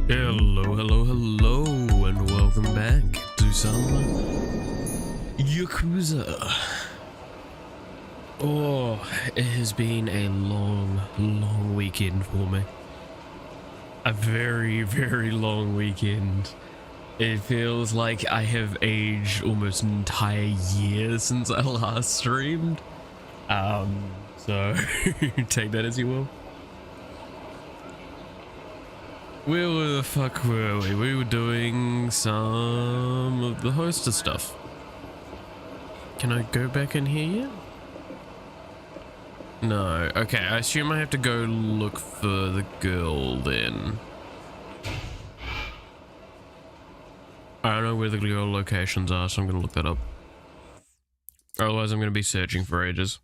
Hello, hello, hello, and welcome back to some Yakuza. Oh, it has been a long weekend for me. A very, very long weekend. It feels like I have aged almost an entire year since I last streamed. So take that as you will. Where the fuck were we? We were doing some of the hostess stuff. Can I go back in here yet? No. Okay, I assume I have to go look for the girl then. I don't know where the girl locations are, so I'm gonna look that up. Otherwise, I'm gonna be searching for ages.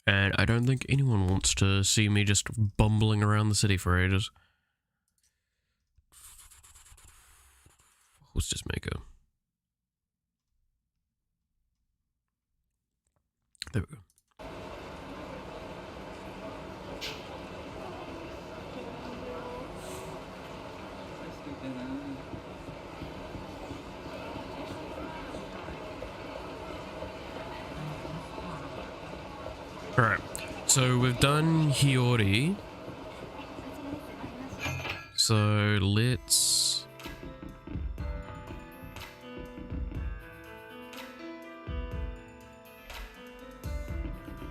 And I don't think anyone wants to see me just bumbling around the city for ages. Hostess maker. There we go. Alright, so we've done Hiyori. So let's...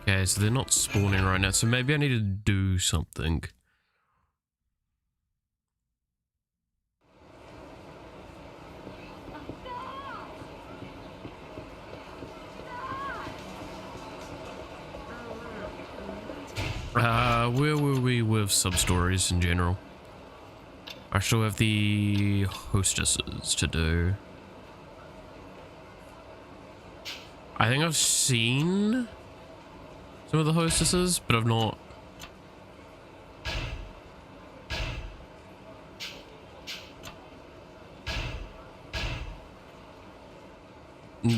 Okay, so they're not spawning right now, so maybe I need to do something. Where were we with sub-stories in general? I still have the hostesses to do. I think I've seen some of the hostesses, but I've not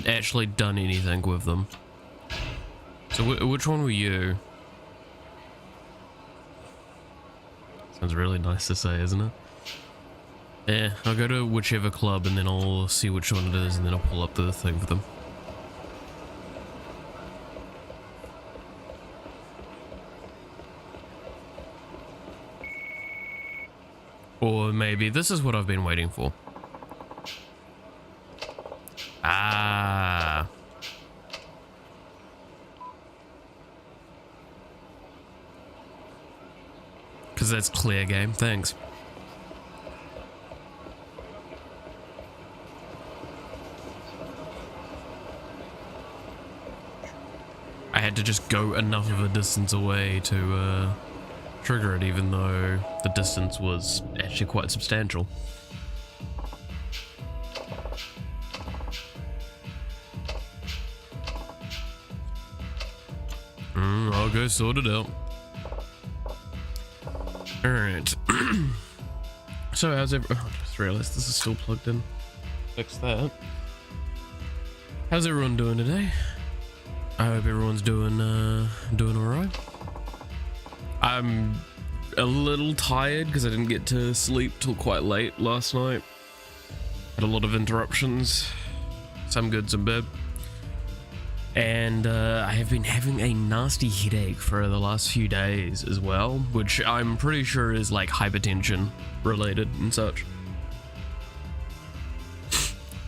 actually done anything with them. So which one were you? Sounds really nice to say, isn't it? Yeah, I'll go to whichever club and then I'll see which one it is and then I'll pull up the thing for them. Or maybe this is what I've been waiting for. Ah. Because that's clear game, thanks. I had to just go enough of a distance away to trigger it, even though the distance was actually quite substantial. I'll go sort it out. Alright. So how's I just realized this is still plugged in. Fix that. How's everyone doing today? I hope everyone's doing alright. I'm a little tired because I didn't get to sleep till quite late last night. Had a lot of interruptions. Some good, some bad. And I have been having a nasty headache for the last few days as well, which I'm pretty sure is like hypertension related and such.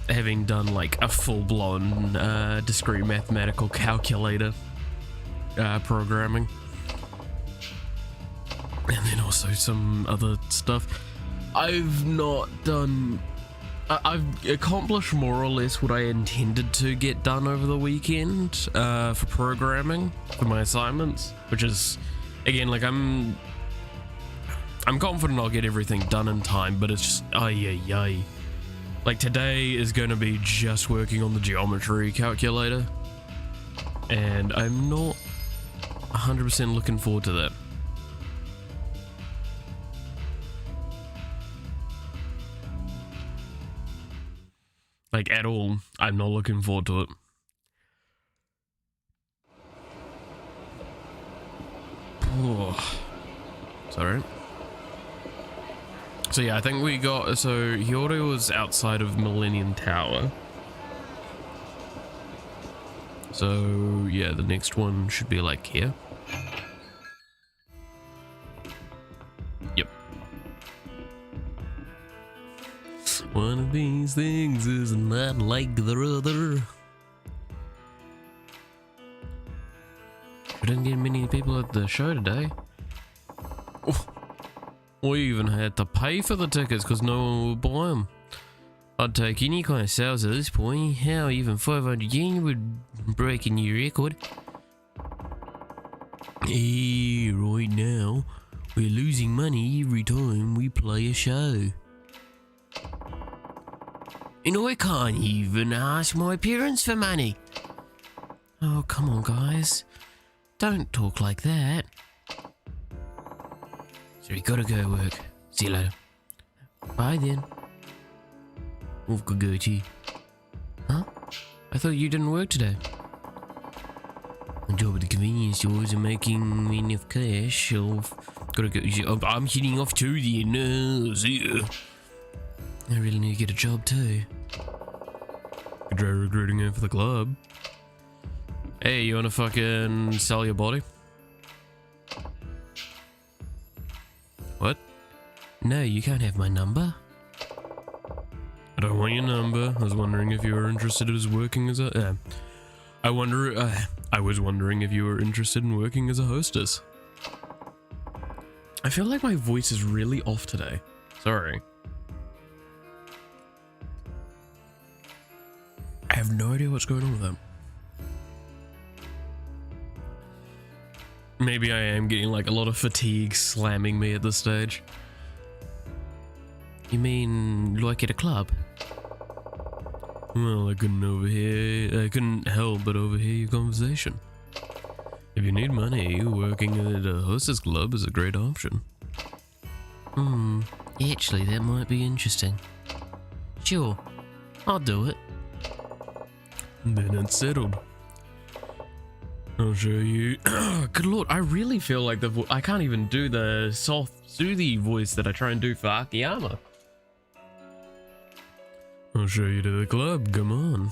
Having done like a full-blown discrete mathematical calculator programming. And then also some other stuff. I've not done... I've accomplished more or less what I intended to get done over the weekend for programming, for my assignments, which is, again, like I'm confident I'll get everything done in time, but it's just, ay. Like today is going to be just working on the geometry calculator, and I'm not 100% looking forward to that. Like, at all. I'm not looking forward to it. Oh. Sorry. So yeah, I think we got, so Hyodo was outside of Millennium Tower. So yeah, the next one should be like here. Yep. One of these things is not like the other. We didn't get many people at the show today. Oh. We even had to pay for the tickets because no one would buy them. I'd take any kind of sales at this point. How even 500 yen would break a new record. Hey, right now, we're losing money every time we play a show. And I can't even ask my parents for money. Oh, come on, guys. Don't talk like that. So we gotta go work. See you later. Bye then. Off go to. Huh? I thought you didn't work today. My job at the convenience store isn't making me enough cash. Gotta go. I'm heading off to the see ya. I really need to get a job too. Could try recruiting in for the club. Hey, you wanna fucking sell your body? What? No, you can't have my number. I don't want your number. I was wondering if you were interested in working as a... I was wondering if you were interested in working as a hostess. I feel like my voice is really off today. Sorry. I have no idea what's going on with them. Maybe I am getting like a lot of fatigue slamming me at this stage. You mean like at a club? Well, I couldn't help but overhear your conversation. If you need money, working at a hostess club is a great option. Actually, that might be interesting. Sure, I'll do it. Then it's settled. I'll show you. Good lord, I really feel like I can't even do the soft, soothy voice that I try and do for Akiyama. I'll show you to the club, come on.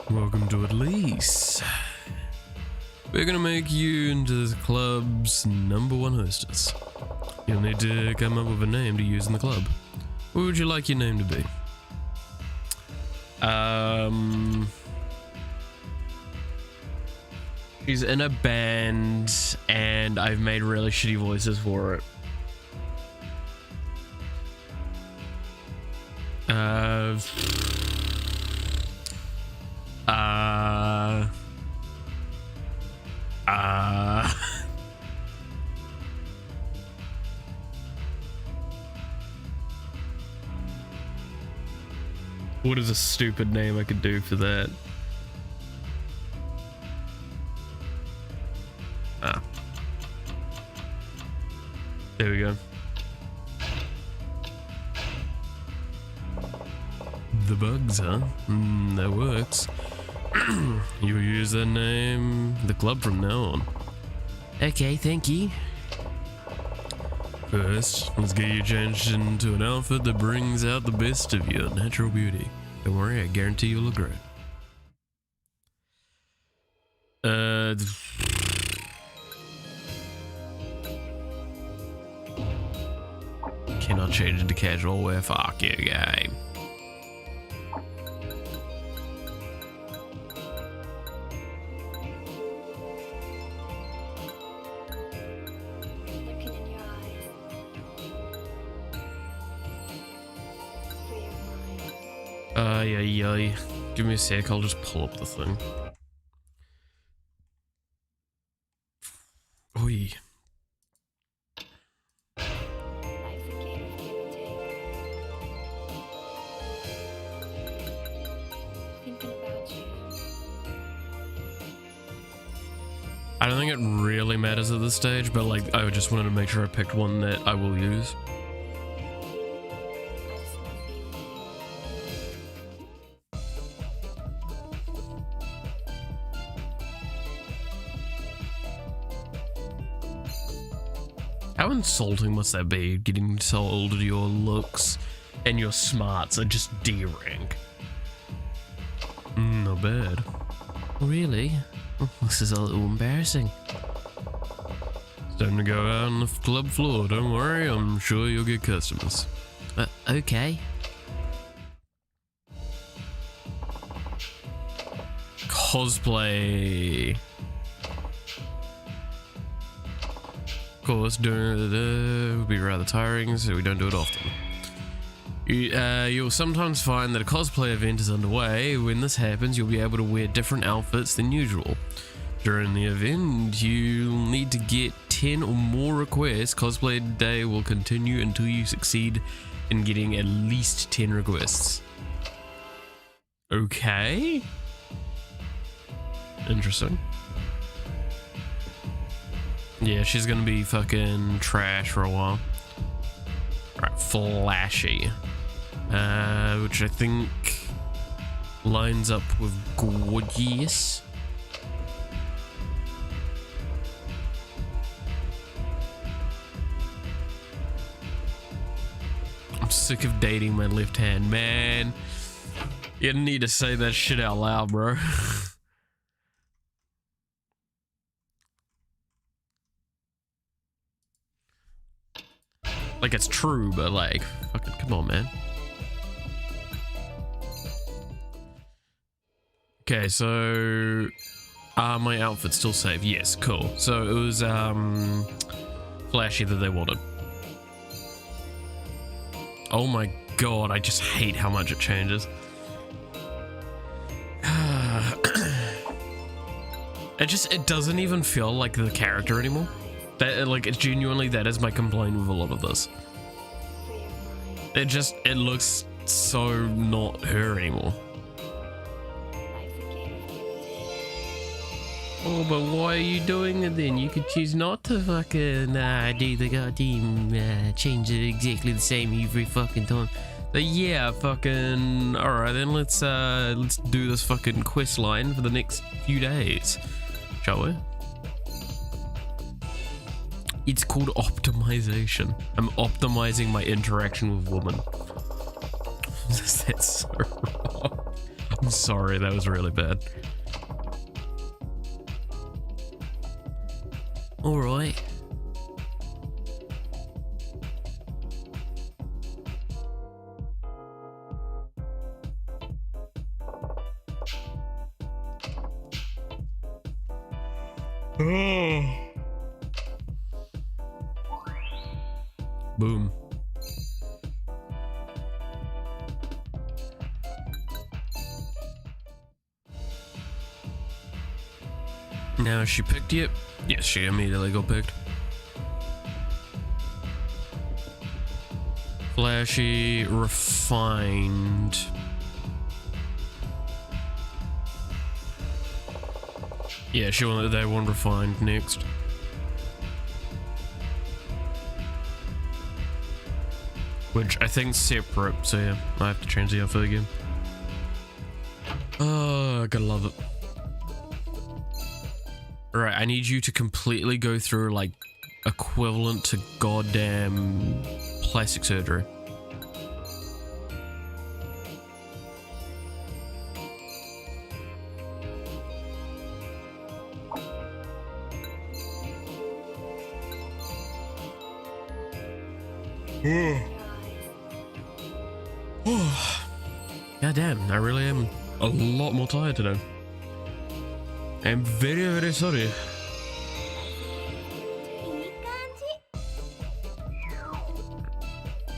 Welcome to Atleast. We're gonna make you into the club's #1 hostess. You'll need to come up with a name to use in the club. What would you like your name to be? She's in a band and I've made really shitty voices for it. What is a stupid name I could do for that? There we go. The bugs, huh? That works. You'll use that name, the club, from now on. Okay, thank you. First, let's get you changed into an outfit that brings out the best of your natural beauty. Don't worry, I guarantee you'll look great. Cannot change into casual wear. Fuck you, game. Yeah. Give me a sec, I'll just pull up the thing. Oi. I don't think it really matters at this stage, but like I just wanted to make sure I picked one that I will use. How insulting must that be, getting told your looks and your smarts are just D rank? Not bad. Really? This is a little embarrassing. It's time to go out on the club floor. Don't worry, I'm sure you'll get customers. Okay. Cosplay. Of course, doing it would be rather tiring, so we don't do it often. You'll sometimes find that a cosplay event is underway. When this happens, you'll be able to wear different outfits than usual. During the event, you'll need to get 10 or more requests. Cosplay day will continue until you succeed in getting at least 10 requests. Okay. Interesting. Yeah, she's gonna be fucking trash for a while. Alright, flashy. Which I think lines up with gorgeous. I'm sick of dating my left hand, man. You need to say that shit out loud, bro. Like it's true, but like, fucking come on, man. Okay, so my outfit's still safe. Yes, cool. So it was flashy that they wanted. Oh my god, I just hate how much it changes. It doesn't even feel like the character anymore. That, like, it's genuinely, that is my complaint with a lot of this. It looks so not her anymore. Oh, but why are you doing it then? You could choose not to fucking do the goddamn change it exactly the same every fucking time. But yeah, fucking alright then, let's do this fucking quest line for the next few days, shall we? It's called optimization. I'm optimizing my interaction with women. That's so wrong. I'm sorry, that was really bad. All right. Boom. Now, is she picked yet? Yes, she immediately got picked. Flashy, refined. Yeah, they want refined next. Which I think's separate, so yeah, I have to change the outfit again. Oh, I gotta love it. Alright, I need you to completely go through, like, equivalent to goddamn plastic surgery. God damn, I really am a lot more tired today. I'm very, very sorry.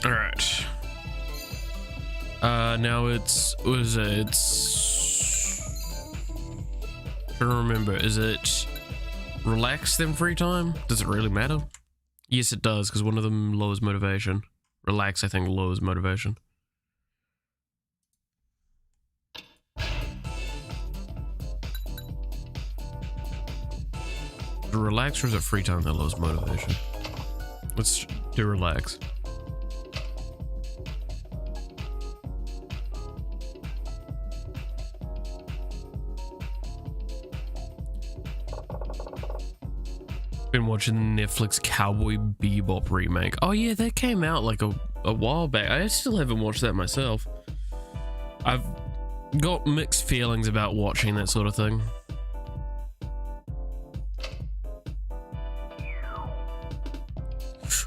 Alright. Now what is it? It's... trying to remember, is it relax then free time? Does it really matter? Yes, it does, because one of them lowers motivation. Relax, I think, lowers motivation. Relax, or is it free time that lowers motivation? Let's do relax. Been watching the Netflix Cowboy Bebop remake. Oh yeah, that came out like a while back. I still haven't watched that myself. I've got mixed feelings about watching that sort of thing.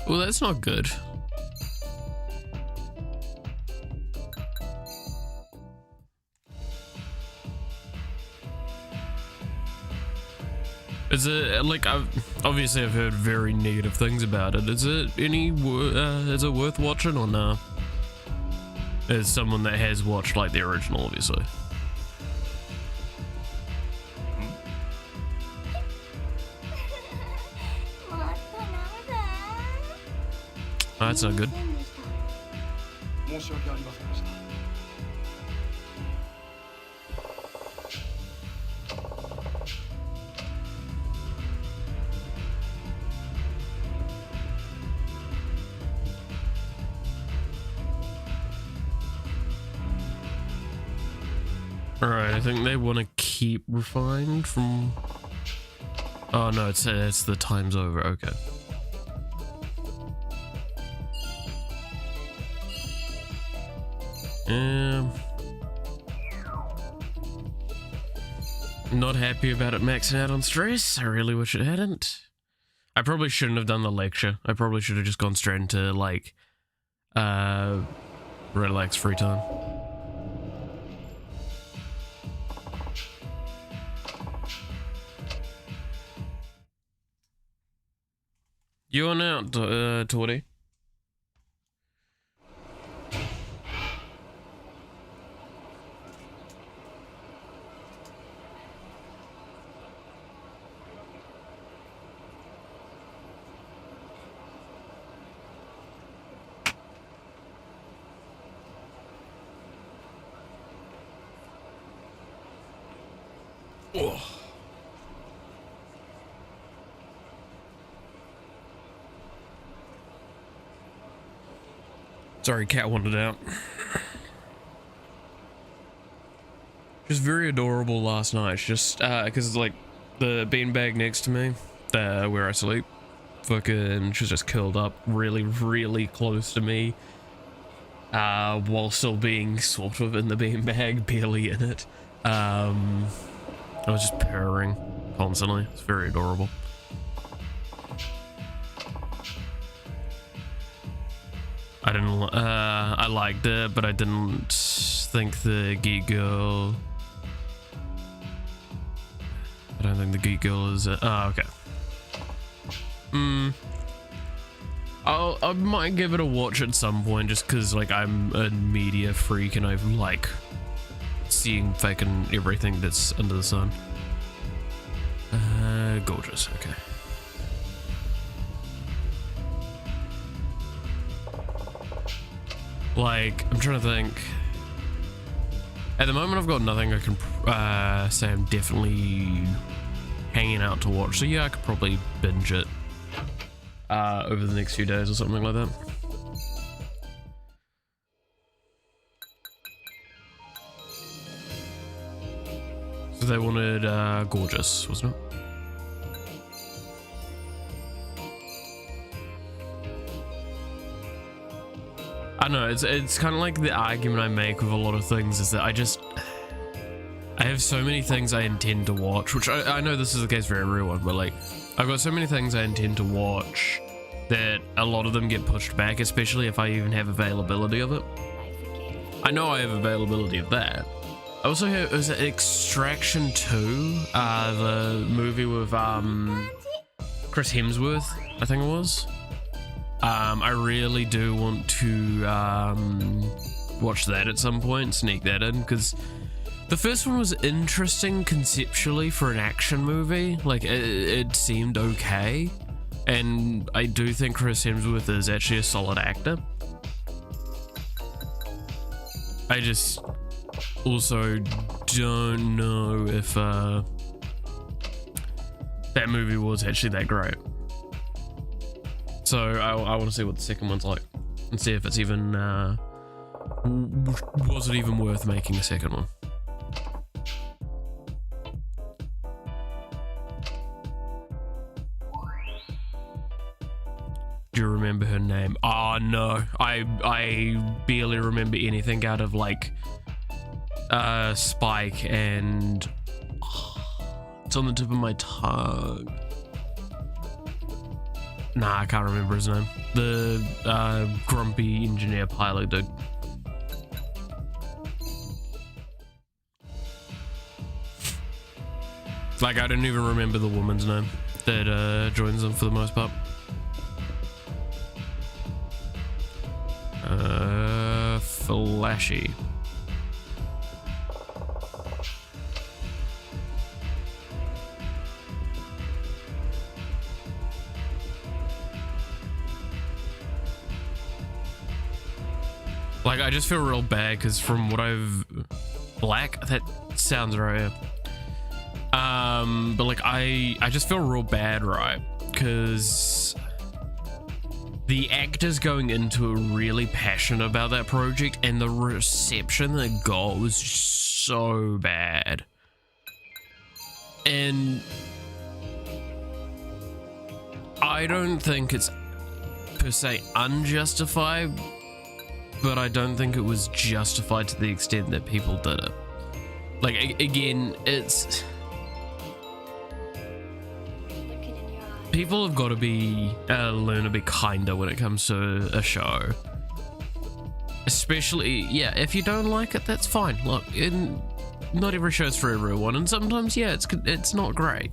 Well, that's not good. Is it like I've heard very negative things about it. Is it is it worth watching or no? As someone that has watched like the original, obviously. Oh, that's not good. Alright, I think they want to keep refined from... Oh no, it's the time's over, okay. Not happy about it maxing out on stress. I really wish it hadn't. I probably shouldn't have done the lecture. I probably should have just gone straight into like relax free time. You on out, Torty? Oh. Sorry, cat wandered out. She was very adorable last night. Just because like the beanbag next to me, where I sleep, fucking, she was just curled up really, really close to me, while still being sort of in the beanbag, barely in it. I was just purring constantly. It's very adorable. I didn't, I liked it, but I didn't think the geek girl... I don't think the geek girl is... oh, okay. I might give it a watch at some point, just because, like, I'm a media freak and I like seeing fucking everything that's under the sun. Gorgeous, okay. Like, I'm trying to think. At the moment, I've got nothing I can say I'm definitely hanging out to watch. So yeah, I could probably binge it over the next few days or something like that. So they wanted Gorgeous, wasn't it? I know, it's kind of like the argument I make with a lot of things is that I have so many things I intend to watch, which I know this is the case for everyone, but like, I've got so many things I intend to watch that a lot of them get pushed back, especially if I even have availability of it. I know I have availability of that. I also have, was it Extraction 2? The movie with Chris Hemsworth, I think it was. I really do want to watch that at some point, sneak that in, because the first one was interesting conceptually for an action movie. Like, it seemed okay, and I do think Chris Hemsworth is actually a solid actor. I just also don't know if that movie was actually that great. So I want to see what the second one's like and see if it's even, was it even worth making a second one? Do you remember her name? Oh no, I barely remember anything out of like Spike, and it's on the tip of my tongue. Nah, I can't remember his name. The grumpy engineer pilot dude. Like, I don't even remember the woman's name that joins them for the most part. Flashy. Like, I just feel real bad because from what I've... Black? That sounds right. But like, I just feel real bad, right? Because the actors going into it really passionate about that project, and the reception that got was so bad. And I don't think it's per se unjustified, but I don't think it was justified to the extent that people did it. Like, again, it's... People have got to be learn to be kinder when it comes to a show. Especially, yeah, if you don't like it, that's fine. Look, not every show's for everyone, and sometimes, yeah, it's not great.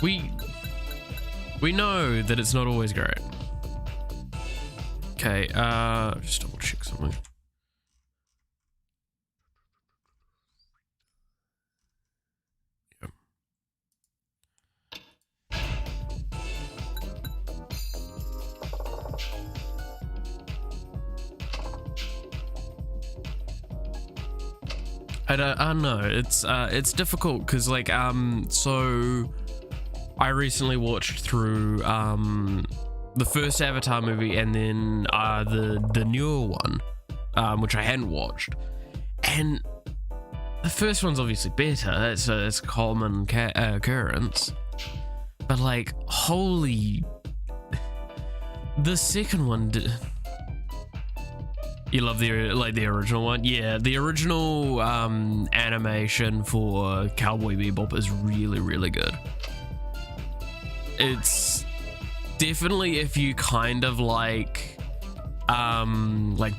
We know that it's not always great. Okay, just double check something. I don't know, it's difficult because like so I recently watched through the first Avatar movie and then the newer one, which I hadn't watched, and the first one's obviously better. It's a common occurrence, but like, holy, the second one did. You love the original one? Yeah, the original animation for Cowboy Bebop is really, really good. It's definitely, if you kind of like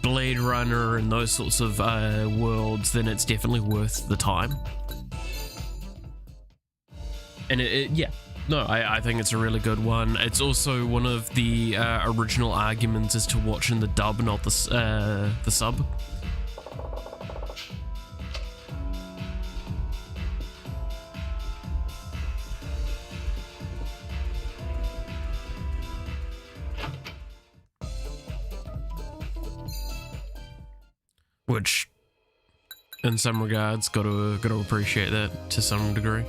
Blade Runner and those sorts of worlds, then it's definitely worth the time. And yeah. No, I think it's a really good one. It's also one of the original arguments as to watching the dub, not the sub. Which, in some regards, gotta appreciate that to some degree.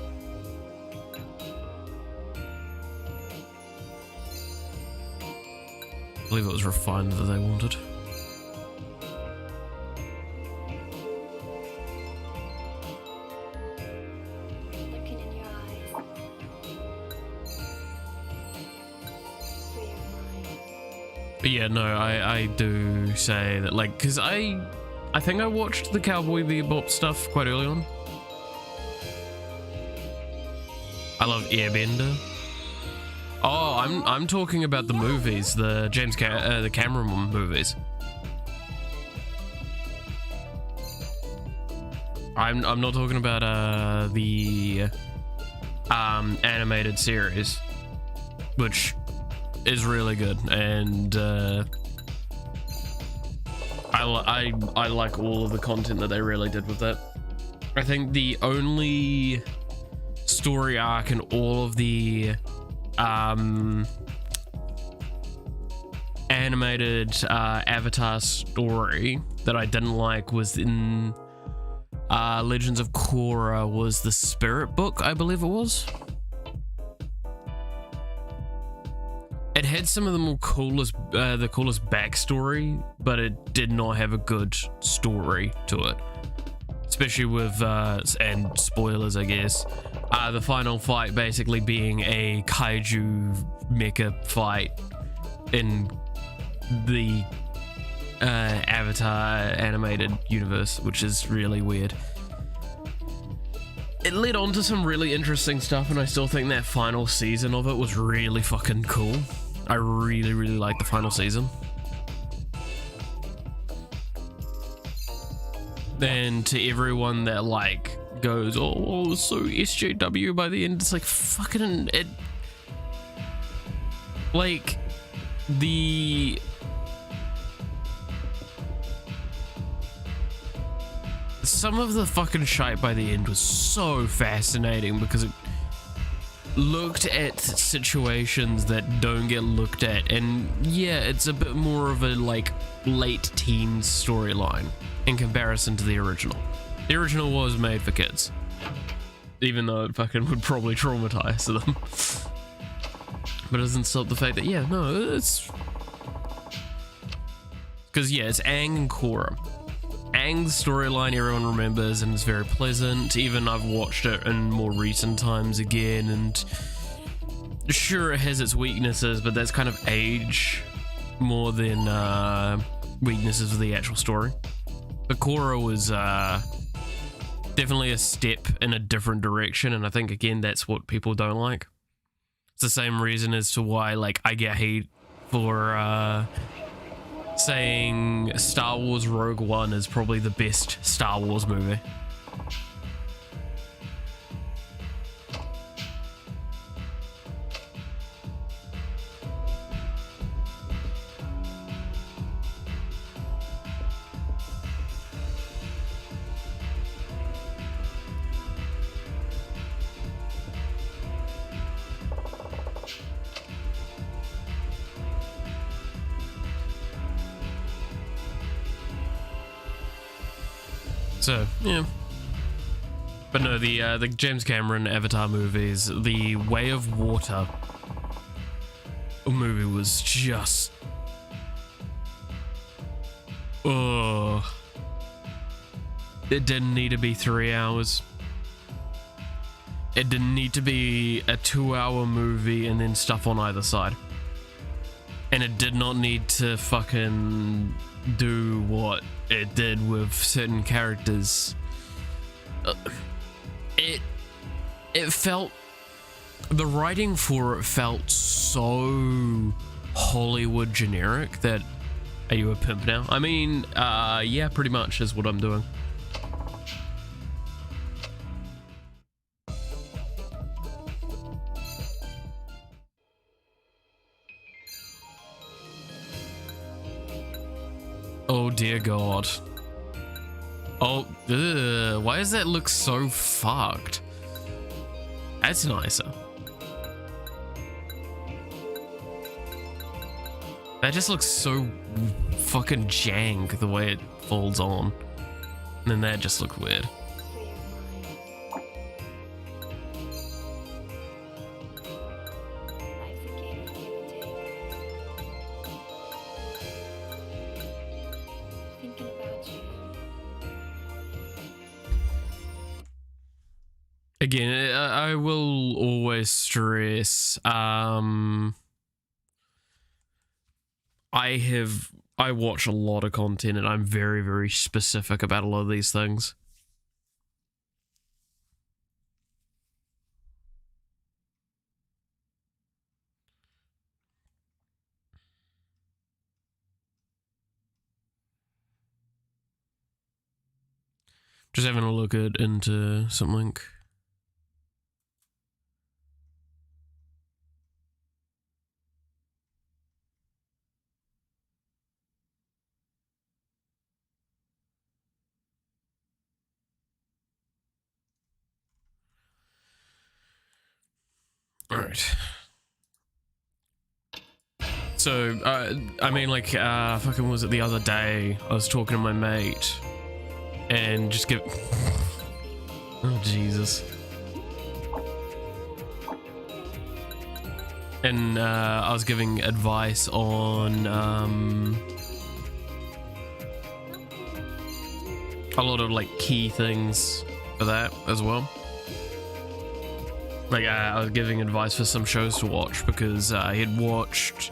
I believe it was refined that they wanted. Looking in your eyes. Free your mind. But yeah, no, I do say that, like, because I think I watched the Cowboy Bebop stuff quite early on. I love Airbender. Oh, I'm talking about the movies, the the Cameron movies. I'm not talking about the animated series, which is really good, and I like all of the content that they really did with that. I think the only story arc in all of the animated Avatar story that I didn't like was in Legends of Korra, was the Spirit Book, I believe it was. It had some of the more coolest backstory, but it did not have a good story to it. Especially with, and spoilers, I guess, the final fight basically being a kaiju mecha fight in the Avatar animated universe, which is really weird. It led on to some really interesting stuff, and I still think that final season of it was really fucking cool. I really, really like the final season. Then to everyone that like goes, oh, so SJW by the end, it's like fucking it. Like some of the fucking shite by the end was so fascinating because it looked at situations that don't get looked at, and yeah, it's a bit more of a like late teens storyline in comparison to the original. The original was made for kids, even though it fucking would probably traumatize them. But it doesn't stop the fact that, yeah, no, it's because yeah, it's Aang and Korra. Aang's storyline everyone remembers and is very pleasant. Even I've watched it in more recent times again, and sure, it has its weaknesses, but that's kind of age more than weaknesses of the actual story. But Korra was definitely a step in a different direction, and I think again that's what people don't like. It's the same reason as to why like I get hate for saying Star Wars Rogue One is probably the best Star Wars movie. So, yeah. But no, the James Cameron Avatar movies, the Way of Water movie was just... oh. It didn't need to be 3 hours. It didn't need to be a 2-hour movie and then stuff on either side. And it did not need to fucking do what it did with certain characters. It felt, the writing for it felt so Hollywood generic that, are you a pimp now? I mean, yeah, pretty much is what I'm doing. Oh dear God. Oh, ugh, why does that look so fucked? That's nicer. That just looks so fucking jank the way it folds on. And then that just looked weird. Again, I will always stress, I watch a lot of content and I'm very, very specific about a lot of these things. Just having a look into something. Alright. So, I mean, like, fucking was it the other day, I was talking to my mate, and just give... oh, Jesus. And, I was giving advice on, a lot of, like, key things for that as well. Like, I was giving advice for some shows to watch because he had watched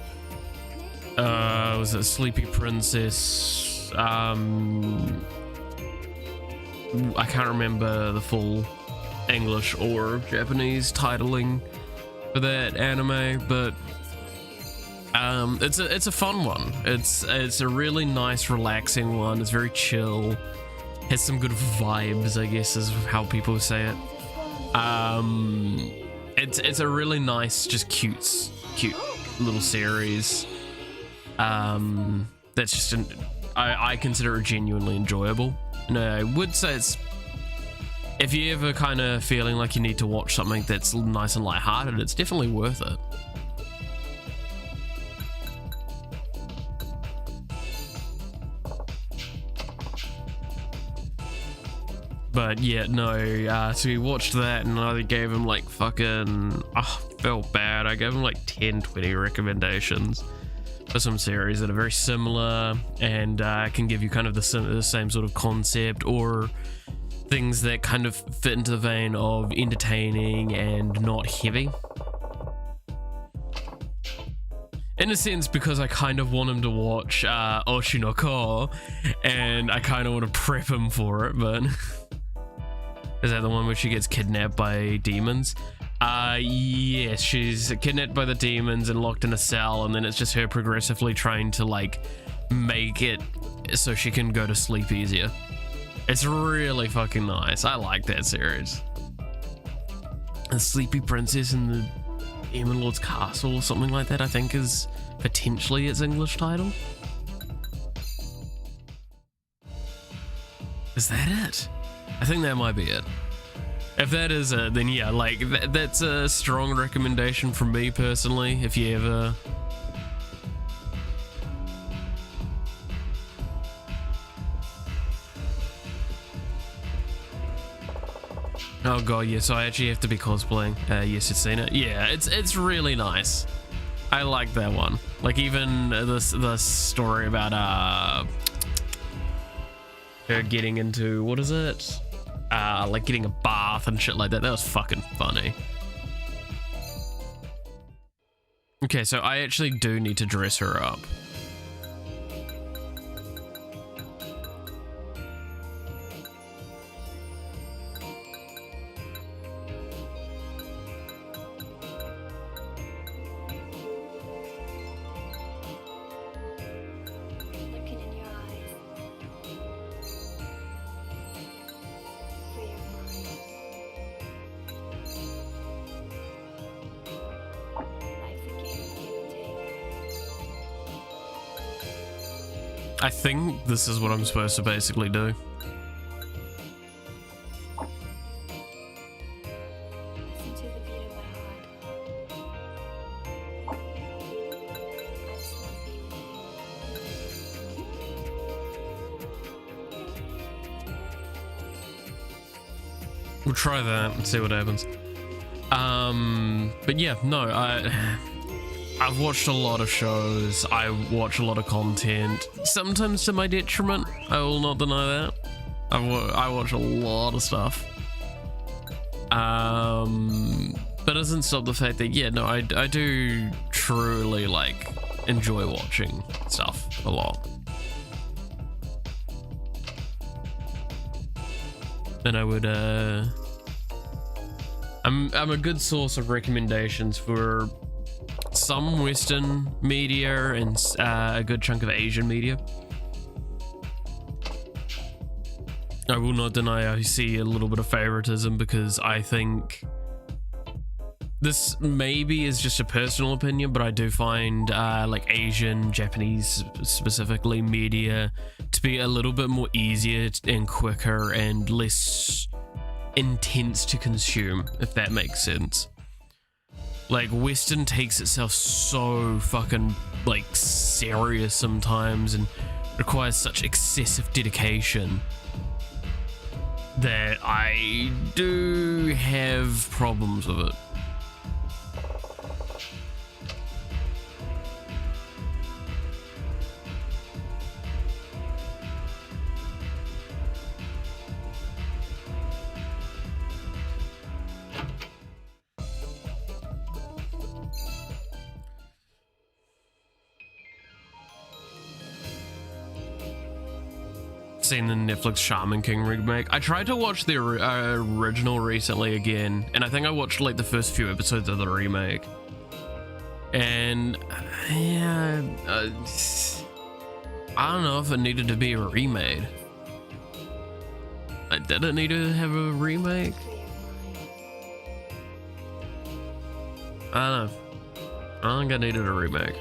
Was it Sleepy Princess? I can't remember the full English or Japanese titling for that anime, but it's a fun one. It's a really nice, relaxing one. It's very chill. Has some good vibes, I guess is how people say it. It's a really nice, just cute little series. That's just I consider it genuinely enjoyable. And I would say it's, if you ever kind of feeling like you need to watch something that's nice and lighthearted, it's definitely worth it. But yeah, no, so we watched that and I gave him like fucking, felt bad. I gave him like 10, 20 recommendations for some series that are very similar and can give you kind of the same sort of concept, or things that kind of fit into the vein of entertaining and not heavy. In a sense, because I kind of want him to watch Oshinoko, and I kind of want to prep him for it, but... Is that the one where she gets kidnapped by demons? Yes, she's kidnapped by the demons and locked in a cell, and then it's just her progressively trying to, like, make it so she can go to sleep easier. It's really fucking nice. I like that series. The Sleepy Princess in the Demon Lord's Castle or something like that, I think is potentially its English title. Is that it? I think that might be it. If that is it, then yeah, like that's a strong recommendation from me personally. If you ever oh god, yes, I actually have to be cosplaying. Yes, you've seen it. Yeah, it's really nice. I like that one. Like even this story about her getting into, what is it? Like getting a bath and shit like that. That was fucking funny. Okay, so I actually do need to dress her up. Looking in your eyes. Free your mind. Life's a game of give and take. I think this is what I'm supposed to basically do. Listen to the beat of my heart. I just want to be with you. We'll try that and see what happens. But yeah, no, I've watched a lot of shows. I watch a lot of content, sometimes to my detriment. I will not deny that. I watch a lot of stuff. But it doesn't stop the fact that, yeah, no, I do truly, like, enjoy watching stuff a lot. And I would, I'm a good source of recommendations for some Western media and a good chunk of Asian media. I will not deny I see a little bit of favoritism, because I think this maybe is just a personal opinion, but I do find like Asian, Japanese specifically, media to be a little bit more easier and quicker and less intense to consume, if that makes sense. Like Western takes itself so fucking like serious sometimes and requires such excessive dedication that I do have problems with it. seen the Netflix Shaman King remake. I tried to watch the original recently again, and I think I watched like the first few episodes of the remake. And yeah, I don't know if it needed to be remade. Did it need to have a remake? I don't know. I don't think I needed a remake.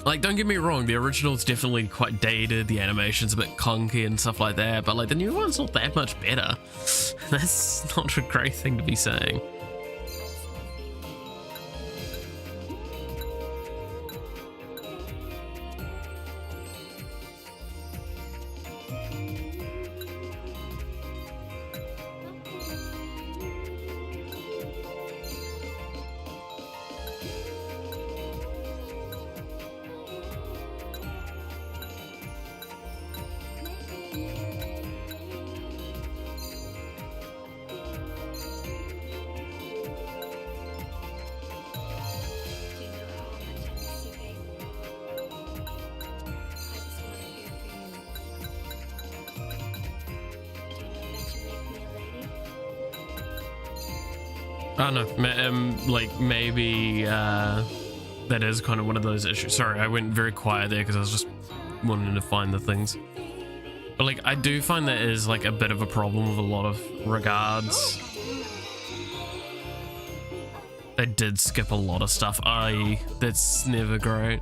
Like, don't get me wrong, the original's definitely quite dated, the animation's a bit clunky and stuff like that, but like the new one's not that much better. That's not a great thing to be saying. I don't know, like maybe that is kind of one of those issues. Sorry, I went very quiet there because I was just wanting to find the things. But like, I do find that is like a bit of a problem with a lot of regards. They did skip a lot of stuff. That's never great.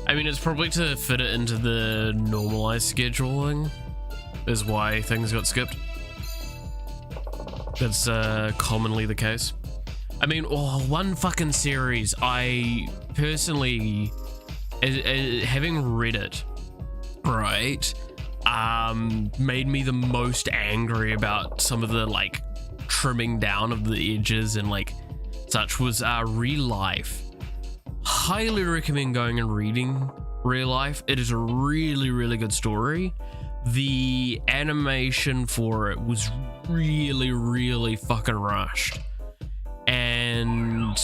I mean, it's probably to fit it into the normalized scheduling is why things got skipped. That's commonly the case. I mean, one fucking series I personally, having read it, right, made me the most angry about some of the like trimming down of the edges and like such was Real Life. Highly recommend going and reading Real Life. It is a really, really good story. The animation for it was really, really fucking rushed. And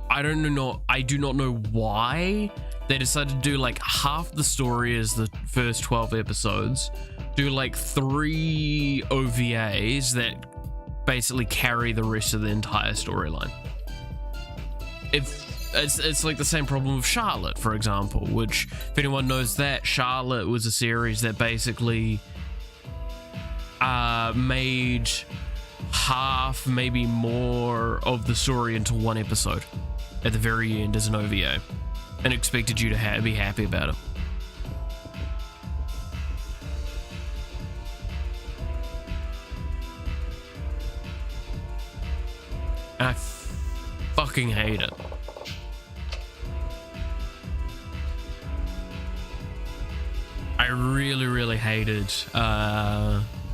I do not know why they decided to do like half the story as the first 12 episodes, do like 3 OVAs that basically carry the rest of the entire storyline. It's like the same problem with Charlotte, for example, which if anyone knows that, Charlotte was a series that basically made half, maybe more of the story into one episode at the very end as an OVA and expected you to be happy about it. And I fucking hate it. I really, really hated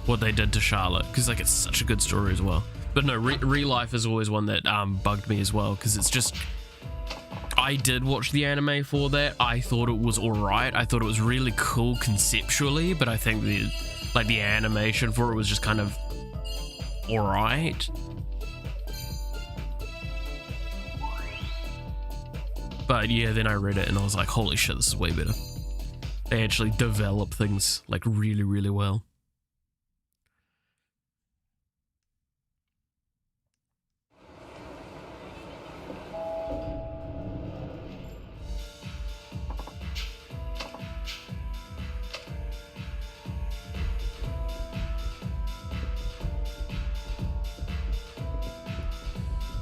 what they did to Charlotte because like it's such a good story as well. But no, Real Life is always one that bugged me as well because it's just, I did watch the anime for that. I thought it was alright. I thought it was really cool conceptually, but I think the animation for it was just kind of alright. But yeah, then I read it and I was like, holy shit, this is way better. They actually develop things like really, really well.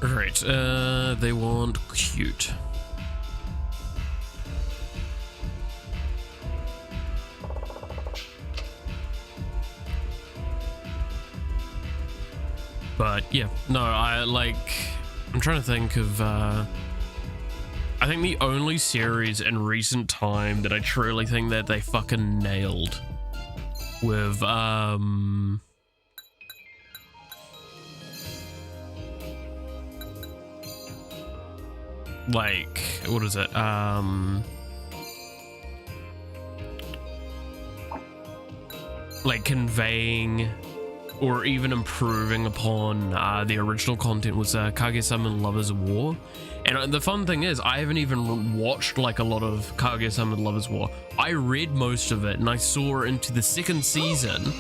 Right, they want cute. But yeah, no, I'm trying to think of, I think the only series in recent time that I truly think that they fucking nailed with, like, what is it? Like conveying or even improving upon the original content was Kaguya-sama Lovers War. And the fun thing is, I haven't even watched like a lot of Kaguya-sama Lovers War. I read most of it and I saw into the second season.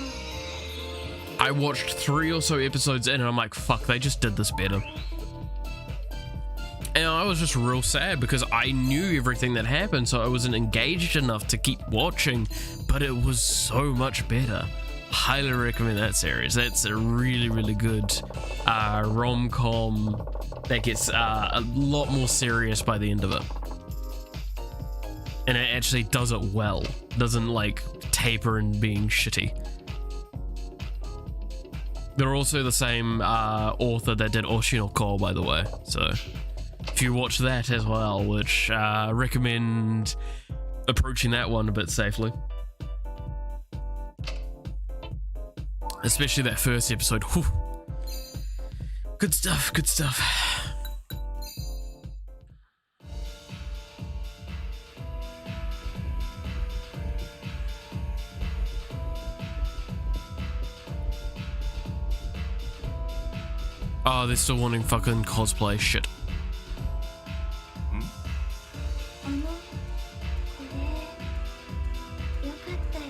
I watched 3 or so episodes in and I'm like, fuck, they just did this better. And I was just real sad because I knew everything that happened, so I wasn't engaged enough to keep watching, but it was so much better. Highly recommend that series. That's a really, really good rom-com that gets a lot more serious by the end of it. And it actually does it well. Doesn't like taper in being shitty. They're also the same author that did Oshinoko, by the way, so if you watch that as well, which recommend approaching that one a bit safely. Especially that first episode. Whew. Good stuff, good stuff. Oh, they're still wanting fucking cosplay shit. これよかったら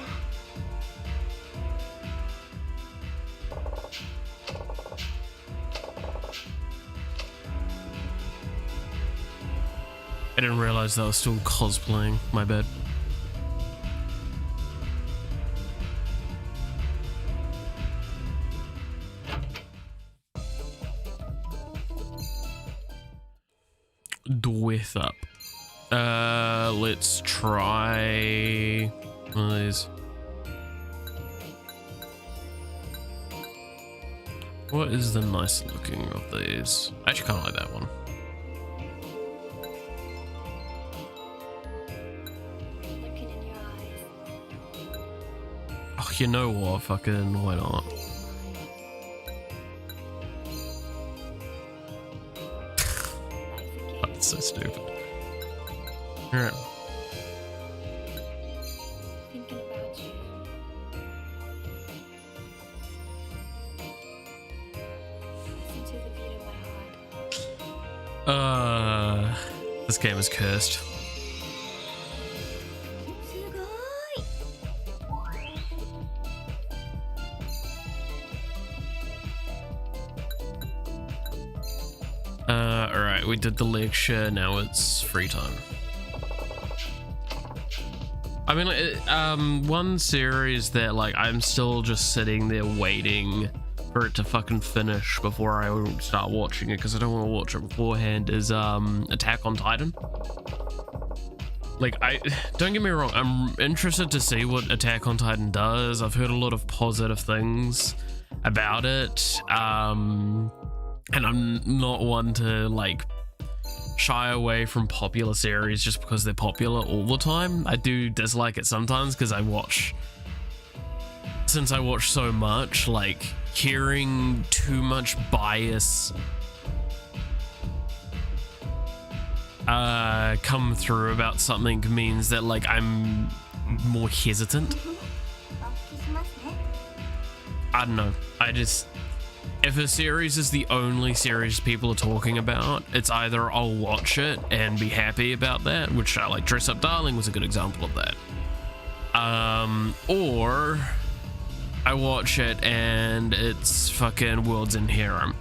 I didn't realize that was still cosplaying. My bad. Dwith up. Let's try one of these. What is the nice looking of these? I actually kind of like that one. Looking in your eyes. Oh, you know what? Fucking why not? That's so stupid. Alright. Thinking about you. Listen to the beat of my heart. This game is cursed. すごい Alright, we did the lecture, now it's free time. I mean, one series that, like, I'm still just sitting there waiting for it to fucking finish before I start watching it, because I don't want to watch it beforehand, is, Attack on Titan. Like, don't get me wrong, I'm interested to see what Attack on Titan does. I've heard a lot of positive things about it, and I'm not one to, like, shy away from popular series just because they're popular all the time. I do dislike it sometimes because since I watch so much, like, hearing too much bias come through about something means that, like, I'm more hesitant. I don't know. If a series is the only series people are talking about, it's either I'll watch it and be happy about that, which I like Dress Up Darling was a good example of that. Or I watch it and it's fucking World's End Harem.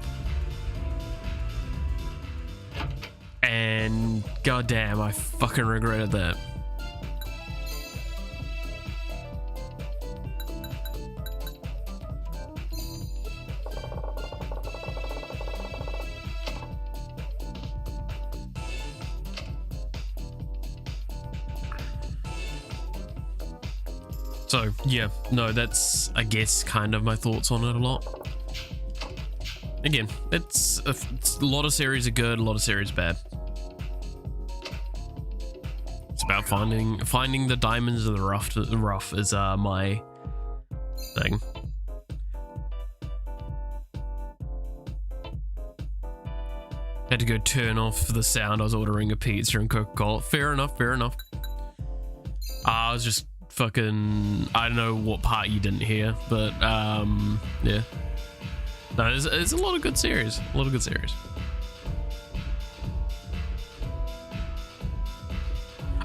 And goddamn, I fucking regretted that. So yeah, no, that's, I guess, kind of my thoughts on it a lot. Again, it's a lot of series are good, a lot of series bad. It's about finding the diamonds in the rough is my thing. Had to go turn off the sound. I was ordering a pizza and Coca-Cola. Fair enough, fair enough. I was just fucking, I don't know what part you didn't hear, but yeah. No, it's a lot of good series. A lot of good series.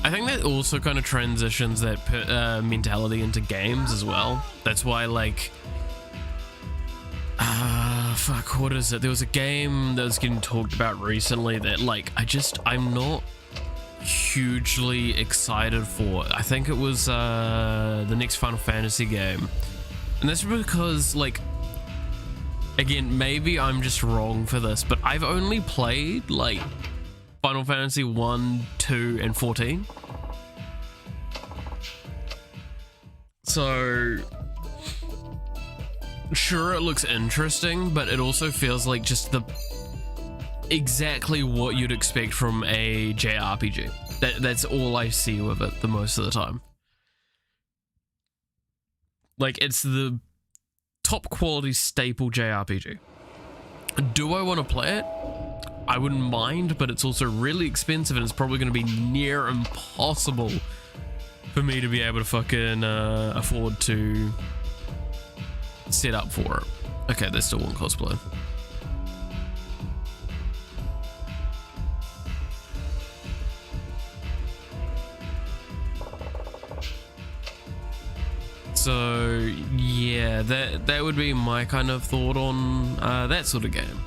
I think that also kind of transitions that mentality into games as well. That's why, like, fuck, what is it? There was a game that was getting talked about recently that, like, I'm not hugely excited for. I think it was the next Final Fantasy game. And that's because, like, again, maybe I'm just wrong for this, but I've only played, like, Final Fantasy 1, 2, and 14. So, sure, it looks interesting, but it also feels like just exactly what you'd expect from a JRPG. That's all I see with it the most of the time. Like, it's the top quality staple JRPG. Do I want to play it? I wouldn't mind, but it's also really expensive and it's probably going to be near impossible for me to be able to fucking afford to set up for it. Okay, there's still one cosplay. So yeah, that would be my kind of thought on that sort of game.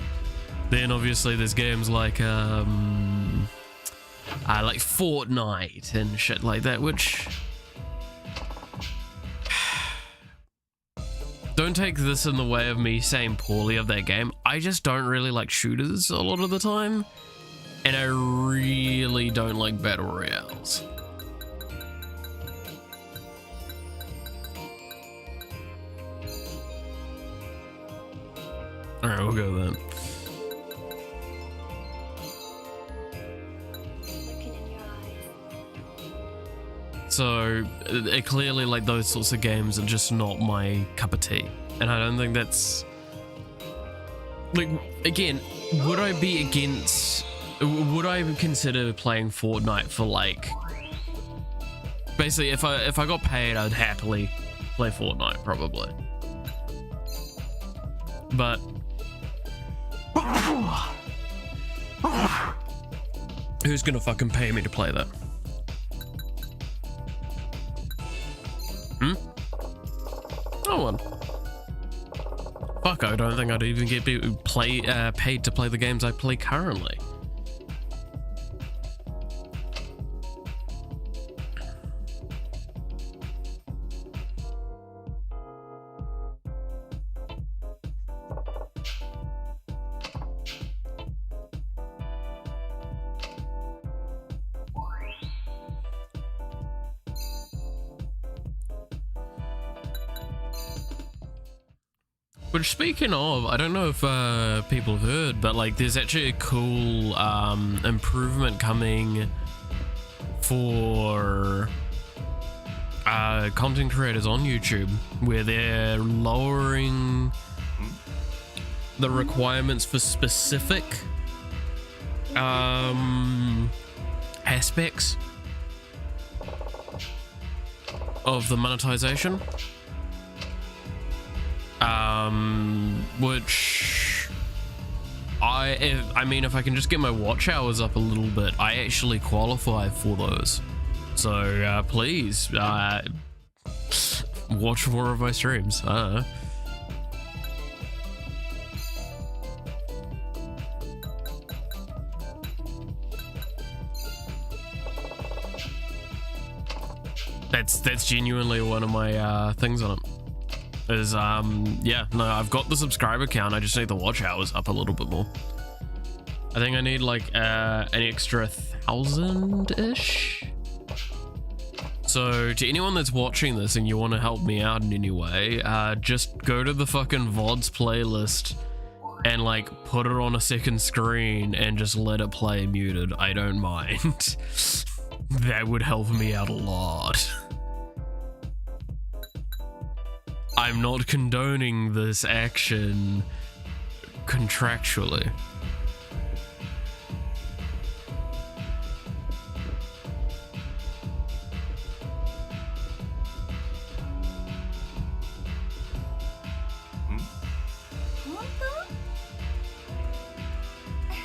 Then obviously there's games like Fortnite and shit like that, which don't take this in the way of me saying poorly of that game. I just don't really like shooters a lot of the time, and I really don't like battle royales. All right, we'll go then. So clearly, like, those sorts of games are just not my cup of tea, and I don't think that's, like, again, would I consider playing Fortnite for, like, basically if I got paid, I'd happily play Fortnite probably, but who's gonna fucking pay me to play that? No one. Fuck, I don't think I'd even get paid to play the games I play currently. Which, speaking of, I don't know if people have heard, but, like, there's actually a cool improvement coming for content creators on YouTube, where they're lowering the requirements for specific aspects of the monetization. Which I mean, if I can just get my watch hours up a little bit, I actually qualify for those. So please watch more of my streams. I don't know. That's genuinely one of my things on it. Is yeah, no, I've got the subscriber count, I just need the watch hours up a little bit more. I think I need like an extra 1,000-ish. So to anyone that's watching this and you want to help me out in any way, just go to the fucking VODs playlist and, like, put it on a second screen and just let it play muted. I don't mind. That would help me out a lot. I'm not condoning this action contractually.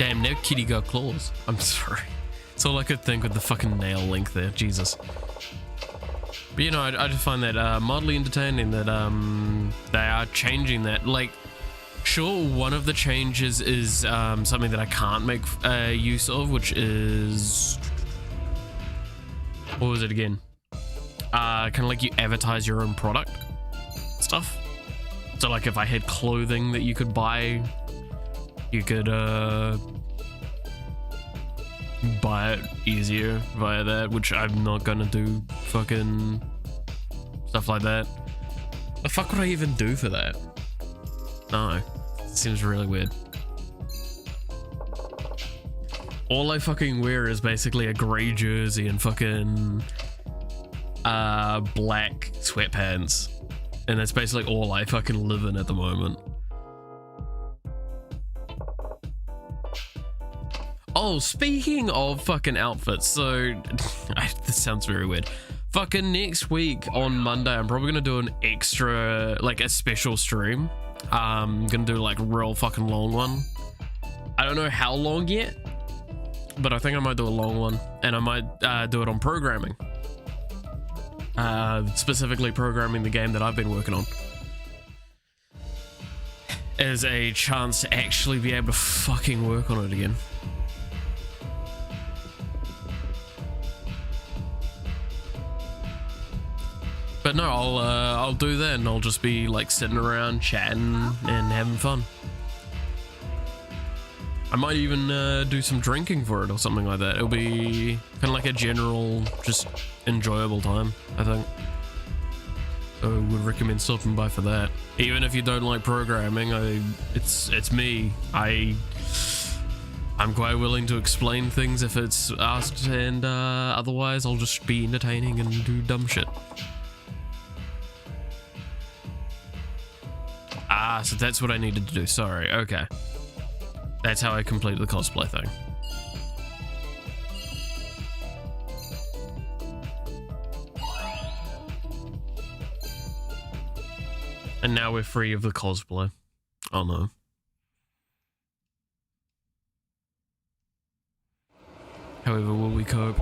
Damn, now kitty got claws. I'm sorry. It's all I could think with the fucking nail link there. Jesus. But you know, I just find that mildly entertaining that they are changing that. Like, sure, one of the changes is something that I can't make use of, which is... What was it again? Kind of like you advertise your own product stuff. So like if I had clothing that you could buy, you could buy it easier via that, which I'm not gonna do fucking stuff like that. The fuck would I even do for that? No, it seems really weird. All I fucking wear is basically a grey jersey and fucking black sweatpants, and that's basically all I fucking live in at the moment. Oh, speaking of fucking outfits, so this sounds very weird. Fucking next week on Monday, I'm probably gonna do an extra, like a special stream. I'm gonna do like a real fucking long one. I don't know how long yet, but I think I might do a long one, and I might do it on programming. Specifically programming the game that I've been working on, as a chance to actually be able to fucking work on it again. But no, I'll do that, and I'll just be like sitting around chatting and having fun. I might even do some drinking for it or something like that. It'll be kind of like a general, just enjoyable time, I think. So I would recommend stopping by for that. Even if you don't like programming, it's me. I'm quite willing to explain things if it's asked, and otherwise I'll just be entertaining and do dumb shit. Ah, so that's what I needed to do. Sorry. Okay. That's how I complete the cosplay thing. And now we're free of the cosplay. Oh no. However, will we cope?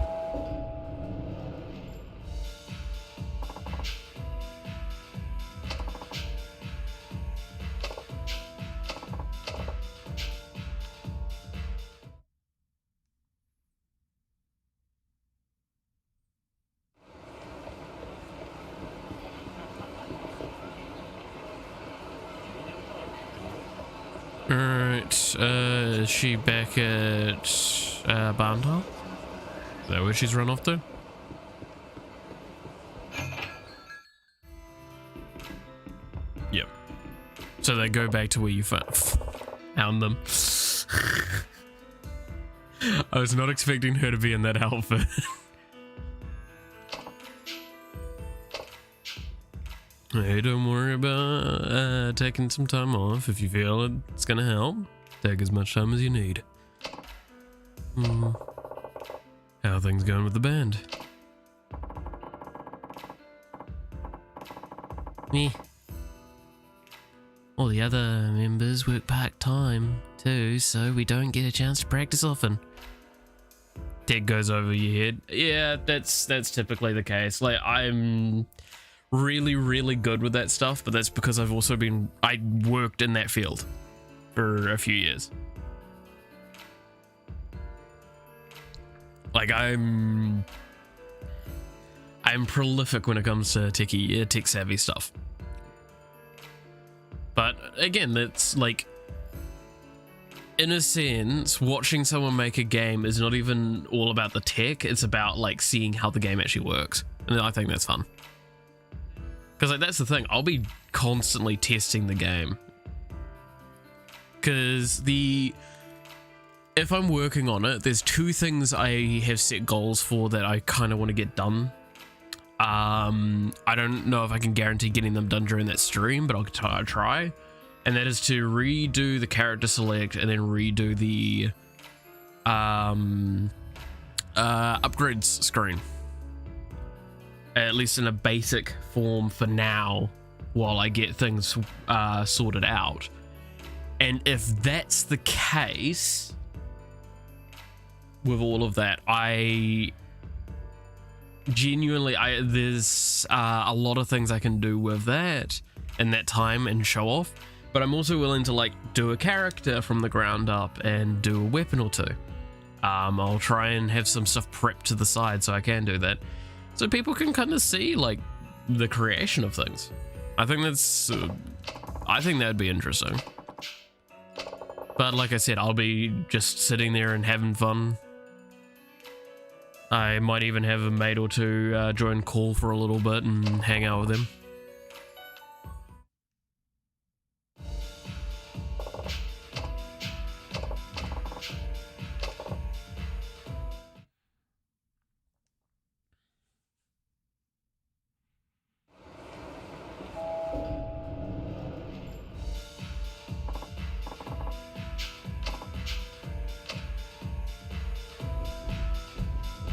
Alright, is she back at Barntown? Is that where she's run off to? Yep. So they go back to where you found them. I was not expecting her to be in that outfit. Hey, don't worry about taking some time off. If you feel it's gonna help, take as much time as you need. How are things going with the band? Me. All the other members work part-time too, so we don't get a chance to practice often. Ted goes over your head. Yeah, that's typically the case. Like, I'm really good with that stuff, but that's because I worked in that field for a few years. Like, I'm prolific when it comes to tech savvy stuff. But again, that's like, in a sense, watching someone make a game is not even all about the tech, it's about like seeing how the game actually works. And I think that's fun. Because like, that's the thing, I'll be constantly testing the game. Because if I'm working on it, there's two things I have set goals for that I kind of want to get done. I don't know if I can guarantee getting them done during that stream, but I'll try. And that is to redo the character select and then redo the upgrades screen. At least in a basic form for now, while I get things sorted out. And if that's the case, with all of that. I genuinely, there's a lot of things I can do with that in that time and show off, but I'm also willing to like do a character from the ground up and do a weapon or two. I'll try and have some stuff prepped to the side so I can do that, so people can kind of see like the creation of things. I think that'd be interesting. But like I said, I'll be just sitting there and having fun. I might even have a mate or two join call for a little bit and hang out with them.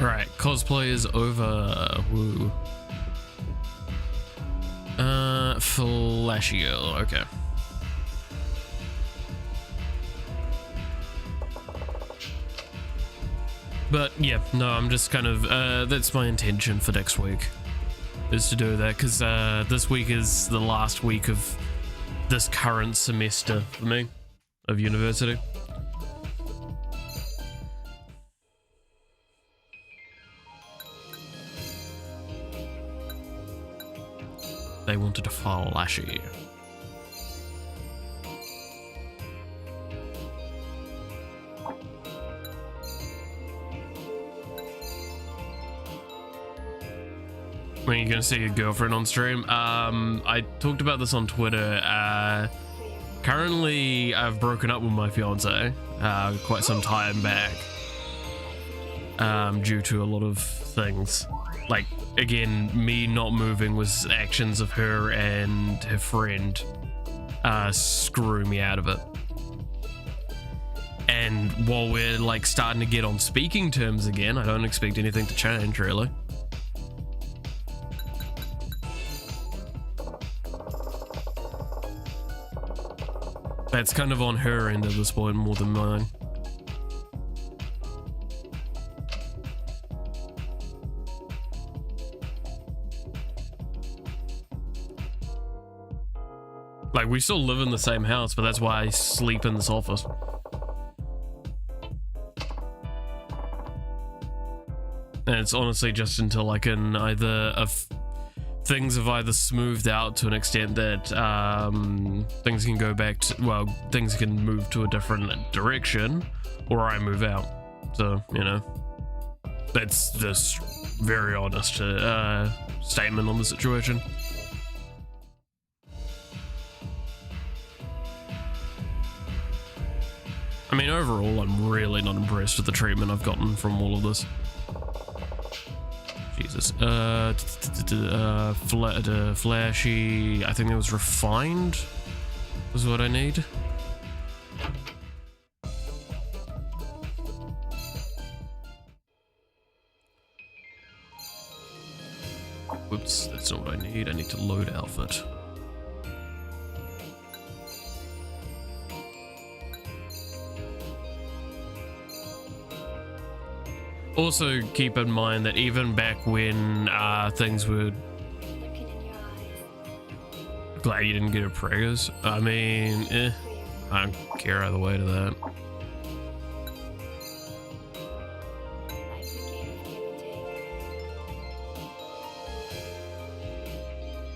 Alright, cosplay is over. Woo. Flashy girl, okay. But yeah, no, I'm just kind of, that's my intention for next week, is to do that, because this week is the last week of this current semester for me, of university. They wanted to flashy. When are you gonna see your girlfriend on stream? I talked about this on Twitter. Currently, I've broken up with my fiance quite some time back due to a lot of things. Like, again, me not moving was actions of her and her friend screwing me out of it. And while we're like starting to get on speaking terms again, I don't expect anything to change really. That's kind of on her end at this point more than mine. Like, we still live in the same house, but that's why I sleep in this office. And it's honestly just until I can either... things have either smoothed out to an extent that things can go back to... Well, things can move to a different direction, or I move out. So, you know. That's just very honest statement on the situation. I mean, overall, I'm really not impressed with the treatment I've gotten from all of this. Jesus. Flashy. I think it was refined. Was what I need. Whoops, that's not what I need. I need to load outfit. Also, keep in mind that even back when things were... Looking in your eyes. Glad you didn't get a preggers. I mean, I don't care either way to that. Life's a game of give and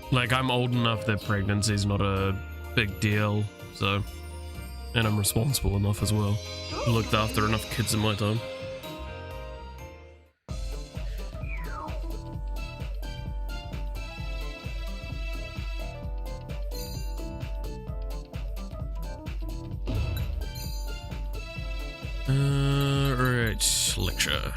take. Like, I'm old enough that pregnancy's not a big deal, so... And I'm responsible enough as well. Looked after enough kids in my time. Right, lecture.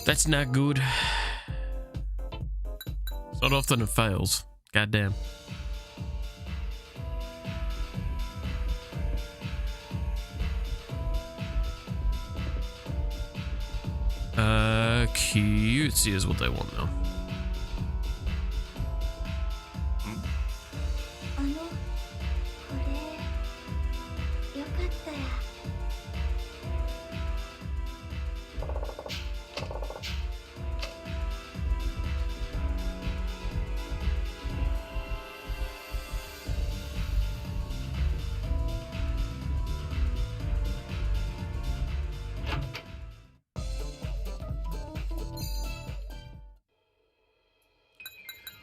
That's not good. It's not often it fails. Goddamn. cutesy is what they want now. あの、これ、よかったら。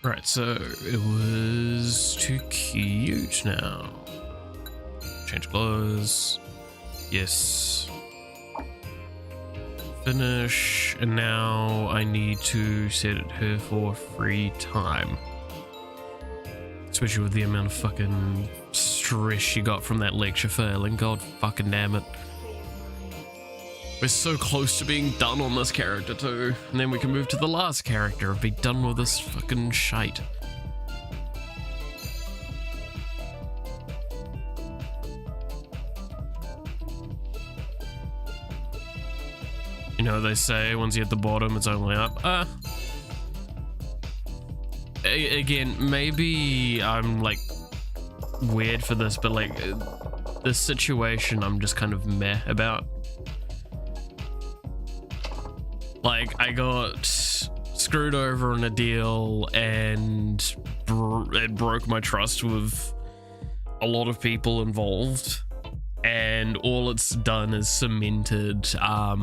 Right, so it was too cute now. Change clothes. Yes. Finish. And now I need to set her for free time. Especially with the amount of fucking stress she got from that lecture failing. God fucking damn it. We're so close to being done on this character too. And then we can move to the last character and be done with this fucking shite. You know, they say once you hit the bottom, it's only up. Again, maybe I'm like weird for this, but like this situation I'm just kind of meh about. Like, I got screwed over in a deal and it broke my trust with a lot of people involved, and all it's done is cemented a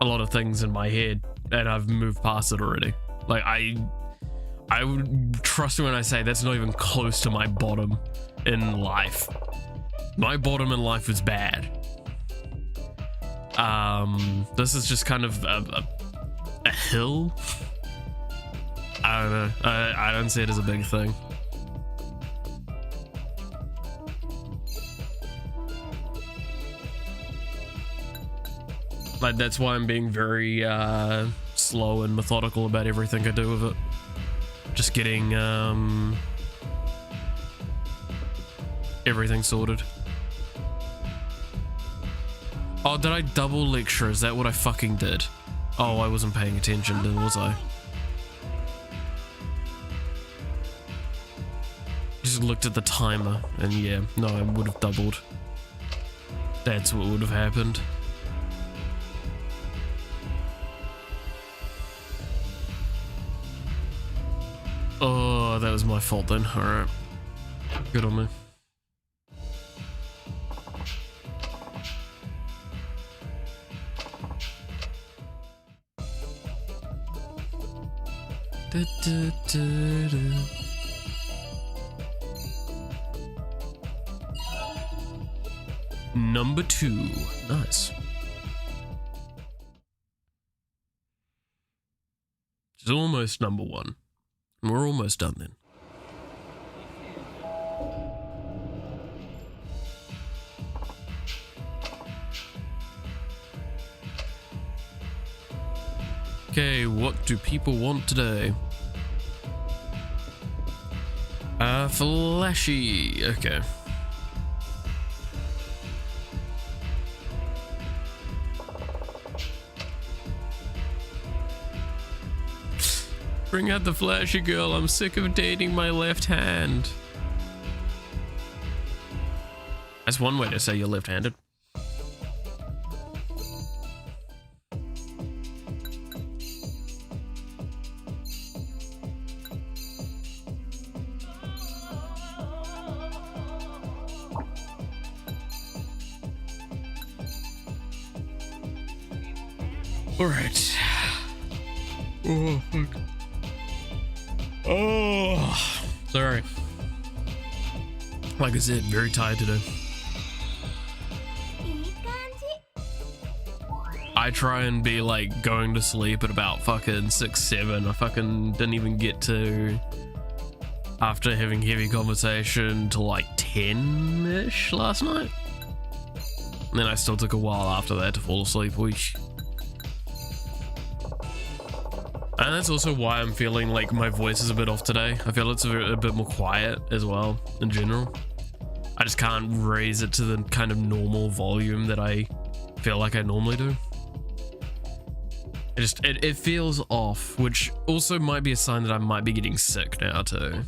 lot of things in my head, and I've moved past it already. Like, I would trust me when I say that's not even close to my bottom in life. My bottom in life was bad. This is just kind of a hill. I don't know. I don't see it as a big thing. Like, that's why I'm being very slow and methodical about everything I do with it. Just getting everything sorted. Oh, did I double lecture? Is that what I fucking did? Oh, I wasn't paying attention then, was I? Just looked at the timer, and yeah, no, I would have doubled. That's what would have happened. Oh, that was my fault then. Alright. Good on me. Number 2. Nice. It's almost number 1. And we're almost done then. Okay, what do people want today? Flashy. Okay. Bring out the flashy girl. I'm sick of dating my left hand. That's one way to say you're left-handed. All right. Oh, fuck. Oh, sorry. Like I said, very tired today. I try and be like going to sleep at about fucking 6, 7. I fucking didn't even get to, after having heavy conversation, till like 10-ish last night. And then I still took a while after that to fall asleep. Weesh. And that's also why I'm feeling like my voice is a bit off today. I feel it's a bit more quiet as well, in general. I just can't raise it to the kind of normal volume that I feel like I normally do. It feels off, which also might be a sign that I might be getting sick now too.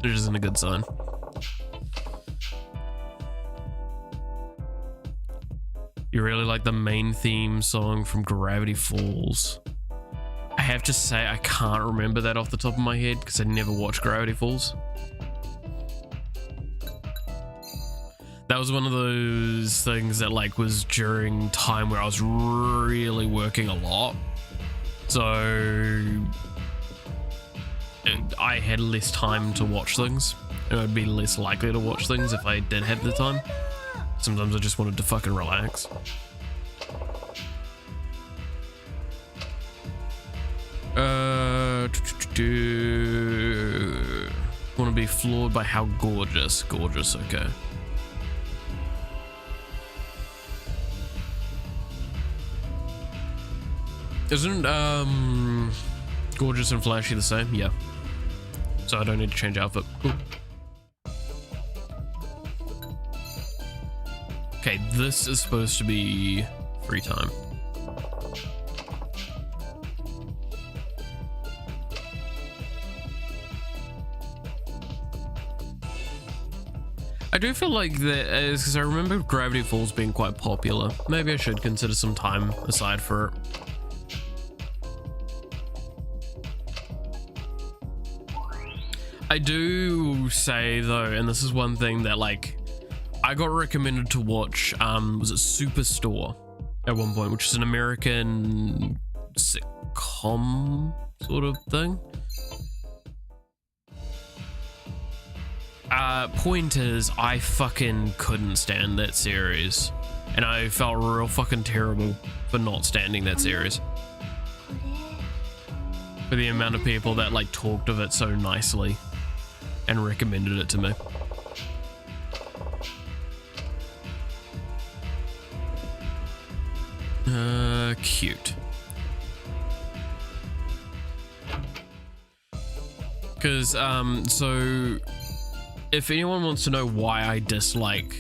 It isn't a good sign. You really like the main theme song from Gravity Falls. I have to say I can't remember that off the top of my head because I never watched Gravity Falls. That was one of those things that like was during time where I was really working a lot. So I had less time to watch things. And I'd be less likely to watch things if I did have the time. Sometimes I just wanted to fucking relax. Want to be floored by how gorgeous. Gorgeous, okay. Isn't gorgeous and flashy the same? Yeah. So I don't need to change outfit. Cool. Okay, this is supposed to be free time. I do feel like that is because I remember Gravity Falls being quite popular. Maybe I should consider some time aside for it. I do say though, and this is one thing that like I got recommended to watch, was it Superstore at one point, which is an American sitcom sort of thing. Point is, I fucking couldn't stand that series, and I felt real fucking terrible for not standing that series. For the amount of people that like talked of it so nicely and recommended it to me. Cute. Because, so if anyone wants to know why I dislike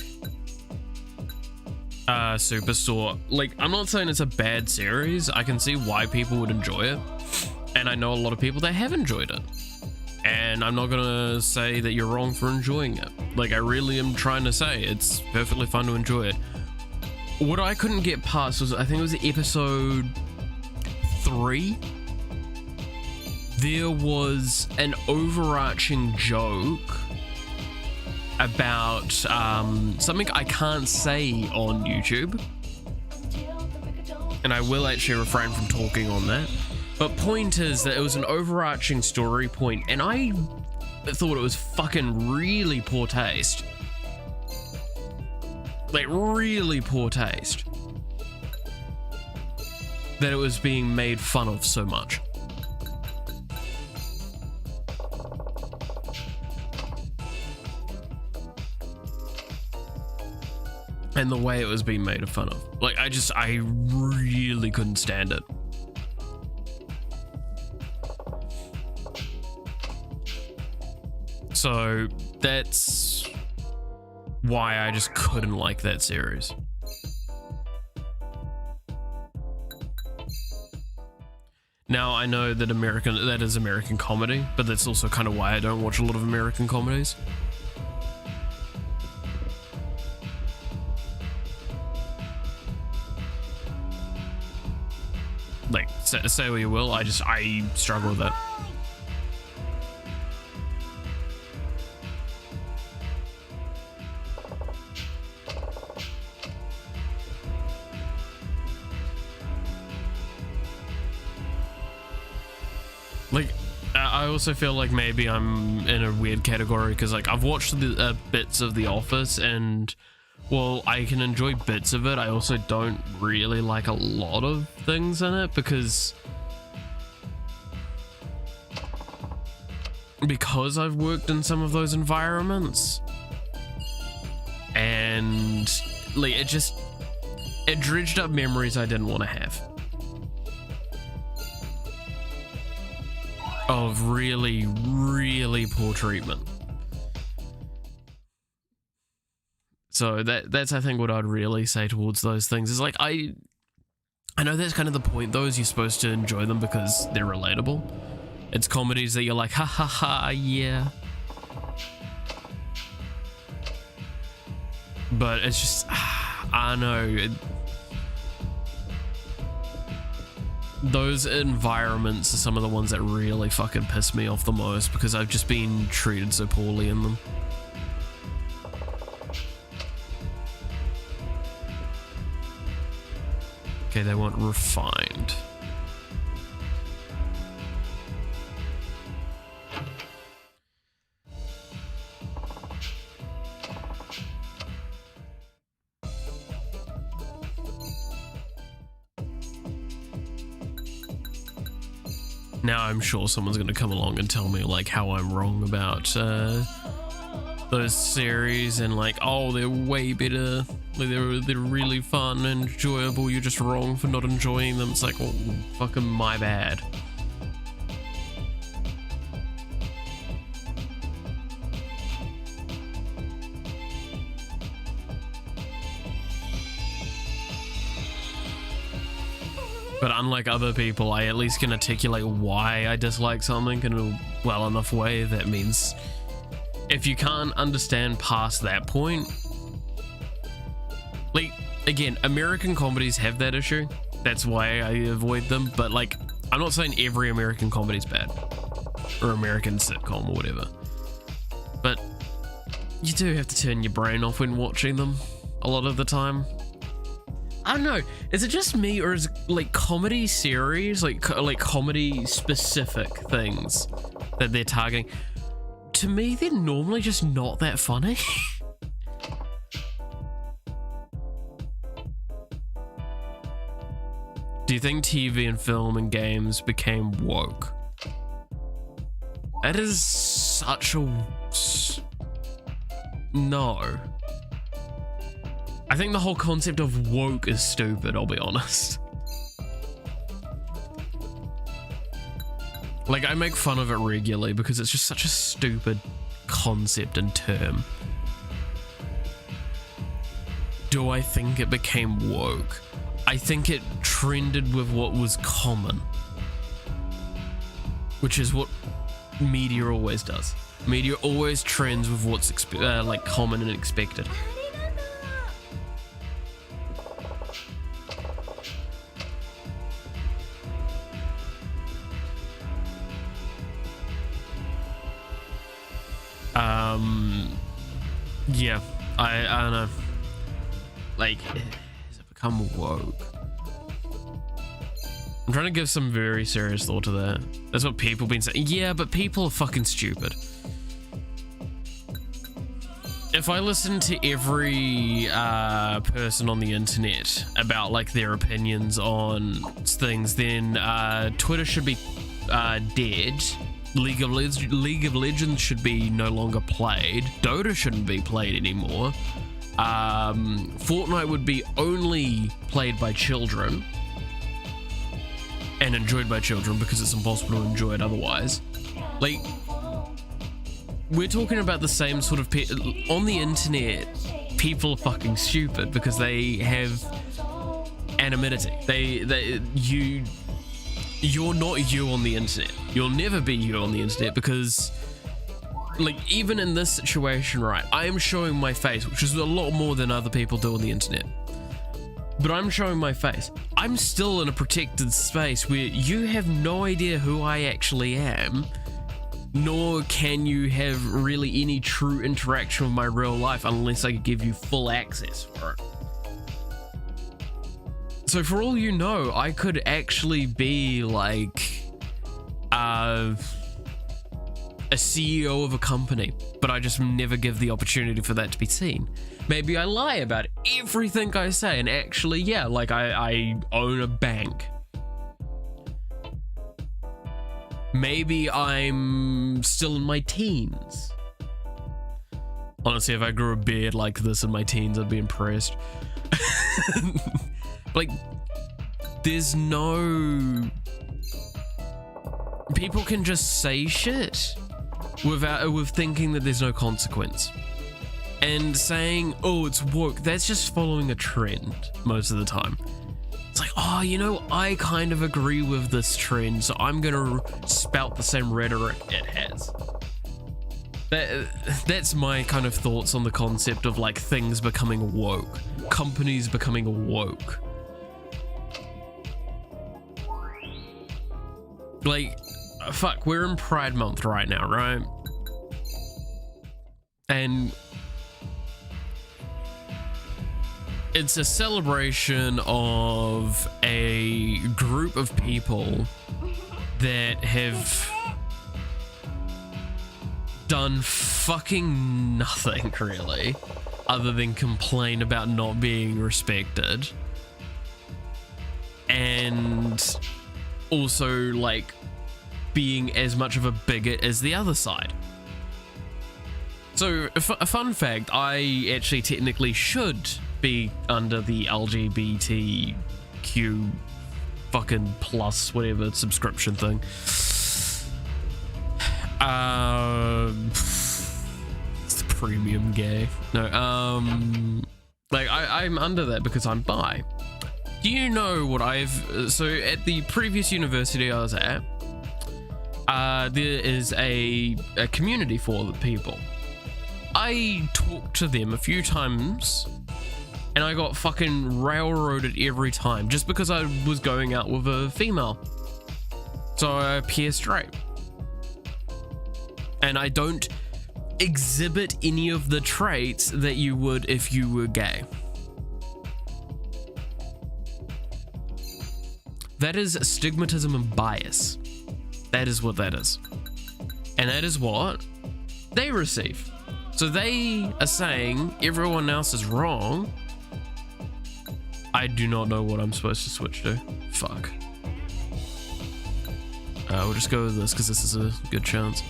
Superstore, like, I'm not saying it's a bad series. I can see why people would enjoy it, and I know a lot of people that have enjoyed it, and I'm not gonna say that you're wrong for enjoying it. Like, I really am trying to say it's perfectly fun to enjoy it. What I couldn't get past was, I think it was episode 3. There was an overarching joke about something I can't say on YouTube, and I will actually refrain from talking on that. But point is that it was an overarching story point, and I thought it was fucking really poor taste. Like, really poor taste that it was being made fun of so much. And the way it was being made fun of. Like, I really couldn't stand it. So that's why I just couldn't like that series. Now I know that that is American comedy, but that's also kind of why I don't watch a lot of American comedies. Like, say what you will, I struggle with that. Like, I also feel like maybe I'm in a weird category because, like, I've watched the bits of The Office, and well, I can enjoy bits of it. I also don't really like a lot of things in it because I've worked in some of those environments, and like it dredged up memories I didn't want to have of really, really poor treatment. So that's I think what I'd really say towards those things is, like, I I know that's kind of the point though, is you're supposed to enjoy them because they're relatable. It's comedies that you're like, ha ha ha, yeah. But it's just, I don't know. Those environments are some of the ones that really fucking piss me off the most because I've just been treated so poorly in them. Okay, they want refined. Now I'm sure someone's going to come along and tell me like how I'm wrong about those series and like, oh, they're way better, like, they're really fun and enjoyable, you're just wrong for not enjoying them. It's like, well, fucking my bad. But unlike other people, I at least can articulate why I dislike something in a well enough way that means if you can't understand past that point, like, again, American comedies have that issue. That's why I avoid them. But like, I'm not saying every American comedy is bad or American sitcom or whatever, but you do have to turn your brain off when watching them a lot of the time. I don't know. Is it just me, or is it like comedy series, like comedy specific things that they're targeting? To me, they're normally just not that funny. Do you think TV and film and games became woke? That is such a... No. I think the whole concept of woke is stupid, I'll be honest. Like, I make fun of it regularly because it's just such a stupid concept and term. Do I think it became woke? I think it trended with what was common, which is what media always does. Media always trends with what's like common and expected. Yeah, I don't know. Like, has it become woke? I'm trying to give some very serious thought to that. That's what people have been saying. Yeah, but people are fucking stupid. If I listen to every person on the internet about like their opinions on things, then Twitter should be dead. League of Legends should be no longer played. Dota shouldn't be played anymore. Fortnite would be only played by children and enjoyed by children because it's impossible to enjoy it otherwise. Like, we're talking about the same sort of on the internet. People are fucking stupid because they have anonymity. You're not you on the internet. You'll never be you on the internet because, like, even in this situation, right, I am showing my face, which is a lot more than other people do on the internet. But I'm showing my face. I'm still in a protected space where you have no idea who I actually am, nor can you have really any true interaction with my real life unless I give you full access for it. So for all you know, I could actually be like a CEO of a company, but I just never give the opportunity for that to be seen. Maybe I lie about everything I say, and actually, yeah, like I own a bank. Maybe I'm still in my teens. Honestly, if I grew a beard like this in my teens, I'd be impressed. Like, there's no... People can just say shit with thinking that there's no consequence. And saying, oh, it's woke, that's just following a trend most of the time. It's like, oh, you know, I kind of agree with this trend, so I'm gonna spout the same rhetoric it has. That's my kind of thoughts on the concept of like things becoming woke, companies becoming woke. Like, fuck, we're in Pride Month right now, right? And it's a celebration of a group of people that have done fucking nothing really other than complain about not being respected, and also like being as much of a bigot as the other side. So a fun fact, I actually technically should be under the LGBTQ fucking plus whatever subscription thing. It's the premium gay. No, like I'm under that because I'm bi. Do you know what so at the previous university I was at, there is a community for the people. I talked to them a few times and I got fucking railroaded every time just because I was going out with a female. So I appear straight. And I don't exhibit any of the traits that you would if you were gay. That is stigmatism and bias. That is what that is. And that is what they receive. So they are saying everyone else is wrong. I do not know what I'm supposed to switch to. Fuck. We'll just go with this because this is a good chance.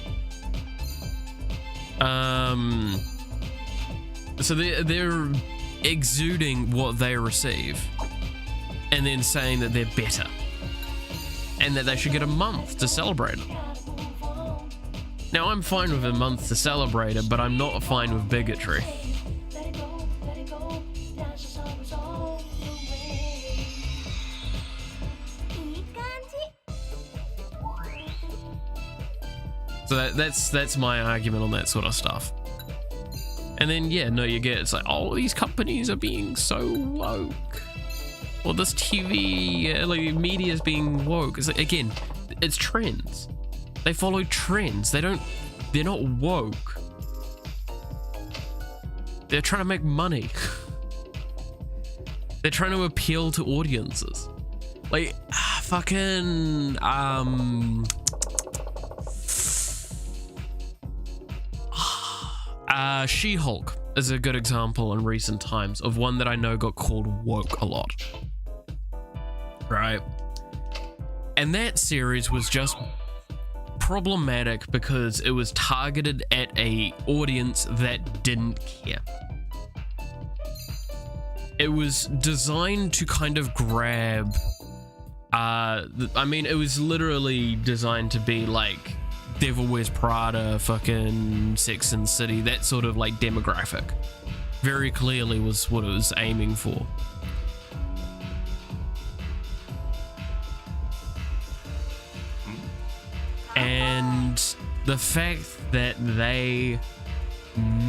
So they're exuding what they receive and then saying that they're better and that they should get a month to celebrate it. Now, I'm fine with a month to celebrate it, but I'm not fine with bigotry. So that's my argument on that sort of stuff. And then, yeah, no, you get, it's like, oh, these companies are being so woke. Or this TV, like, media is being woke. It's like, again, it's trends. They follow trends. They're not woke. They're trying to make money. They're trying to appeal to audiences. Like, fucking, She-Hulk is a good example in recent times of one that I know got called woke a lot. Right? And that series was just problematic because it was targeted at a audience that didn't care. It was designed to kind of grab, I mean, it was literally designed to be like Devil Wears Prada, fucking Sex and the City, that sort of like demographic. Very clearly was what it was aiming for. And the fact that they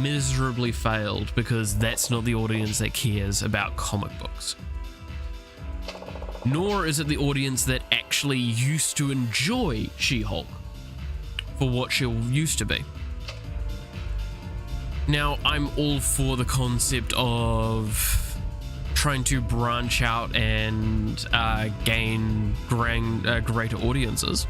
miserably failed because that's not the audience that cares about comic books. Nor is it the audience that actually used to enjoy She-Hulk for what she used to be. Now, I'm all for the concept of trying to branch out and gain greater audiences.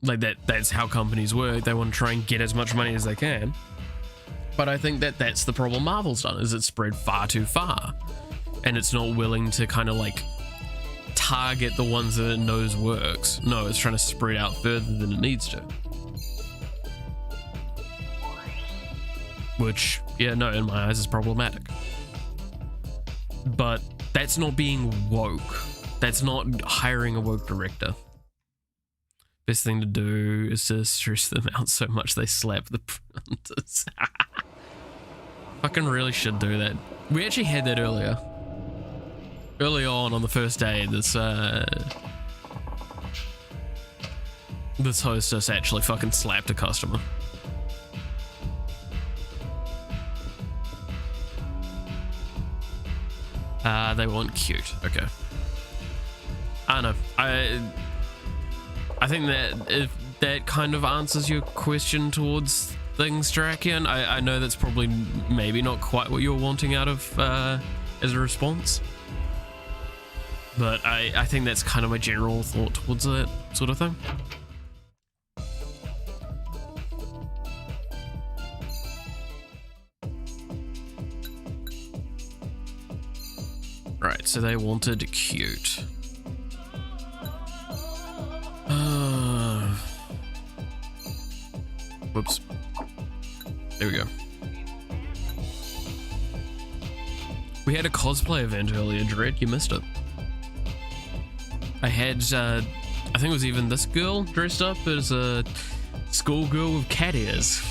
Like that's how companies work. They want to try and get as much money as they can. But I think that's the problem Marvel's done, is it's spread far too far. And it's not willing to kind of like target the ones that it knows works. No, it's trying to spread out further than it needs to. Which, yeah, no, in my eyes is problematic. But that's not being woke. That's not hiring a woke director. Best thing to do is to stress them out so much they slap the printers. Fucking really should do that. We actually had that earlier. early on the first day, this hostess actually fucking slapped a customer. They want cute. Okay. I don't know. I think that if that kind of answers your question towards things, Drakian. I know that's probably maybe not quite what you're wanting out of as a response, but I think that's kind of my general thought towards that sort of thing. Right, so they wanted cute. Whoops. There we go. We had a cosplay event earlier, Dread. You missed it. I had, I think it was even this girl dressed up as a schoolgirl with cat ears.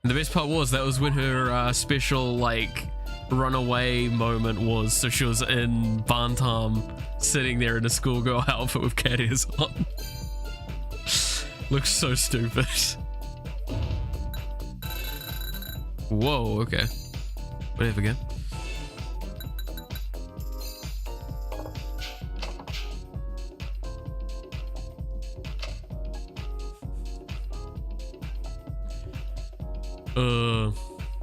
And the best part was that was when her special, like, runaway moment was. So she was in Bantam, sitting there in a schoolgirl outfit with cat ears on. Looks so stupid. Whoa, okay. Whatever, again.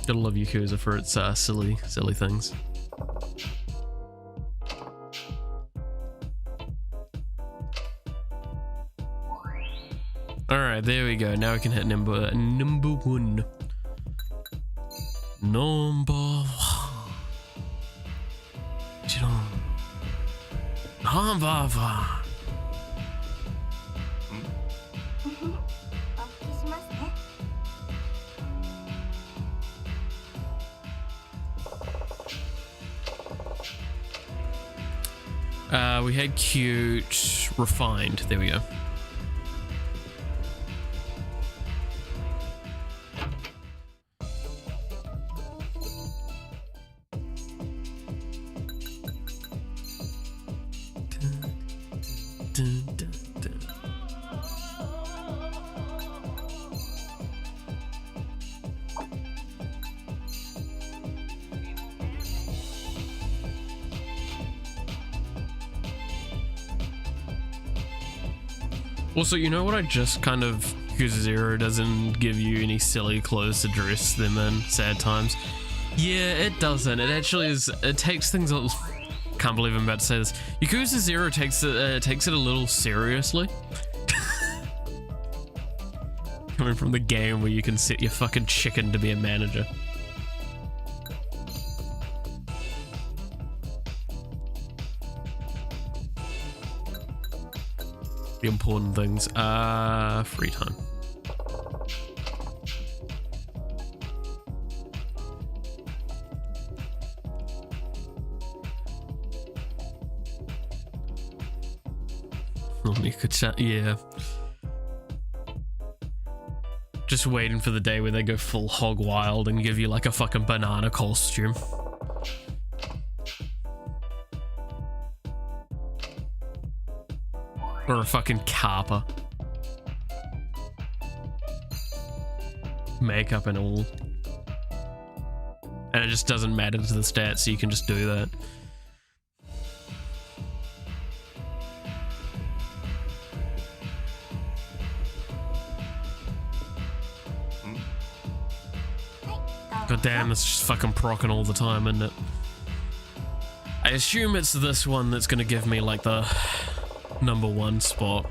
Gotta love Yakuza for its silly things. Alright, there we go. Now we can hit number one. Number one. We had cute, refined. There we go. Also, you know what I just kind of... Yakuza 0 doesn't give you any silly clothes to dress them in sad times. Yeah, it doesn't. It actually is... It takes things... Can't believe I'm about to say this. Yakuza 0 takes it a little seriously. Coming from the game where you can set your fucking chicken to be a manager. The important things. Free time. Yeah. Just waiting for the day where they go full hog wild and give you like a fucking banana costume. Or a fucking kappa. Makeup and all. And it just doesn't matter to the stats, so you can just do that. God damn, it's just fucking procking all the time, isn't it? I assume it's this one that's gonna give me like the number one spot.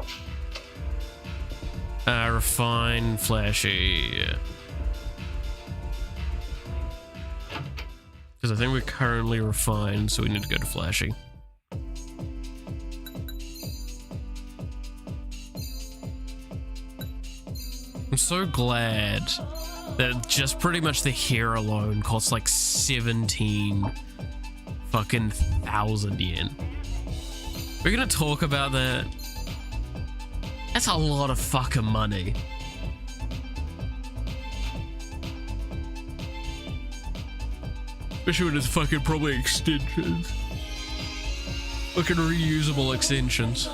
Refine, flashy. Because I think we're currently refined, so we need to go to flashy. I'm so glad that just pretty much the hair alone costs like 17 fucking thousand yen. We're gonna talk about that. That's a lot of fucking money. Especially when it's fucking probably extensions. Fucking reusable extensions.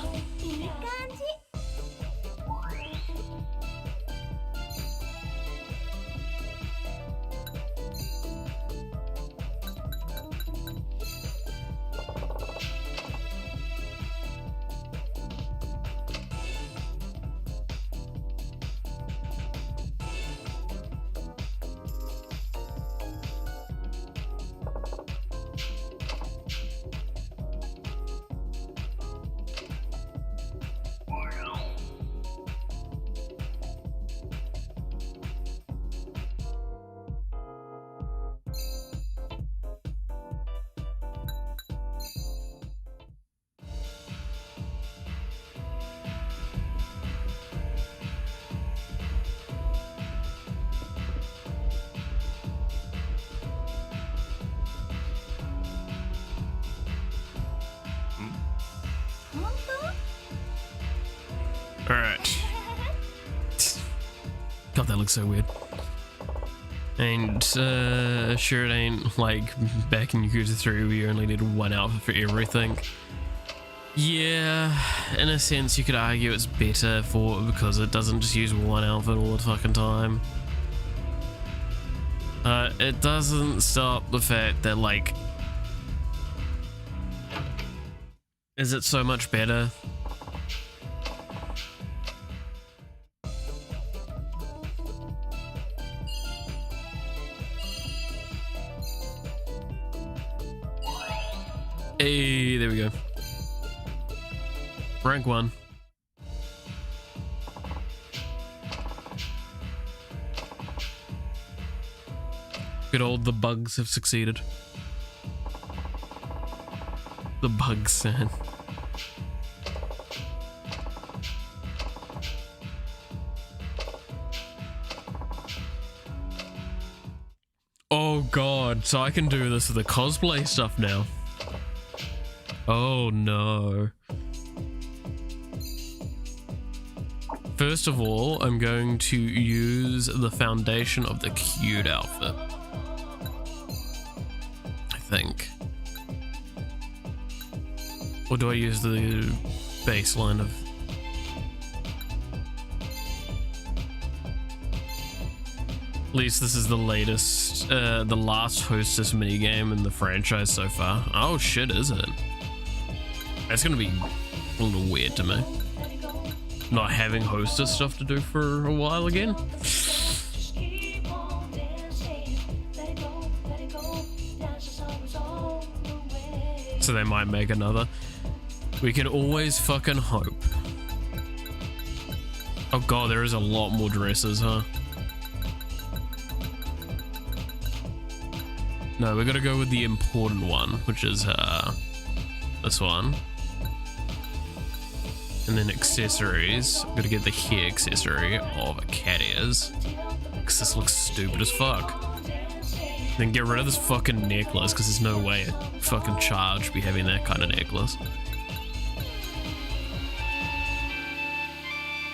Alright. God, that looks so weird. And sure it ain't like back in Yakuza 3 we only needed one outfit for everything. Yeah, in a sense you could argue it's better because it doesn't just use one outfit all the fucking time. It doesn't stop the fact that, like, is it so much better? Hey, there we go. Rank 1. Good old the bugs have succeeded. The bugs, man. Oh god, so I can do this with the cosplay stuff now. Oh no. First of all, I'm going to use the foundation of the cute outfit. I think. Or do I use the baseline of... At least this is the latest, the last Hostess minigame in the franchise so far. Oh shit, is it? That's gonna be a little weird to me. Not having Hostess stuff to do for a while again. So they might make another. We can always fucking hope. Oh god, there is a lot more dresses, huh? No, we're gonna go with the important one, which is this one. And then accessories. I'm gonna get the hair accessory of a cat ears, because this looks stupid as fuck. Then get rid of this fucking necklace, because there's no way a fucking child should be having that kind of necklace.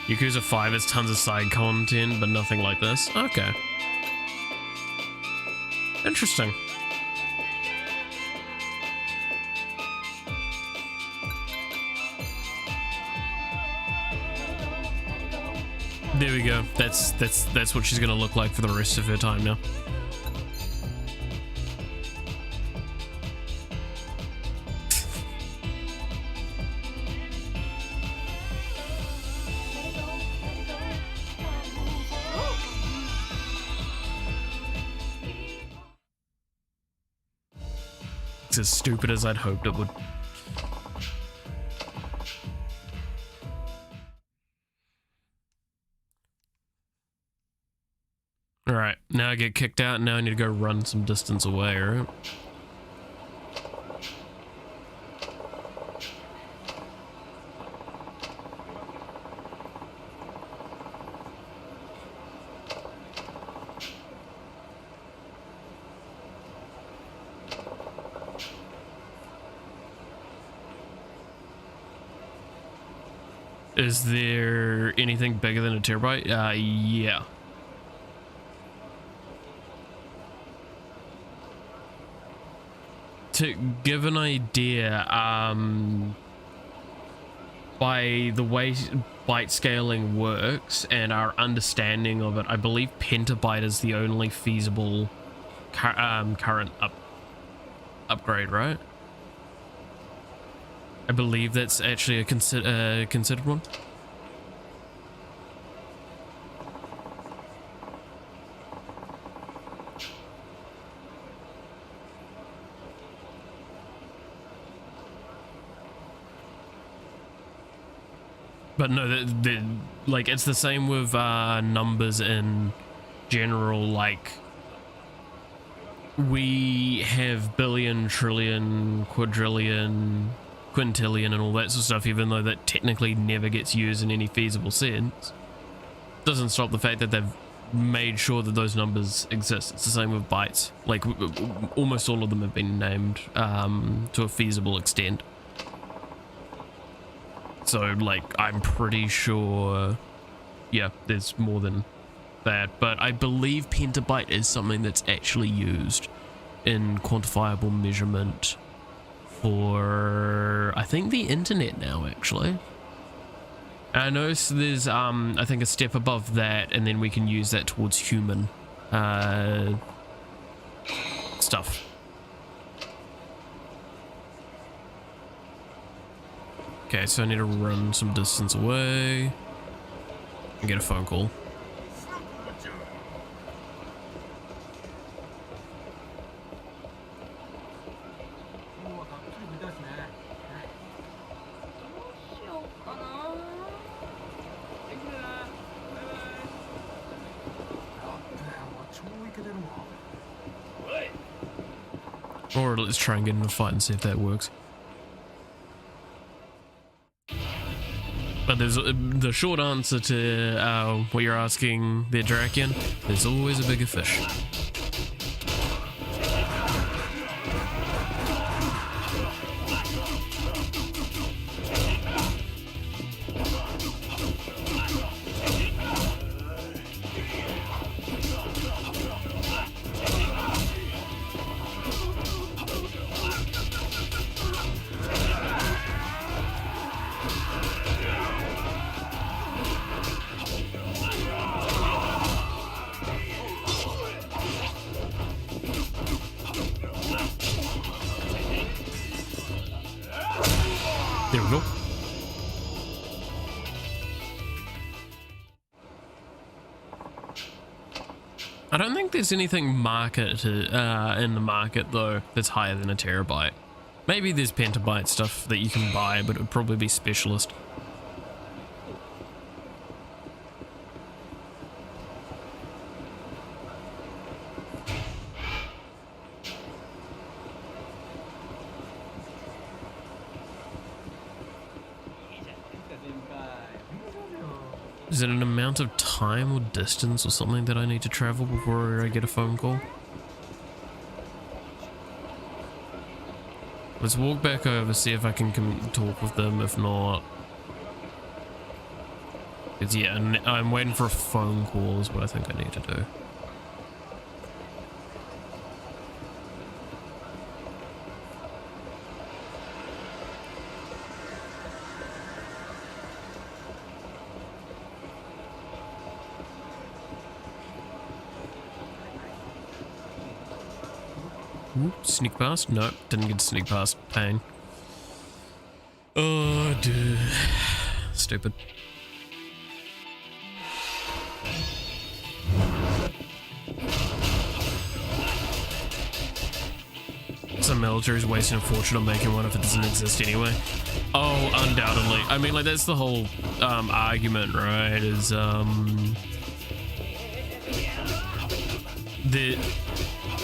Yakuza 5 has tons of side content, but nothing like this. Okay. Interesting. There we go. That's what she's gonna look like for the rest of her time now. It's as stupid as I'd hoped it would. Alright, now I get kicked out, and now I need to go run some distance away, right? Is there anything bigger than a terabyte? Yeah. to give an idea, by the way byte scaling works and our understanding of it, I believe pentabyte is the only feasible current upgrade, right? I believe that's actually a considered one. But no, like it's the same with numbers in general. Like we have billion, trillion, quadrillion, quintillion, and all that sort of stuff. Even though that technically never gets used in any feasible sense, doesn't stop the fact that they've made sure that those numbers exist. It's the same with bytes. Like almost all of them have been named to a feasible extent. So, like, I'm pretty sure, yeah, there's more than that. But I believe pentabyte is something that's actually used in quantifiable measurement for, I think, the internet now, actually. And I noticed there's, I think, a step above that, and then we can use that towards human stuff. Okay, so I need to run some distance away and get a phone call. Or let's try and get in a fight and see if that works. But there's the short answer to what you're asking there, Drakian. There's always a bigger fish. There we go. I don't think there's anything marketed in the market though that's higher than a terabyte. Maybe there's petabyte stuff that you can buy, but it would probably be specialist. Is it an amount of time or distance or something that I need to travel before I get a phone call? Let's walk back over, see if I can talk with them. If not, it's, yeah, I'm waiting for a phone call is what I think I need to do. Ooh, sneak past? Nope, didn't get to sneak past. Pain. Oh, dude. Stupid. Some military's wasting a fortune on making one if it doesn't exist anyway. Oh, undoubtedly. I mean, like, that's the whole argument, right? Is,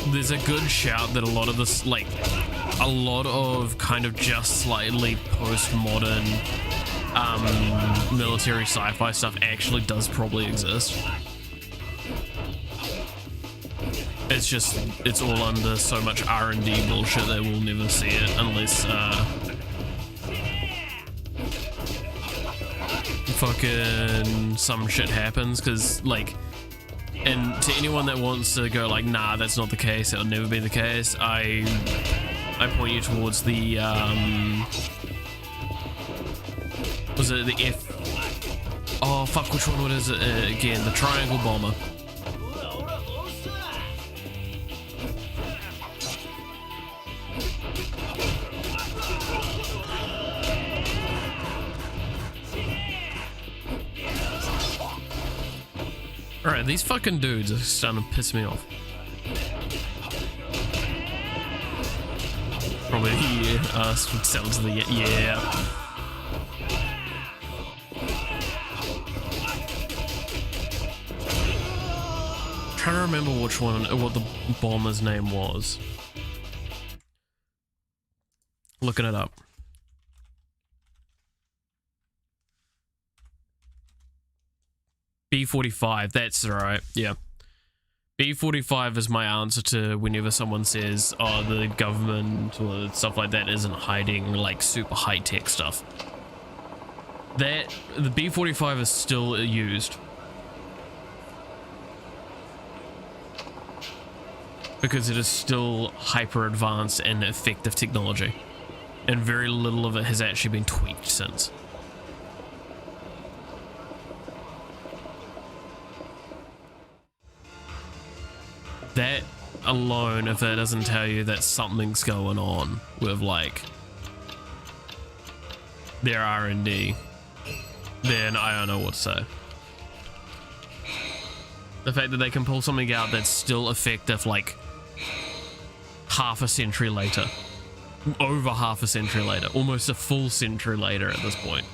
there's a good shout that a lot of this, like, a lot of kind of just slightly postmodern military sci-fi stuff actually does probably exist. It's just, it's all under so much R&D bullshit that we'll never see it unless fucking some shit happens, because, like, and to anyone that wants to go like, nah, that's not the case, it'll never be the case, I I point you towards the, was it the F? Oh, fuck, which one is it again? The triangle bomber. Alright, these fucking dudes are starting to piss me off. Probably sounds of the yeah. Trying to remember which one, what the bomber's name was. Looking it up. B45, that's right, yeah. B45 is my answer to whenever someone says, oh, the government or stuff like that isn't hiding like super high-tech stuff. The B45 is still used. Because it is still hyper advanced and effective technology. And very little of it has actually been tweaked since. That alone, if it doesn't tell you that something's going on with like their R&D, then I don't know what to say. The fact that they can pull something out that's still effective like half a century later, over half a century later, almost a full century later at this point.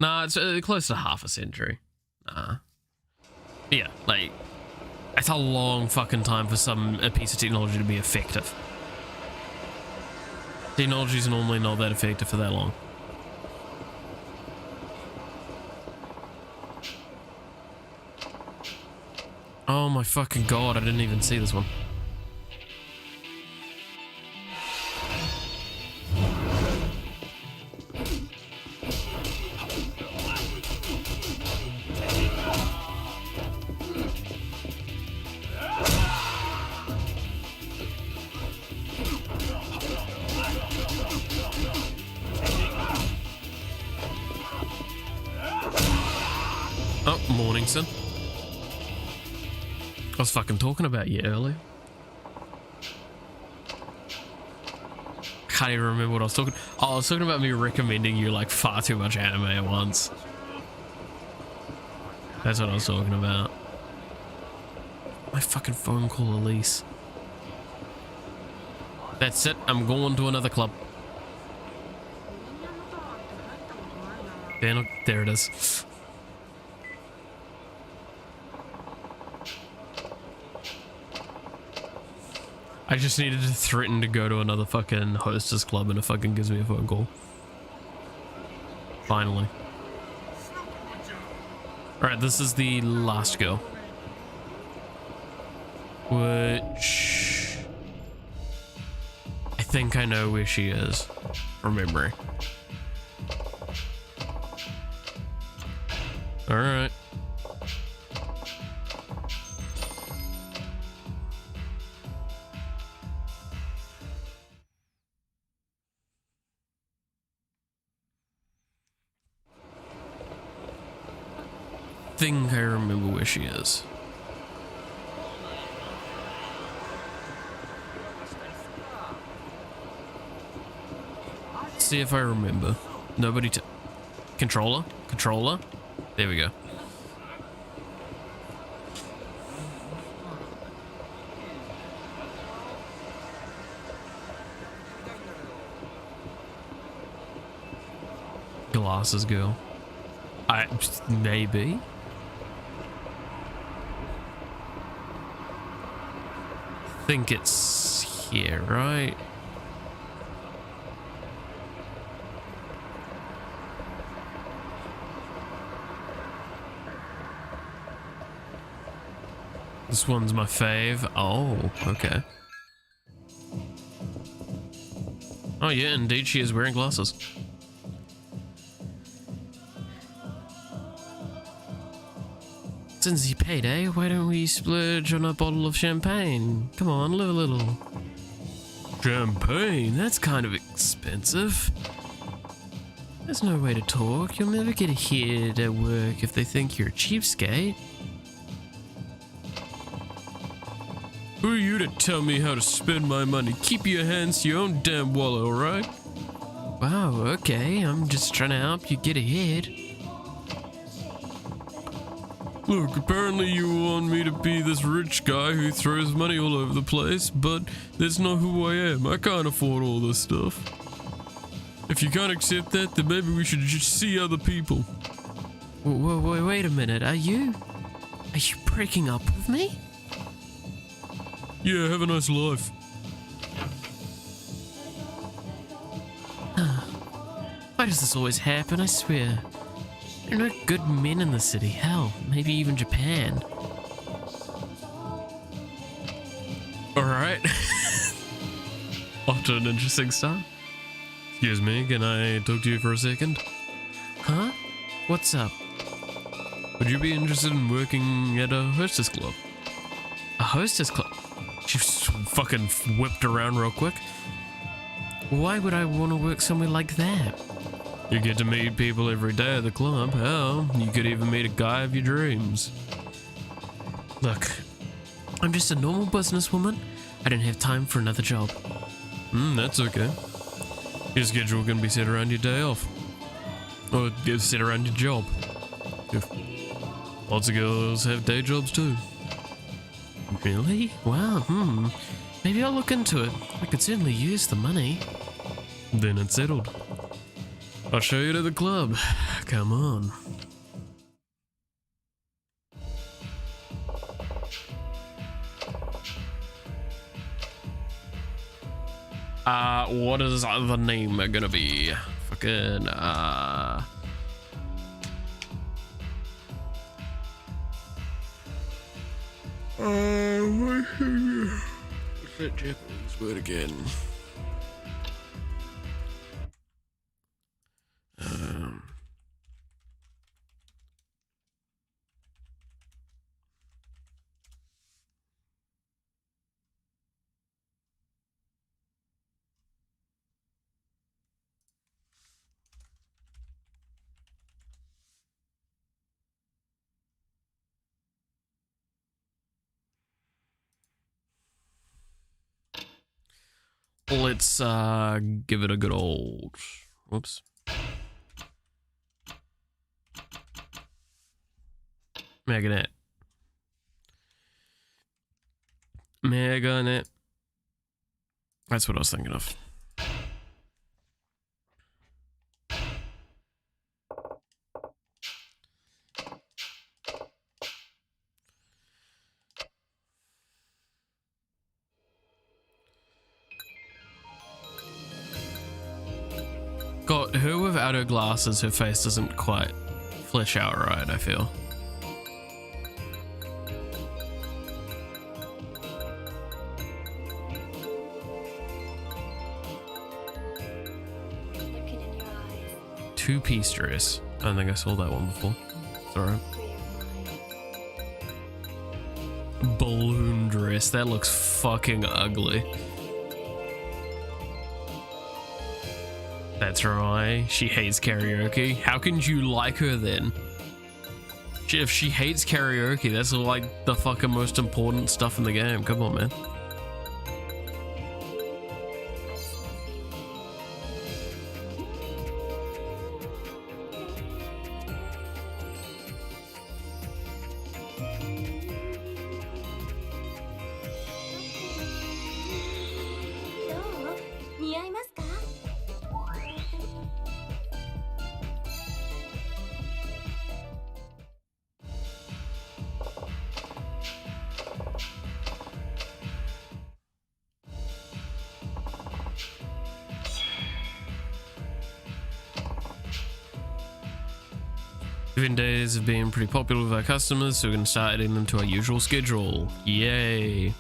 Nah, it's close to half a century. Yeah, like, that's a long fucking time for a piece of technology to be effective. Technology's normally not that effective for that long. Oh my fucking god, I didn't even see this one. Oh, morning, son. I was fucking talking about you earlier. Can't even remember what I was talking. Oh, I was talking about me recommending you like far too much anime at once. That's what I was talking about. My fucking phone call, Elise. That's it. I'm going to another club. There it is. I just needed to threaten to go to another fucking hostess club and it fucking gives me a phone call. Finally. Alright, this is the last girl. Which... I think I know where she is. From memory. Alright. I think I remember where she is. See if I remember. Nobody to controller? Controller? There we go. Glasses girl. Maybe. I think it's here, right? This one's my fave. Oh, okay. Oh yeah, indeed she is wearing glasses. Since you paid, eh? Why don't we splurge on a bottle of champagne? Come on, live a little. Champagne? That's kind of expensive. There's no way to talk. You'll never get ahead at work if they think you're a cheapskate. Who are you to tell me how to spend my money? Keep your hands to your own damn wallet, alright? Wow, okay. I'm just trying to help you get ahead. Look, apparently you want me to be this rich guy who throws money all over the place, but that's not who I am. I can't afford all this stuff. If you can't accept that, then maybe we should just see other people. Wait a minute. Are you breaking up with me? Yeah, have a nice life. Why does this always happen? I swear. There are no good men in the city. Hell, maybe even Japan. Alright. Off to an interesting start. Excuse me, can I talk to you for a second? Huh? What's up? Would you be interested in working at a hostess club? A hostess club? She fucking whipped around real quick. Why would I want to work somewhere like that? You get to meet people every day at the club. Hell, you could even meet a guy of your dreams. Look, I'm just a normal businesswoman. I don't have time for another job. That's okay. Your schedule can be set around your day off. Or set around your job. Lots of girls have day jobs too. Really? Wow, maybe I'll look into it. I could certainly use the money. Then it's settled. I'll show you to the club. Come on. What is the name gonna be? Fucking, what's that Japanese word again? Let's give it a good old whoops. Meganet. That's what I was thinking of. Got her without her glasses, her face doesn't quite flesh out right, I feel. Looking in your eyes. Two-piece dress. I don't think I saw that one before. Sorry. Balloon dress. That looks fucking ugly. That's right. She hates karaoke. How can you like her then? If she hates karaoke, that's like the fucking most important stuff in the game. Come on, man. Giving days have been pretty popular with our customers, so we can start adding them to our usual schedule. Yay.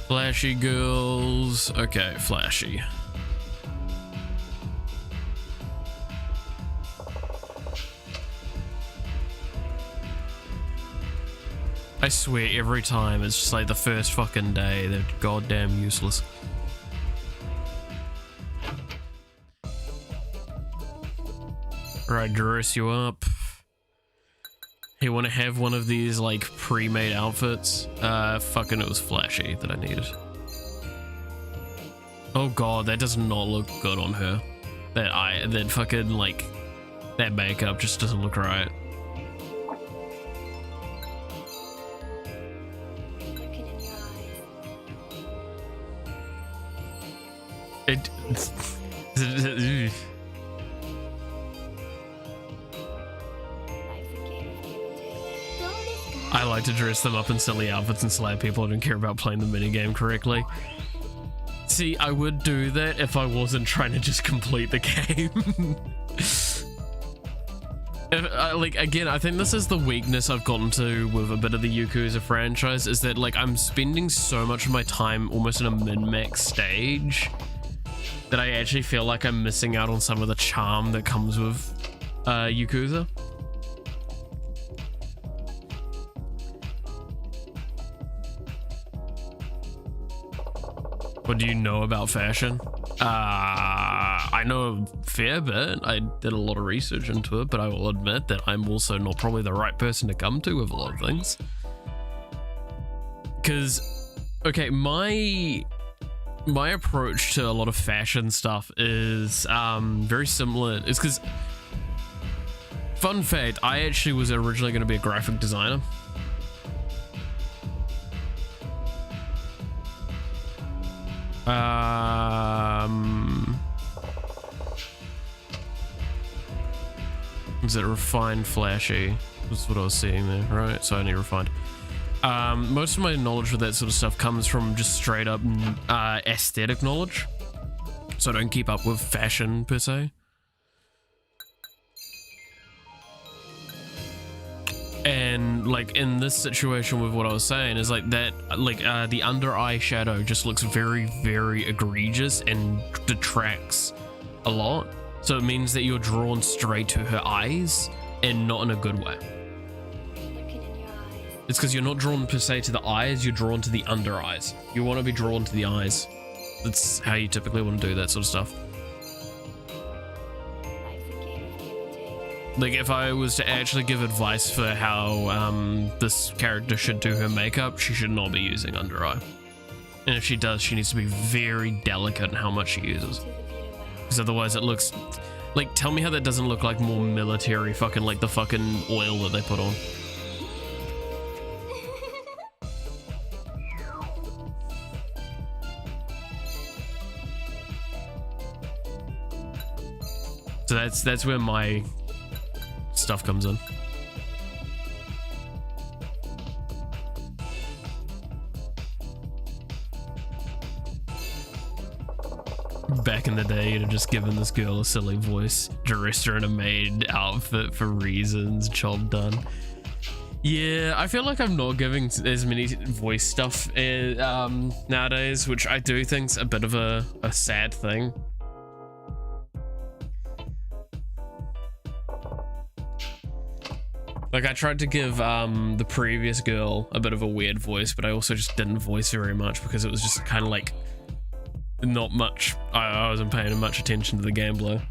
Flashy girls. Okay, flashy. I swear every time it's just like the first fucking day, they're goddamn useless. Right, dress you up. You want to have one of these like pre-made outfits? Fucking it was flashy that I needed. Oh god, that does not look good on her. That fucking like, that makeup just doesn't look right. Looking in your eyes. Life's a game of give and take. Don't let go. I like to dress them up in silly outfits and slap people. I don't care about playing the minigame correctly. See, I would do that if I wasn't trying to just complete the game. Like, again, I think this is the weakness I've gotten to with a bit of the Yakuza franchise, is that, like, I'm spending so much of my time almost in a min-max stage that I actually feel like I'm missing out on some of the charm that comes with Yakuza. What do you know about fashion? I know a fair bit. I did a lot of research into it, but I will admit that I'm also not probably the right person to come to with a lot of things. Because, okay, my approach to a lot of fashion stuff is very similar. It's because, fun fact, I actually was originally going to be a graphic designer. Is it refined flashy? That's what I was seeing there, right? So I need refined. Most of my knowledge with that sort of stuff comes from just straight up aesthetic knowledge. So I don't keep up with fashion per se. And like in this situation with what I was saying is like that, like the under eye shadow just looks very, very egregious and detracts a lot. So it means that you're drawn straight to her eyes and not in a good way. Looking in your eyes. It's because you're not drawn per se to the eyes, you're drawn to the under eyes. You want to be drawn to the eyes. That's how you typically want to do that sort of stuff. Life's a game of give and take. Like if I was to actually give advice for how this character should do her makeup, she should not be using under eye. And if she does, she needs to be very delicate in how much she uses. To the beauty of my heart. Because otherwise it looks like, tell me how that doesn't look like more military fucking, like the fucking oil that they put on. So that's where my stuff comes in. Back in the day, you'd have just given this girl a silly voice, dressed her in a maid outfit for reasons, job done. Yeah, I feel like I'm not giving as many voice stuff nowadays, which I do think's a bit of a sad thing. Like, I tried to give the previous girl a bit of a weird voice, but I also just didn't voice very much because it was just kind of like not much. I wasn't paying much attention to the gameplay.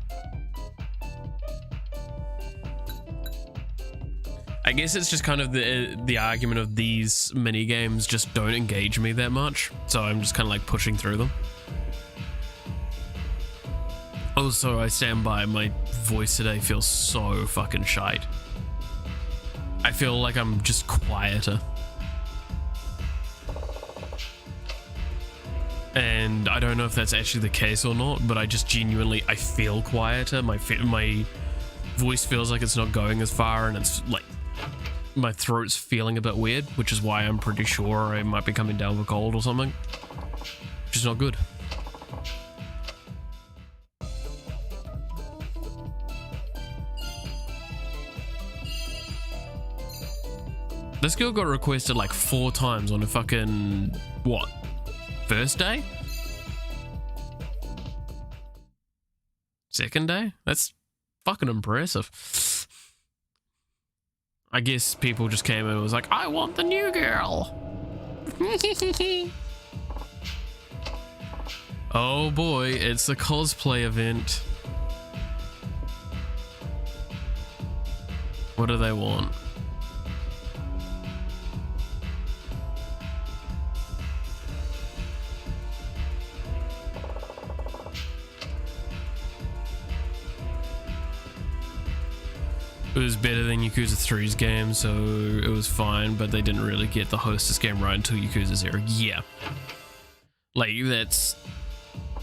I guess it's just kind of the argument of these mini games just don't engage me that much, so I'm just kind of like pushing through them. Also, I stand by, my voice today feels so fucking shite. I feel like I'm just quieter. And I don't know if that's actually the case or not, but I just genuinely, I feel quieter. My voice feels like it's not going as far, and it's like my throat's feeling a bit weird, which is why I'm pretty sure I might be coming down with a cold or something, which is not good. This girl got requested like 4 times on a fucking, what, First day? Second day? That's fucking impressive. I guess people just came in and was like, I want the new girl. Oh boy, it's a cosplay event. What do they want? It was better than Yakuza 3's game, so it was fine, but they didn't really get the Hostess game right until Yakuza 0. Yeah. Like, that's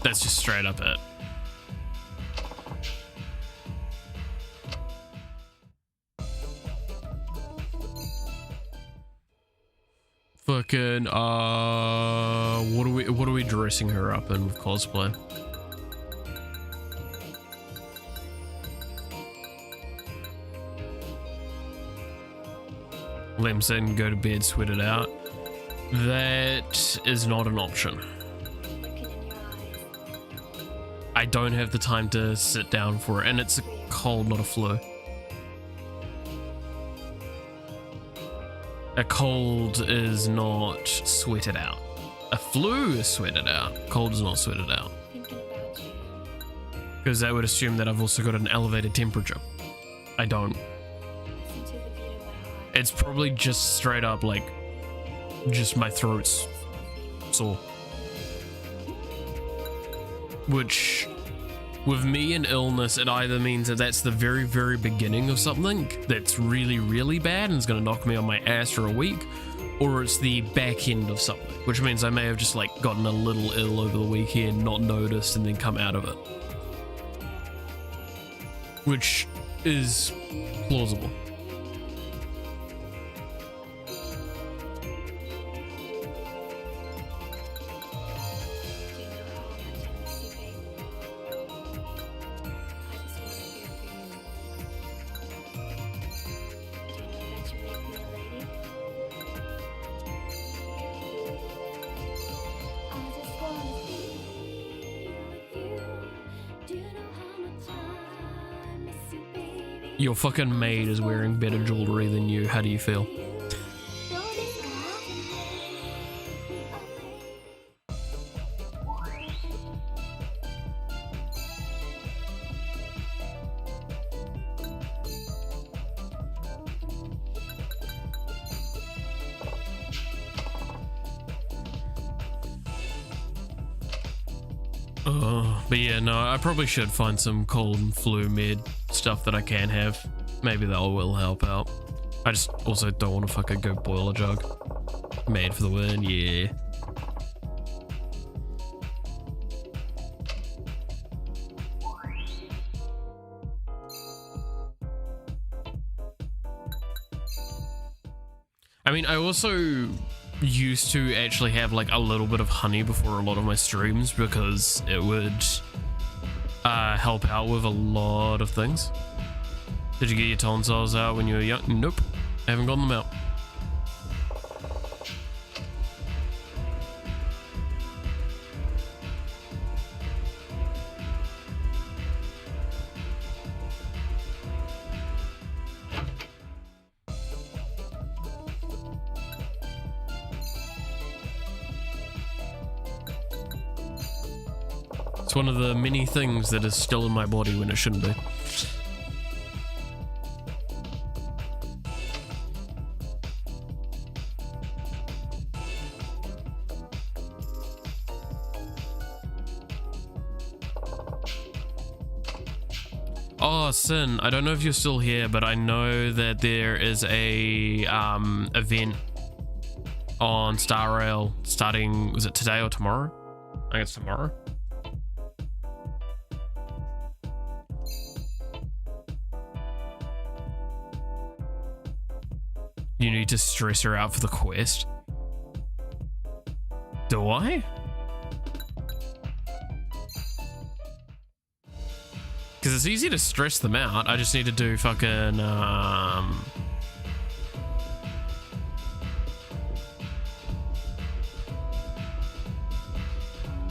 just straight up it. Fucking, what are we dressing her up in with cosplay? Lem said go to bed, sweat it out. That is not an option. Looking in your eyes. I don't have the time to sit down for it, and it's a cold, not a flu. A cold is not sweated out. A flu is sweated out. Cold is not sweated out. Thinking about you. Because that would assume that I've also got an elevated temperature. I don't. Listen to the beat of my heart. It's probably just straight up like, just my throat's sore. Which, with me and illness, it either means that that's the very, very beginning of something that's really, really bad and is going to knock me on my ass for a week, or it's the back end of something, which means I may have just like gotten a little ill over the weekend, not noticed, and then come out of it. Which is plausible. Do you know how much I miss you, baby? I just want to hear from you. Do you know that you make me a lady? I just want to be with you. Do you know how much I miss you, baby? Your fucking maid is wearing better jewelry than you. How do you feel? But yeah, no, I probably should find some cold and flu med stuff that I can have. Maybe that will help out. I just also don't want to fucking go boil a jug. Made for the win, yeah. I mean, I also used to actually have like a little bit of honey before a lot of my streams because it would help out with a lot of things. Did you get your tonsils out when you were young? Nope, I haven't gotten them out. It's one of the many things that is still in my body when it shouldn't be. Oh, Sin, I don't know if you're still here, but I know that there is a event on Star Rail starting, was it today or tomorrow? I think it's tomorrow. You need to stress her out for the quest. Do I? Because it's easy to stress them out. I just need to do fucking,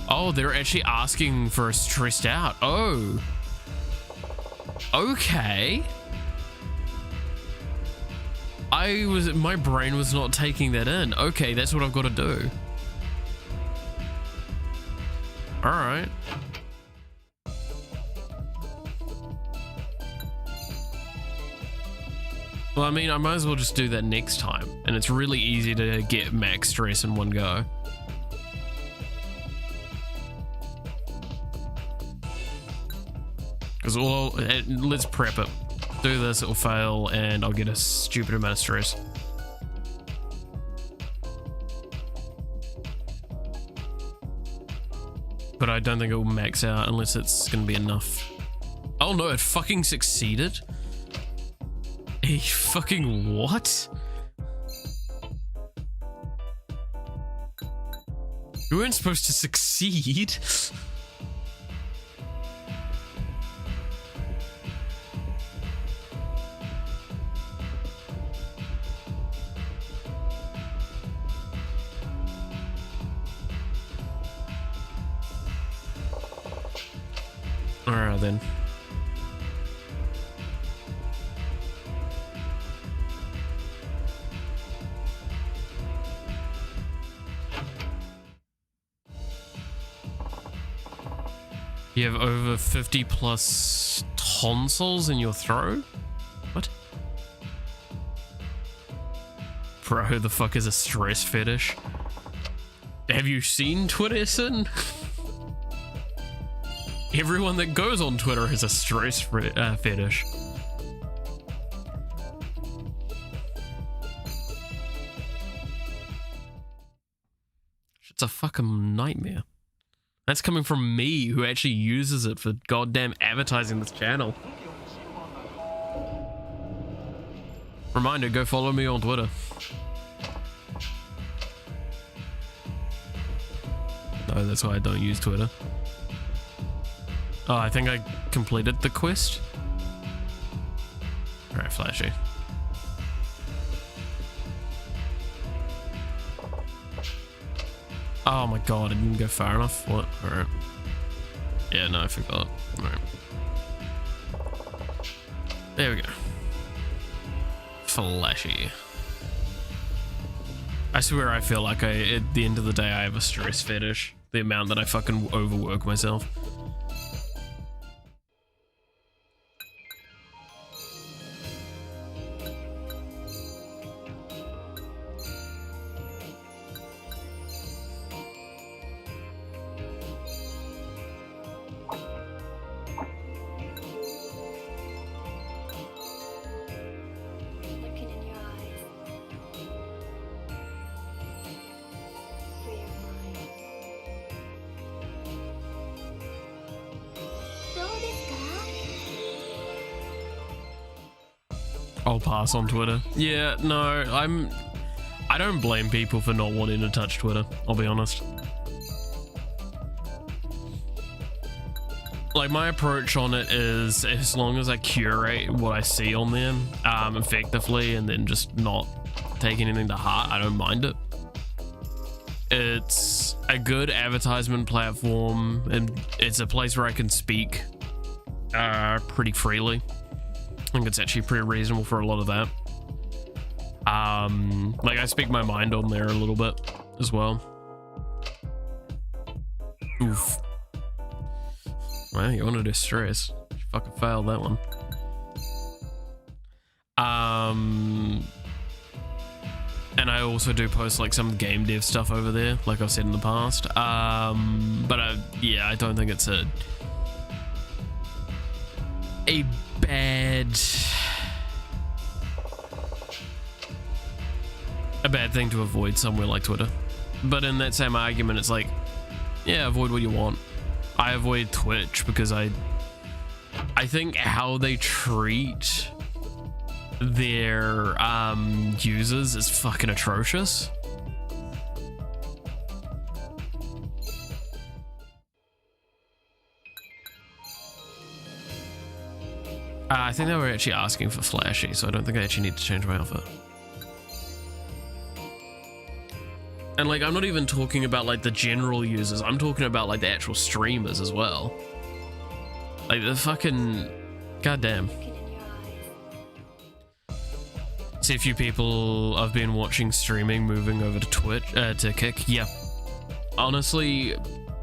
Oh, they're actually asking for a stressed out. Oh. Okay. My brain was not taking that in. Okay, that's what I've got to do. All right. Well, I mean, I might as well just do that next time. And it's really easy to get max stress in one go. Because let's prep it. Do this, it'll fail, and I'll get a stupid amount of stress. But I don't think it will max out unless it's gonna be enough. Oh no, it fucking succeeded? A fucking what? We weren't supposed to succeed. Alright then. You have over 50 plus tonsils in your throat? What? Bro, who the fuck is a stress fetish? Have you seen Twitter, Sin? Everyone that goes on Twitter has a stress fetish. It's a fucking nightmare. That's coming from me, who actually uses it for goddamn advertising this channel. Reminder, go follow me on Twitter. No, that's why I don't use Twitter. Oh, I think I completed the quest. Alright, Flashy. Oh my god, I didn't go far enough. What? Alright. Yeah, no, I forgot. Alright. There we go. Flashy. I swear I feel like at the end of the day I have a stress fetish. The amount that I fucking overwork myself. Looking in your eyes. Free your mind. I'll pass on Twitter. Yeah, no, I don't blame people for not wanting to touch Twitter, I'll be honest. Like, my approach on it is, as long as I curate what I see on there effectively and then just not take anything to heart, I don't mind it. It's a good advertisement platform and it's a place where I can speak pretty freely. I think it's actually pretty reasonable for a lot of that. Like, I speak my mind on there a little bit as well. Oof. Well, you wanted to stress. You fucking failed that one. And I also do post like some game dev stuff over there, like I've said in the past. But yeah, I don't think it's a bad thing to avoid somewhere like Twitter. But in that same argument, it's like, yeah, avoid what you want. I avoid Twitch because I think how they treat their users is fucking atrocious. I think they were actually asking for Flashy, so I don't think I actually need to change my outfit. And like, I'm not even talking about like the general users. I'm talking about like the actual streamers as well. Like the fucking goddamn. See a few people I've been watching streaming moving over to Twitch, to Kick. Yeah, honestly,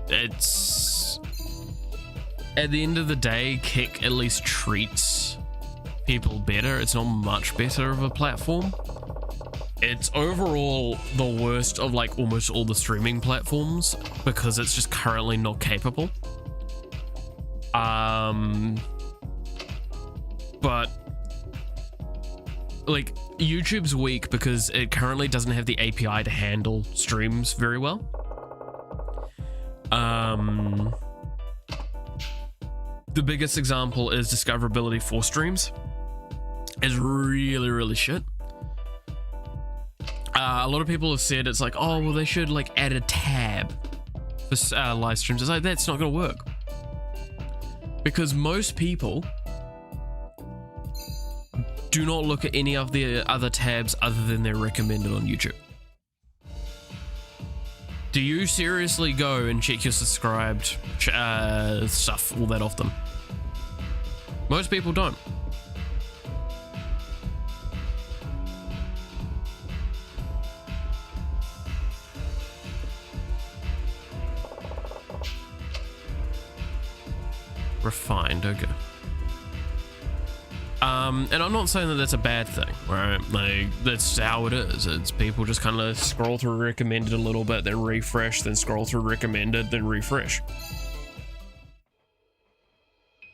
it's at the end of the day, Kick at least treats people better. It's not much better of a platform. It's overall the worst of like almost all the streaming platforms because it's just currently not capable. But like YouTube's weak because it currently doesn't have the API to handle streams very well. The biggest example is discoverability for streams. It's really shit. A lot of people have said it's like, oh well, they should like add a tab for live streams. It's like, that's not gonna work because most people do not look at any of the other tabs other than they're recommended on YouTube. Do you seriously go and check your subscribed stuff all that often? Most people don't. Refined, okay. And I'm not saying that that's a bad thing, right? Like, that's how it is. It's people just kind of scroll through recommended a little bit, then refresh, then scroll through recommended, then refresh.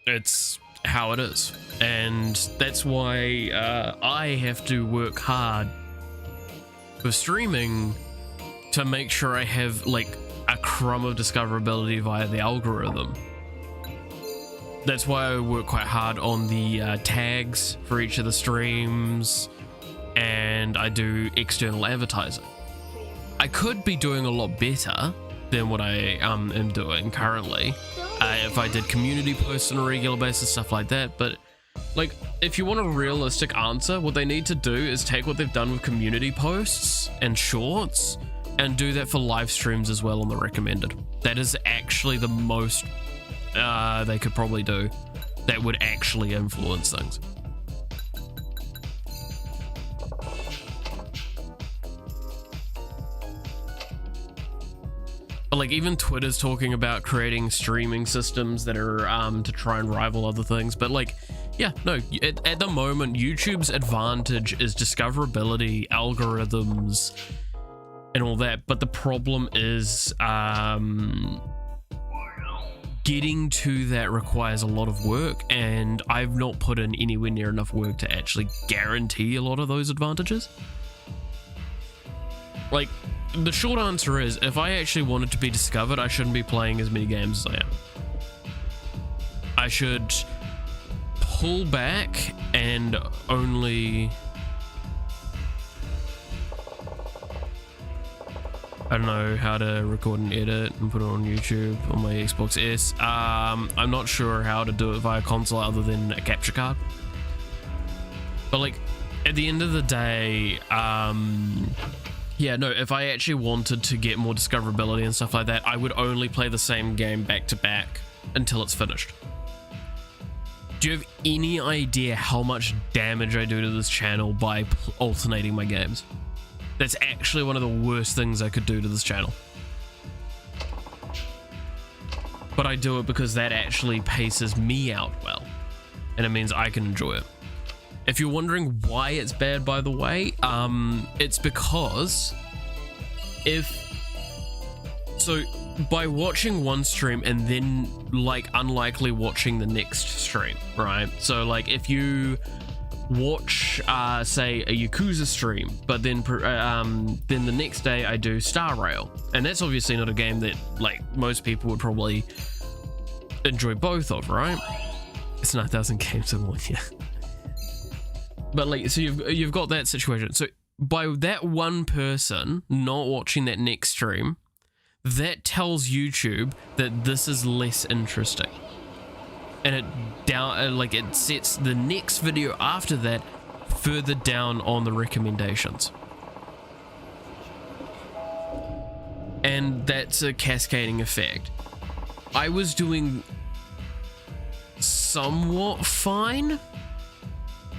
It's how it is. And that's why I have to work hard for streaming to make sure I have like a crumb of discoverability via the algorithm. That's why I work quite hard on the tags for each of the streams, and I do external advertising. I could be doing a lot better than what I am doing currently if I did community posts on a regular basis, stuff like that. But like, if you want a realistic answer, what they need to do is take what they've done with community posts and shorts and do that for live streams as well on the recommended. That is actually the most they could probably do that would actually influence things. But like, even Twitter's talking about creating streaming systems that are to try and rival other things. But like, yeah, no, at the moment YouTube's advantage is discoverability, algorithms and all that, but the problem is getting to that requires a lot of work, and I've not put in anywhere near enough work to actually guarantee a lot of those advantages. Like, the short answer is, if I actually wanted to be discovered, I shouldn't be playing as many games as I am. I should pull back and only... I don't know how to record and edit and put it on YouTube on my Xbox S. I'm not sure how to do it via console other than a capture card. But like, at the end of the day, yeah, no, if I actually wanted to get more discoverability and stuff like that, I would only play the same game back to back until it's finished. Do you have any idea how much damage I do to this channel by alternating my games? That's actually one of the worst things I could do to this channel. But I do it because that actually paces me out well, and it means I can enjoy it. If you're wondering why it's bad, by the way, it's because by watching one stream and then like unlikely watching the next stream, right? So like, if you watch say a Yakuza stream, but then the next day I do Star Rail, and that's obviously not a game that like most people would probably enjoy both of, right? It's 9,000 games in 1 year. But like, so you've got that situation. So by that one person not watching that next stream, that tells YouTube that this is less interesting. And it sets the next video after that further down on the recommendations. and that's a cascading effect. I was doing somewhat fine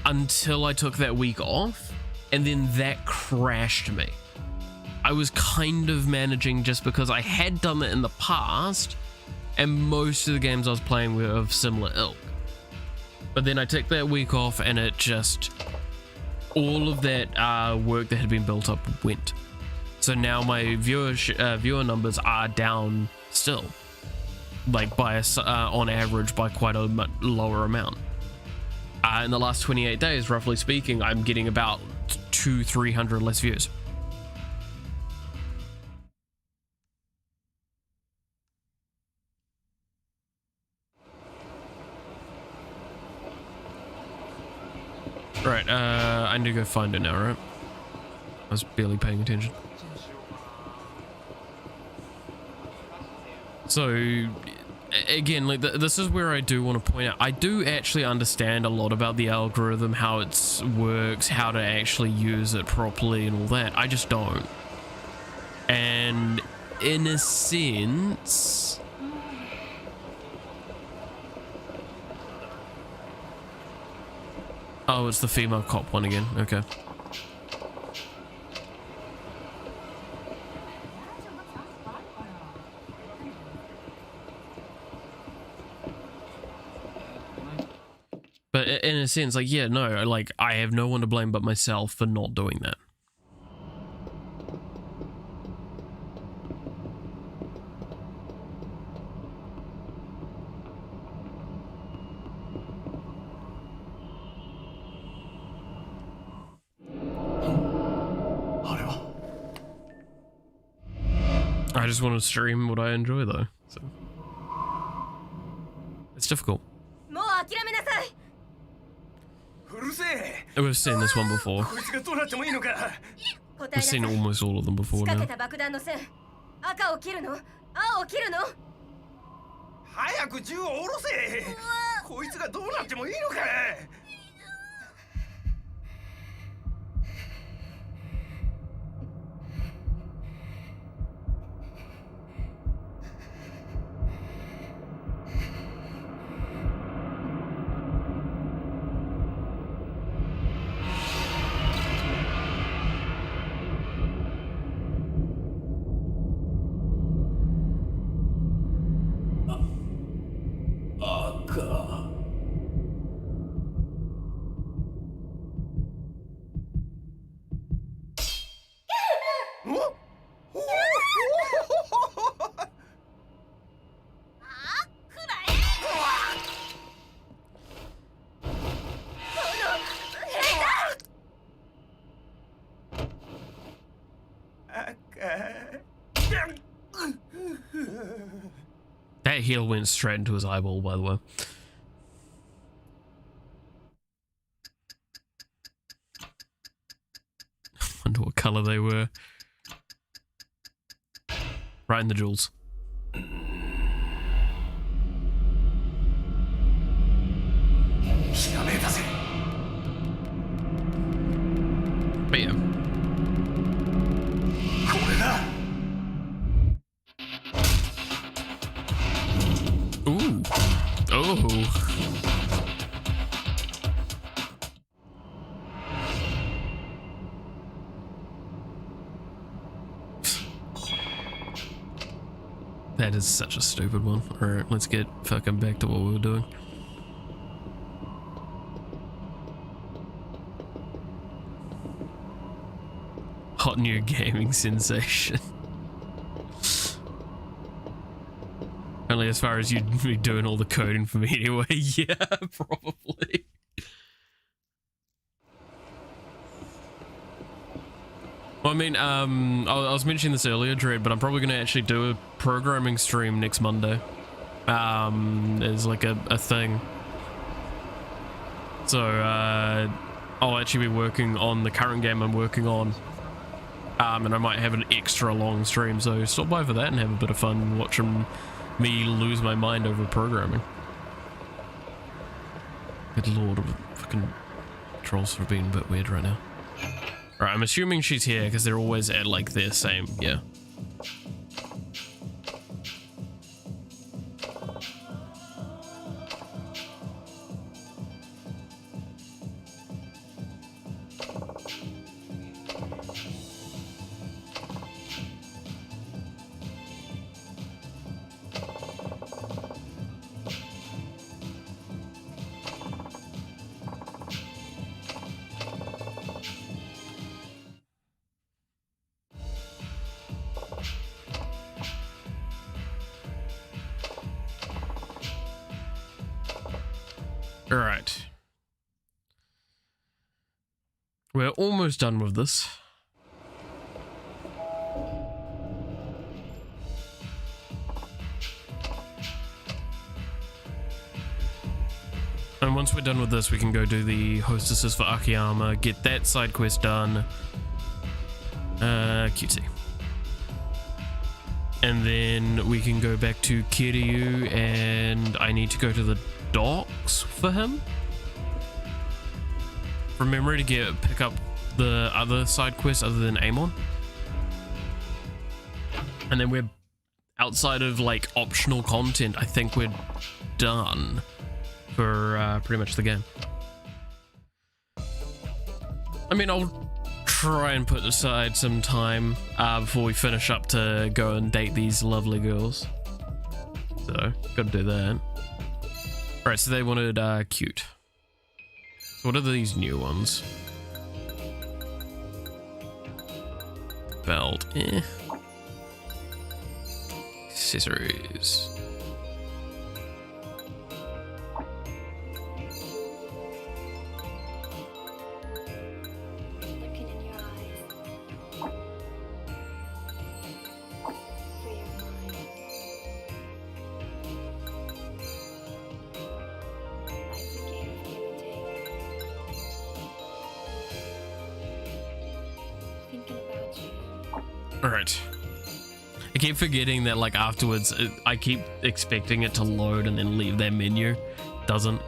until I took that week off, and then that crashed me. I was kind of managing just because I had done it in the past, and most of the games I was playing were of similar ilk. But then I took that week off, and it just, all of that work that had been built up went. So now my viewer numbers are down still, like by on average by quite a much lower amount. In the last 28 days, roughly speaking, I'm getting about 200-300 less views. Right, I need to go find it now, right? I was barely paying attention. So, again, like this is where I do want to point out, I do actually understand a lot about the algorithm, how it works, how to actually use it properly and all that. I just don't. And in a sense, oh, it's the female cop one again. Okay. But in a sense, like, yeah, no, like, I have no one to blame but myself for not doing that. I just want to stream what I enjoy, though. So it's difficult. We've seen this one before. We've seen almost all of them before now. 早く銃を下ろせ。こいつがどうなってもいいのか。That heel went straight into his eyeball, by the way. I wonder what color they were. Right in the jewels. Bam. Ooh. Oh. That is such a stupid one. Alright, let's get fucking back to what we were doing. Hot new gaming sensation. Only as far as you'd be doing all the coding for me anyway. Yeah, probably. Well, I mean, I was mentioning this earlier, Dread, but I'm probably going to actually do a programming stream next Monday. As like a thing. So, I'll actually be working on the current game I'm working on. And I might have an extra long stream, so stop by for that and have a bit of fun watching me lose my mind over programming. Good lord, fucking trolls are being a bit weird right now. Alright, I'm assuming she's here because they're always at like their same, yeah. All right. We're almost done with this. And once we're done with this, we can go do the hostesses for Akiyama, get that side quest done. Cutesy. And then we can go back to Kiryu, and I need to go to the docks for him. From memory to pick up the other side quest other than Amon. And then we're outside of like optional content. I think we're done for pretty much the game. I mean, I'll try and put aside some time before we finish up to go and date these lovely girls. So, gotta do that. Alright, so they wanted cute. So what are these new ones? Belt, eh. Accessories. Looking in your eyes. Free your mind. Life's a game of give and take. Thinking about you. Alright. I keep forgetting that like afterwards, I keep expecting it to load and then leave that menu. Doesn't.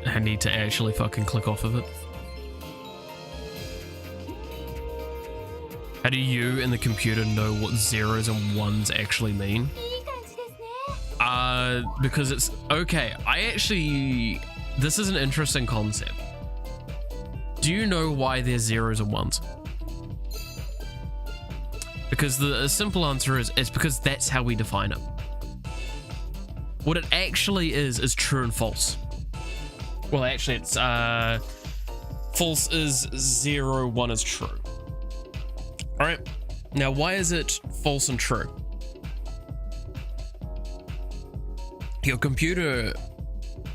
I need to actually fucking click off of it. How do you and the computer know what zeros and ones actually mean? Because it's okay. This is an interesting concept. Do you know why there's zeros and ones? Because the simple answer is, it's because that's how we define it. What it actually is true and false. Well, actually, it's false is 0, 1 is true. All right. Now, why is it false and true? Your computer,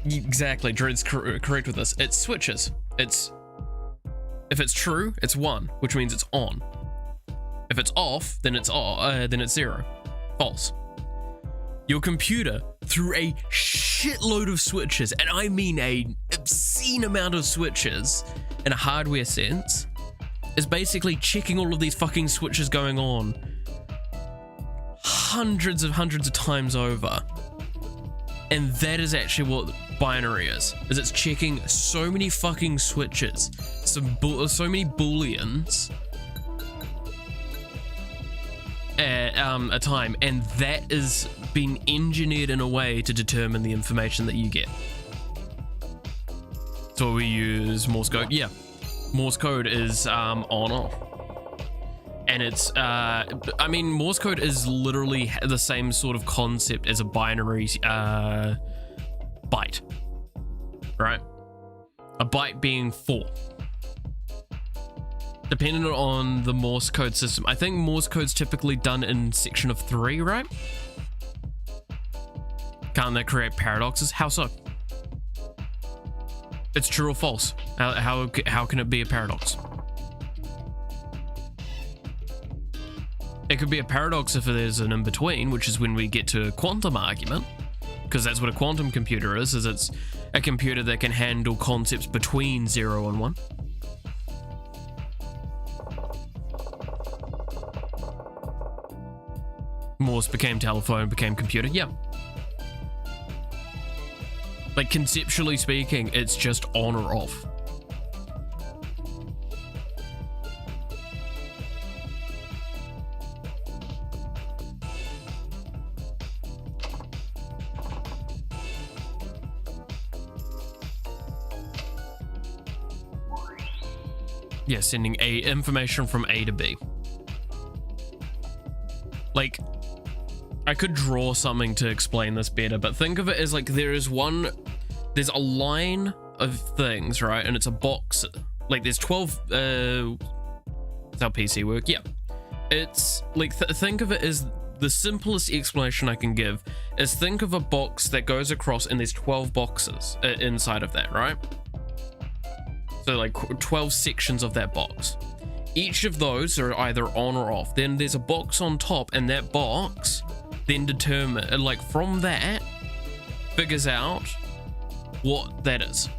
exactly, Dread's correct with this. It switches. If it's true, it's 1, which means it's on. If it's off, then it's 0. False. Your computer, through a shitload of switches, and I mean an obscene amount of switches in a hardware sense, is basically checking all of these fucking switches going on hundreds of times over. And that is actually what binary is it's checking so many fucking switches, so many booleans a time, and that is being engineered in a way to determine the information that you get. So we use Morse code. Yeah, Morse code is on off, and it's I mean, Morse code is literally the same sort of concept as a binary byte, right? A byte being 4. Depending on the Morse code system. I think Morse code's typically done in section of 3, right? Can't that create paradoxes? How so? It's true or false. How can it be a paradox? It could be a paradox if there's an in-between, which is when we get to a quantum argument, because that's what a quantum computer is it's a computer that can handle concepts between 0 and 1. Morse became telephone, became computer. Yeah. Like, conceptually speaking, it's just on or off. Yeah, sending information from A to B. Like, I could draw something to explain this better, but think of it as like there's a line of things, right? And it's a box. Like there's 12, that's how PC work. Yeah. It's like, think of it as the simplest explanation I can give is think of a box that goes across and there's 12 boxes inside of that, right? So like 12 sections of that box. Each of those are either on or off. Then there's a box on top, and that box then from that figures out what that is.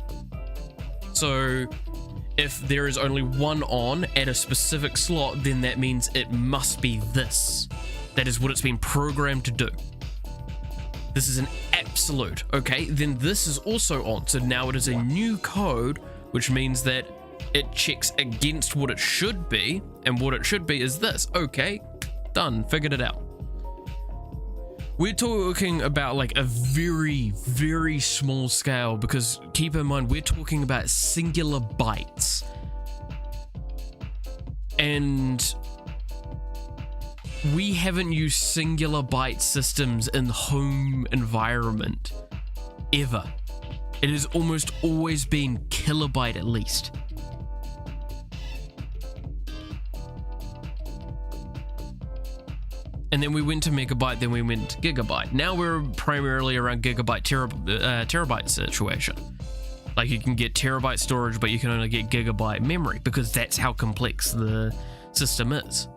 So if there is only one on at a specific slot, then that means it must be this. That is what it's been programmed to do. This is an absolute, okay? Then this is also on. So now it is a new code, which means that it checks against what it should be, and what it should be is this. Okay, done, figured it out. We're talking about like a very, very small scale, because keep in mind, we're talking about singular bytes. And we haven't used singular byte systems in home environment ever. It has almost always been kilobyte at least. And then we went to megabyte, then we went to gigabyte. Now we're primarily around gigabyte, terabyte situation. Like you can get terabyte storage, but you can only get gigabyte memory, because that's how complex the system is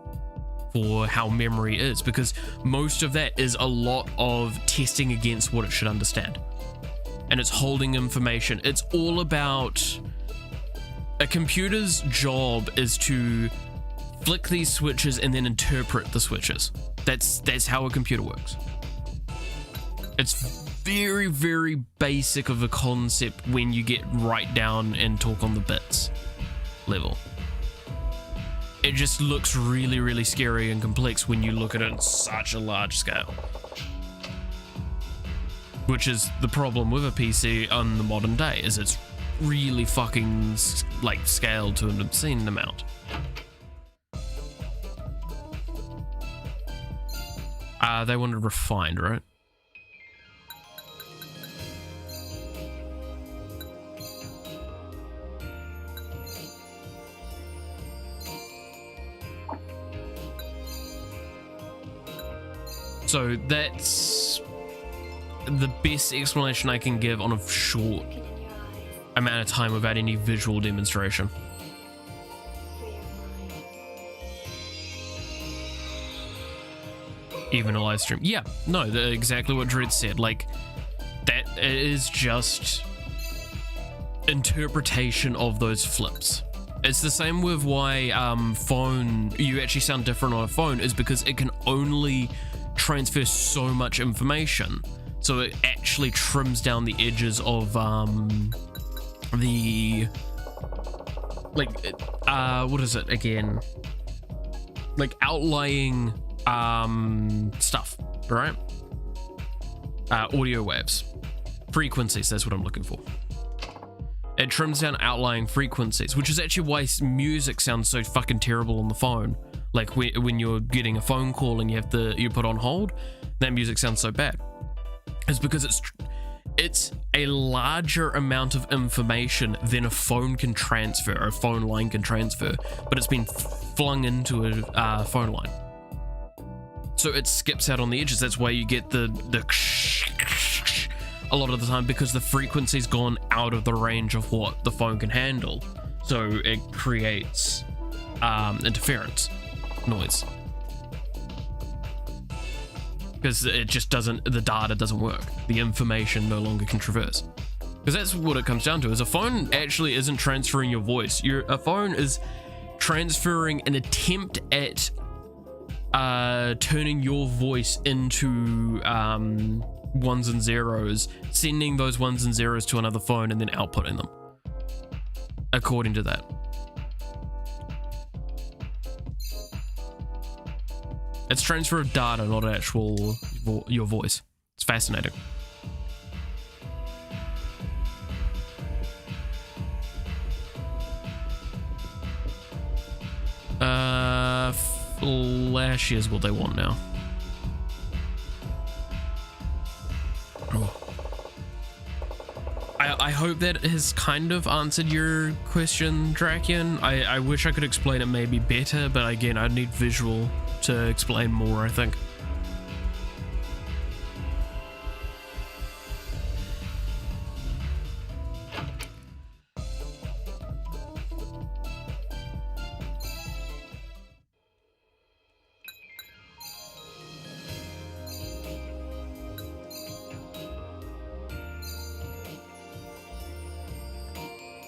for how memory is, because most of that is a lot of testing against what it should understand. And it's holding information. It's all about a computer's job is to flick these switches and then interpret the switches. That's how a computer works. It's very, very basic of a concept when you get right down and talk on the bits level. It just looks really, really scary and complex when you look at it on such a large scale. Which is the problem with a PC on the modern day, is it's really fucking like scaled to an obscene amount. They wanted refined, right? So that's the best explanation I can give on a short amount of time without any visual demonstration. Even a live stream. Yeah, no, exactly what Dredd said. Like, that is just interpretation of those flips. It's the same with why you actually sound different on a phone, is because it can only transfer so much information. So it actually trims down the edges of what is it again? Like outlying stuff, right? Audio waves, frequencies, that's what I'm looking for. It trims down outlying frequencies, which is actually why music sounds so fucking terrible on the phone. Like when you're getting a phone call and you put on hold, that music sounds so bad. It's because it's a larger amount of information than a phone can transfer, or a phone line can transfer, but it's been flung into a phone line. So it skips out on the edges. That's why you get the a lot of the time, because the frequency's gone out of the range of what the phone can handle. So it creates interference noise. Because it just the data doesn't work. The information no longer can traverse. Because that's what it comes down to, is a phone actually isn't transferring your voice. A phone is transferring an attempt at turning your voice into ones and zeros, sending those ones and zeros to another phone and then outputting them according to that. It's transfer of data, not actual your voice. It's fascinating. Flash is what they want now. Oh. I hope that has kind of answered your question, Drakian. I wish I could explain it maybe better, but again, I need visual to explain more, I think.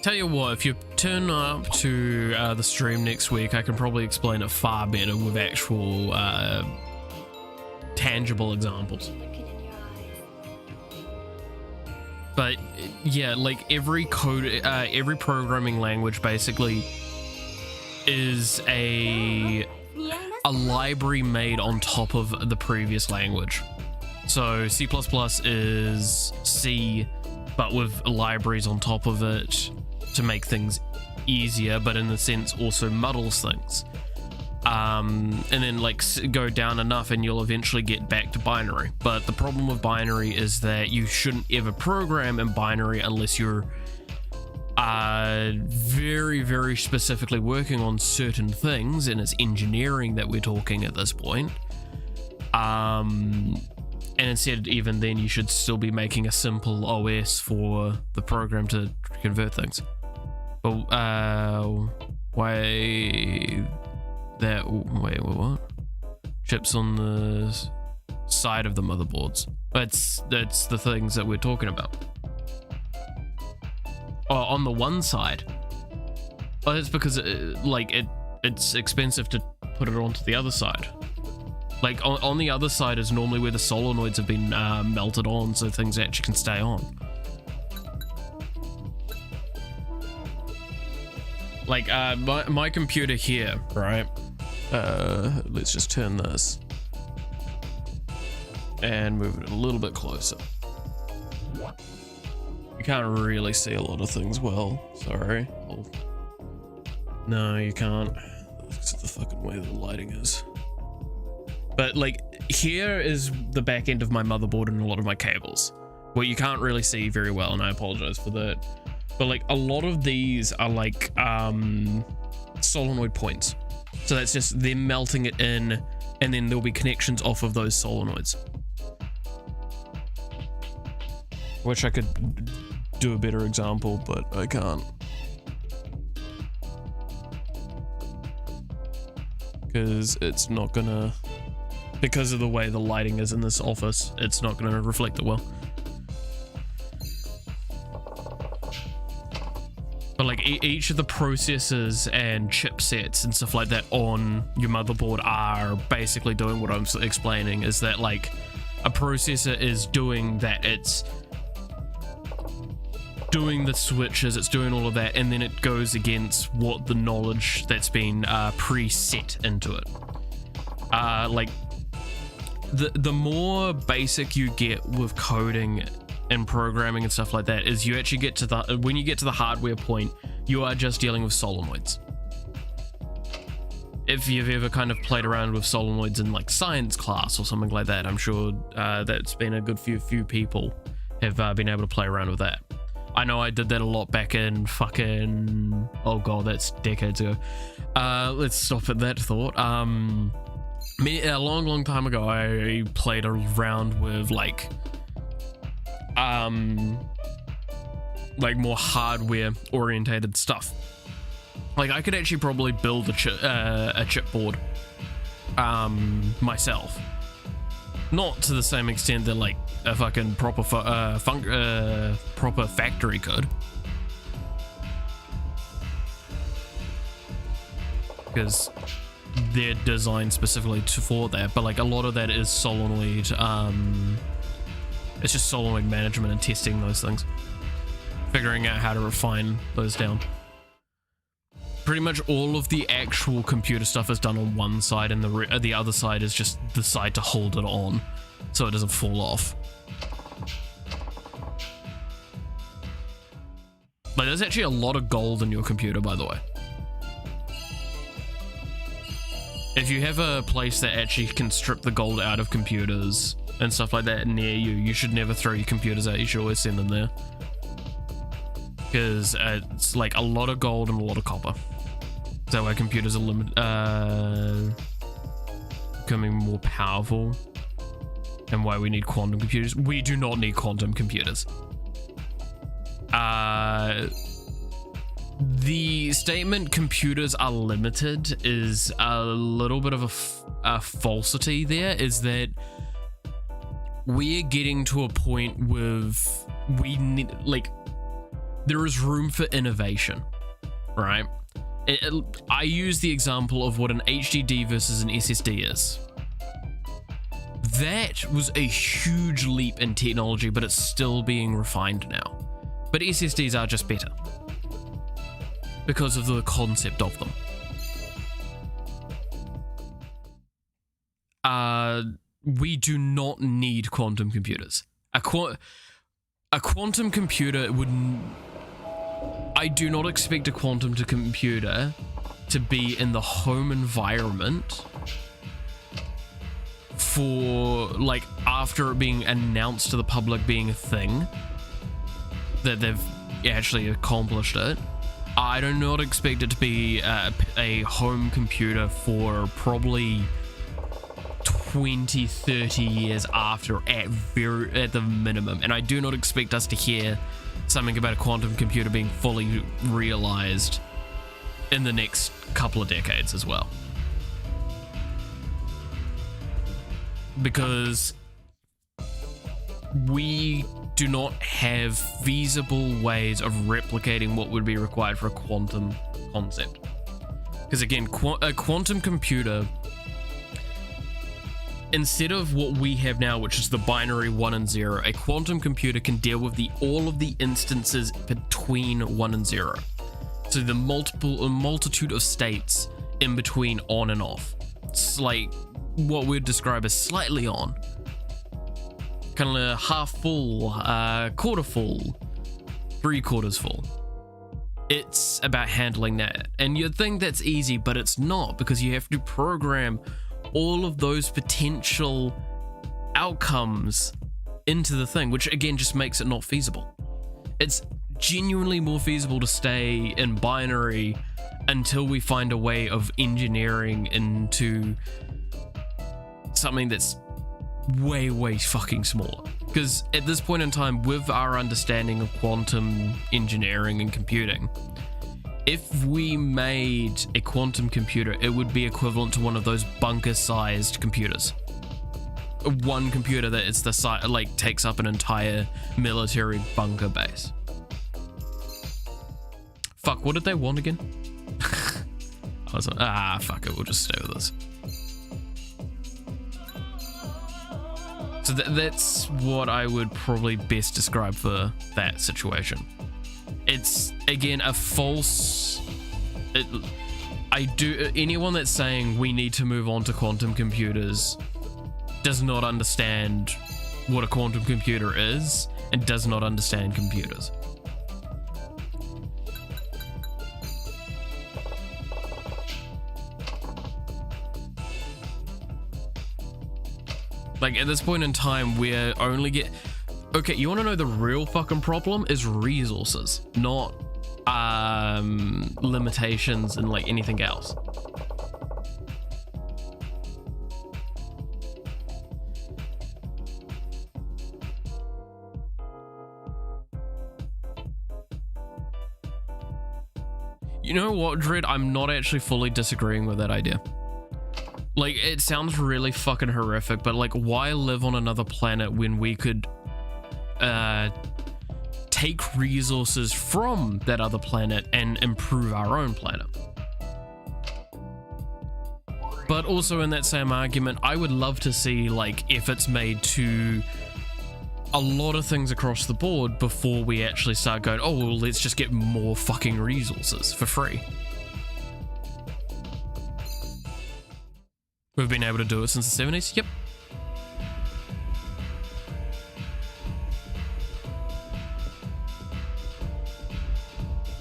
Tell you what, if you turn up to the stream next week, I can probably explain it far better with actual tangible examples. But yeah, like every programming language basically is a library made on top of the previous language. So C++ is C, but with libraries on top of it to make things easier, but in a sense also muddles things. And then like go down enough and you'll eventually get back to binary. But the problem with binary is that you shouldn't ever program in binary unless you're very, very specifically working on certain things, and it's engineering that we're talking at this point. And instead, even then, you should still be making a simple OS for the program to convert things. But why that? Wait, what? Chips on the side of the motherboards. That's the things that we're talking about. Oh, on the one side. Well, it's because it's expensive to put it onto the other side. Like on the other side is normally where the solenoids have been melted on, so things actually can stay on. Like my computer here, right? Let's just turn this and move it a little bit closer. You can't really see a lot of things well. Sorry. No, you can't. That's the fucking way the lighting is. But like here is the back end of my motherboard and a lot of my cables. Well, you can't really see very well, and I apologize for that. But like a lot of these are like solenoid points. So that's just them melting it in, and then there'll be connections off of those solenoids. Wish I could do a better example, but I can't. Because it's not gonna, because of the way the lighting is in this office, it's not gonna reflect it well. But like each of the processors and chipsets and stuff like that on your motherboard are basically doing what I'm explaining, is that like a processor is doing that, it's doing the switches, it's doing all of that, and then it goes against what the knowledge that's been preset into it. Like the more basic you get with coding and programming and stuff like that is you actually get to the, when you get to the hardware point, you are just dealing with solenoids. If you've ever kind of played around with solenoids in like science class or something like that, I'm sure that's been a good few people have been able to play around with that. I know I did that a lot back in fucking, oh god, that's decades ago. Let's stop at that thought. A long time ago, I played around with like more hardware orientated stuff. Like I could actually probably build a chipboard myself. Not to the same extent that like a fucking proper factory could, because they're designed specifically for that. But like a lot of that is solenoid. It's just solenoid management and testing those things, figuring out how to refine those down. Pretty much all of the actual computer stuff is done on one side, and the other side is just the side to hold it on so it doesn't fall off. Like there's actually a lot of gold in your computer, by the way. If you have a place that actually can strip the gold out of computers and stuff like that near you, you should never throw your computers out. You should always send them there, because it's like a lot of gold and a lot of copper. So our computers are becoming more powerful, and why we need quantum computers. We do not need quantum computers. The statement computers are limited is a little bit of a falsity there, is that we're getting to a point with, we need, like, there is room for innovation, right? I use the example of what an HDD versus an SSD is. That was a huge leap in technology, but it's still being refined now. But SSDs are just better because of the concept of them. We do not need quantum computers. A quantum computer would... I do not expect a quantum computer to be in the home environment for, like, after it being announced to the public being a thing, that they've actually accomplished it. I do not expect it to be a home computer for probably 20, 30 years after at the minimum. And I do not expect us to hear something about a quantum computer being fully realized in the next couple of decades as well. Because we do not have feasible ways of replicating what would be required for a quantum concept. Because again, a quantum computer, instead of what we have now, which is the binary 1 and 0, a quantum computer can deal with all of the instances between 1 and 0. So the multitude of states in between on and off. It's like what we'd describe as slightly on. Kind of half full, quarter full, 3/4 full. It's about handling that. And you'd think that's easy, but it's not, because you have to program all of those potential outcomes into the thing, which again just makes it not feasible. It's genuinely more feasible to stay in binary until we find a way of engineering into something that's way fucking smaller. Because at this point in time, with our understanding of quantum engineering and computing, if we made a quantum computer, it would be equivalent to one of those bunker-sized computers. One computer that it's the size, like, takes up an entire military bunker base. Fuck, what did they want again? I was like, fuck it, we'll just stay with this. So that's what I would probably best describe for that situation. It's, again, a false... anyone that's saying we need to move on to quantum computers does not understand what a quantum computer is and does not understand computers. Like, at this point in time, we're only okay, you want to know the real fucking problem is resources, not limitations and like anything else. You know what, Dread? I'm not actually fully disagreeing with that idea. Like, it sounds really fucking horrific, but like, why live on another planet when we could take resources from that other planet and improve our own planet? But also in that same argument, I would love to see like efforts made to a lot of things across the board before we actually start going, oh, well, let's just get more fucking resources for free. We've been able to do it since the 70s? Yep.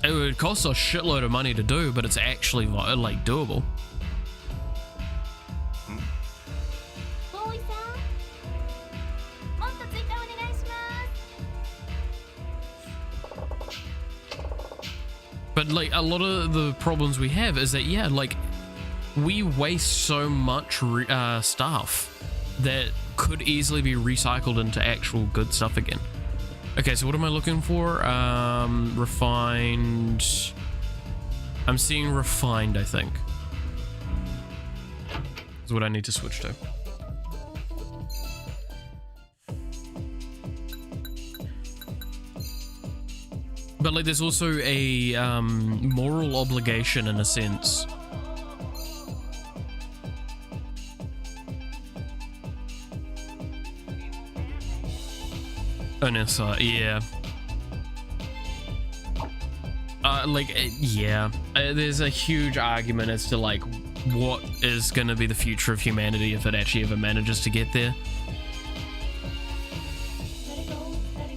It would cost a shitload of money to do, but it's actually like doable. But like a lot of the problems we have is that, yeah, like we waste so much stuff that could easily be recycled into actual good stuff again. Okay, so what am I looking for? Refined. I'm seeing refined, I think. Is what I need to switch to. But like, there's also a moral obligation in a sense. Anissa, yeah. There's a huge argument as to like what is going to be the future of humanity if it actually ever manages to get there.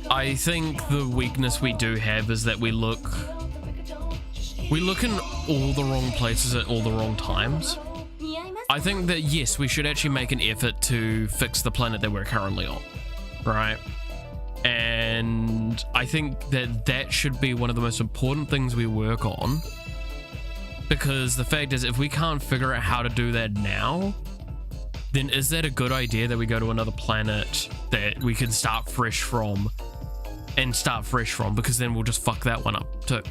I think the weakness we do have is that we look in all the wrong places at all the wrong times. I think that yes, we should actually make an effort to fix the planet that we're currently on, right? And I think that that should be one of the most important things we work on, because the fact is, if we can't figure out how to do that now, then is that a good idea that we go to another planet that we can start fresh from? Because then we'll just fuck that one up too.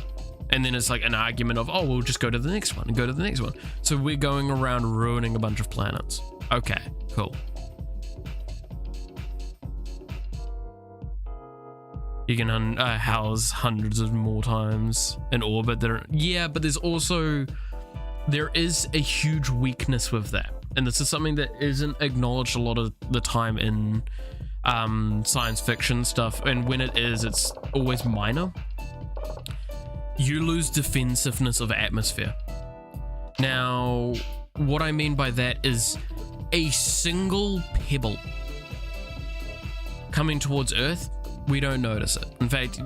And then it's like an argument of, oh, we'll just go to the next one and go to the next one. So we're going around ruining a bunch of planets. Okay, cool. You can house hundreds of more times in orbit. Yeah, but there is a huge weakness with that. And this is something that isn't acknowledged a lot of the time in science fiction stuff. And when it is, it's always minor. You lose defensiveness of atmosphere. Now, what I mean by that is a single pebble coming towards Earth, we don't notice it. In fact,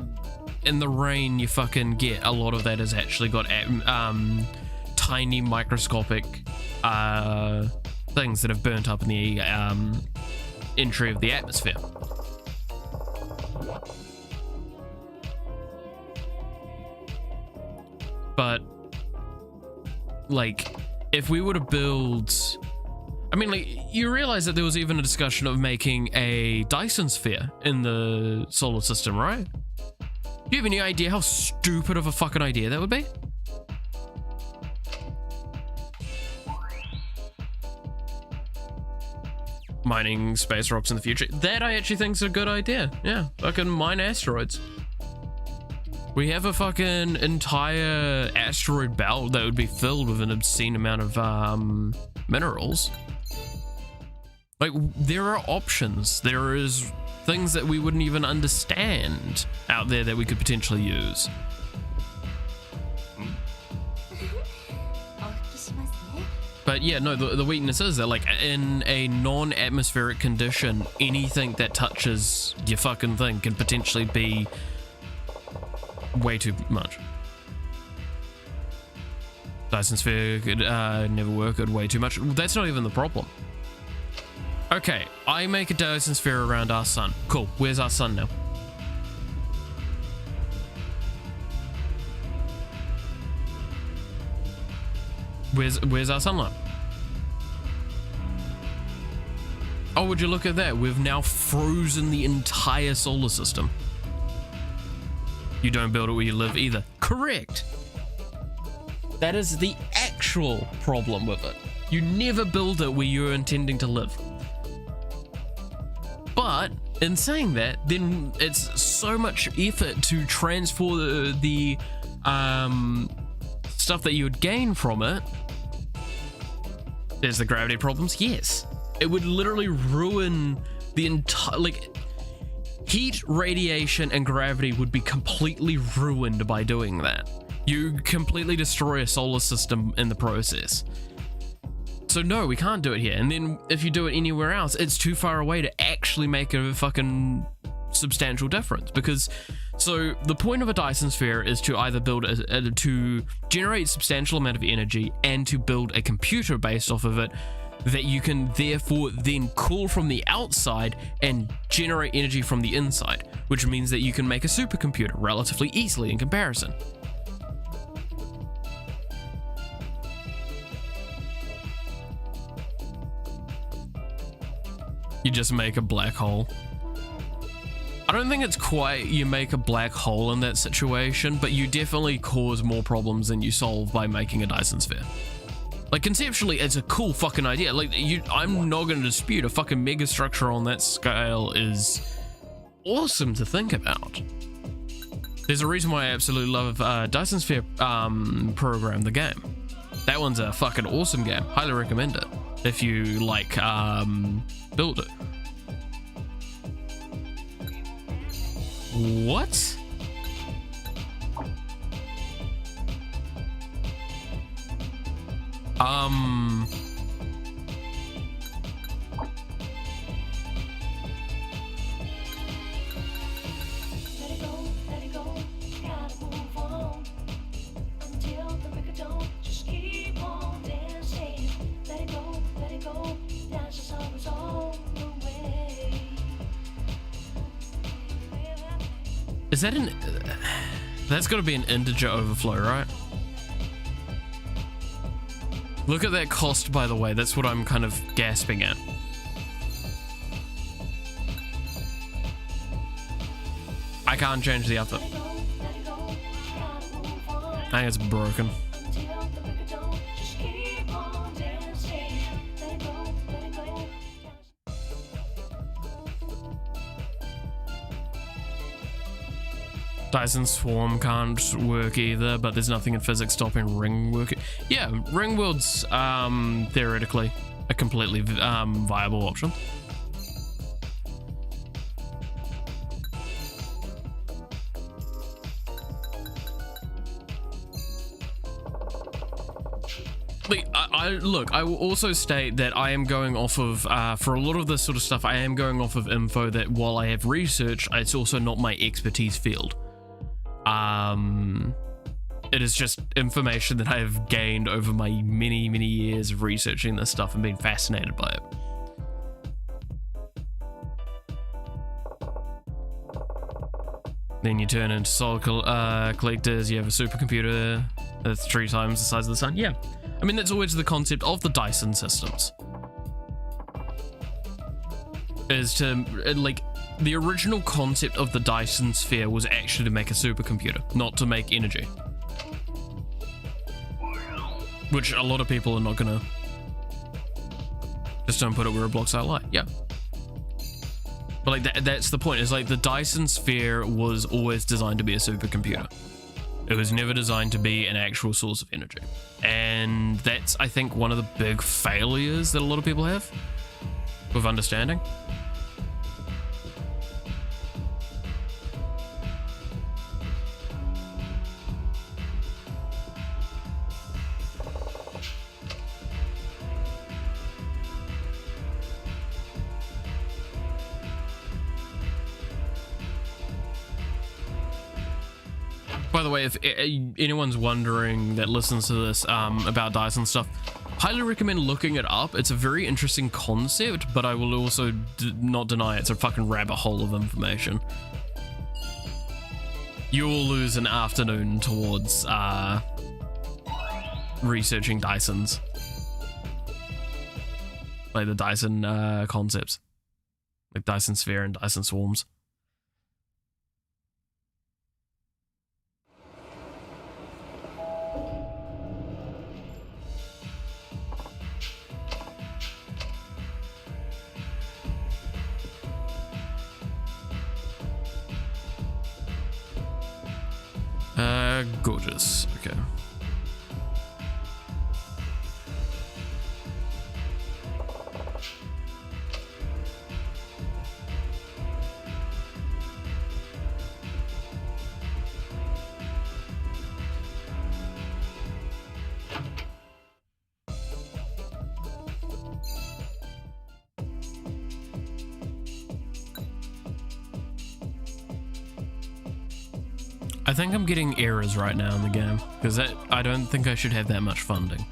in the rain you fucking get a lot of that has actually got tiny microscopic things that have burnt up in the entry of the atmosphere. But like, if we were to build, I mean, like, you realize that there was even a discussion of making a Dyson sphere in the solar system, right? Do you have any idea how stupid of a fucking idea that would be? Mining space rocks in the future. That I actually think is a good idea. Yeah, fucking mine asteroids. We have a fucking entire asteroid belt that would be filled with an obscene amount of minerals. Like, there are options. There is things that we wouldn't even understand out there that we could potentially use. But yeah, no, the weakness is that, like, in a non-atmospheric condition, anything that touches your fucking thing can potentially be way too much. Dyson sphere could never work at way too much. That's not even the problem. Okay, I make a Dyson sphere around our sun. Cool, where's our sun now? Where's our sunlight? Oh, would you look at that? We've now frozen the entire solar system. You don't build it where you live either. Correct. That is the actual problem with it. You never build it where you're intending to live. But in saying that, then it's so much effort to transfer the stuff that you would gain from it. There's the gravity problems. Yes, it would literally ruin the entire, like, heat, radiation, and gravity would be completely ruined by doing that. You completely destroy a solar system in the process. So no, we can't do it here. And then if you do it anywhere else, it's too far away to actually make a fucking substantial difference. Because, so the point of a Dyson sphere is to either build to generate a substantial amount of energy and to build a computer based off of it that you can therefore then cool from the outside and generate energy from the inside, which means that you can make a supercomputer relatively easily in comparison. You just make a black hole. I don't think it's quite you make a black hole in that situation, but you definitely cause more problems than you solve by making a Dyson sphere. Like, conceptually, it's a cool fucking idea. Like, I'm not going to dispute a fucking megastructure on that scale is awesome to think about. There's a reason why I absolutely love Dyson Sphere program, the game. That one's a fucking awesome game. Highly recommend it if you like build it. What? Let it go, gotta move on. Until the break of dawn, just keep on dancing. Let it go, dance is always on the way. Is that an... That's got to be an integer overflow, right? Look at that cost, by the way. That's what I'm kind of gasping at. I can't change the outfit. I think it's broken. Dyson Swarm can't work either, but there's nothing in physics stopping Ring working. Yeah, Ring World's theoretically a completely viable option. Look, I will also state that I am going off of, for a lot of this sort of stuff, I am going off of info that while I have researched, it's also not my expertise field. It is just information that I have gained over my many, many years of researching this stuff and being fascinated by it. Then you turn into soul collectors, you have a supercomputer that's 3 times the size of the sun. Yeah, I mean, that's always the concept of the Dyson systems. Is to, like, the original concept of the Dyson Sphere was actually to make a supercomputer, not to make energy. Which a lot of people are not gonna... Just don't put it where it blocks out light, yeah. But like, that's the point, is like the Dyson Sphere was always designed to be a supercomputer. It was never designed to be an actual source of energy. And that's, I think, one of the big failures that a lot of people have with understanding. By the way, if anyone's wondering that listens to this about Dyson stuff, highly recommend looking it up. It's a very interesting concept, but I will also not deny it's a fucking rabbit hole of information. You will lose an afternoon towards researching Dysons. Like the Dyson concepts. Like Dyson Sphere and Dyson Swarms. Gorgeous. Okay. I think I'm getting errors right now in the game, because I don't think I should have that much funding.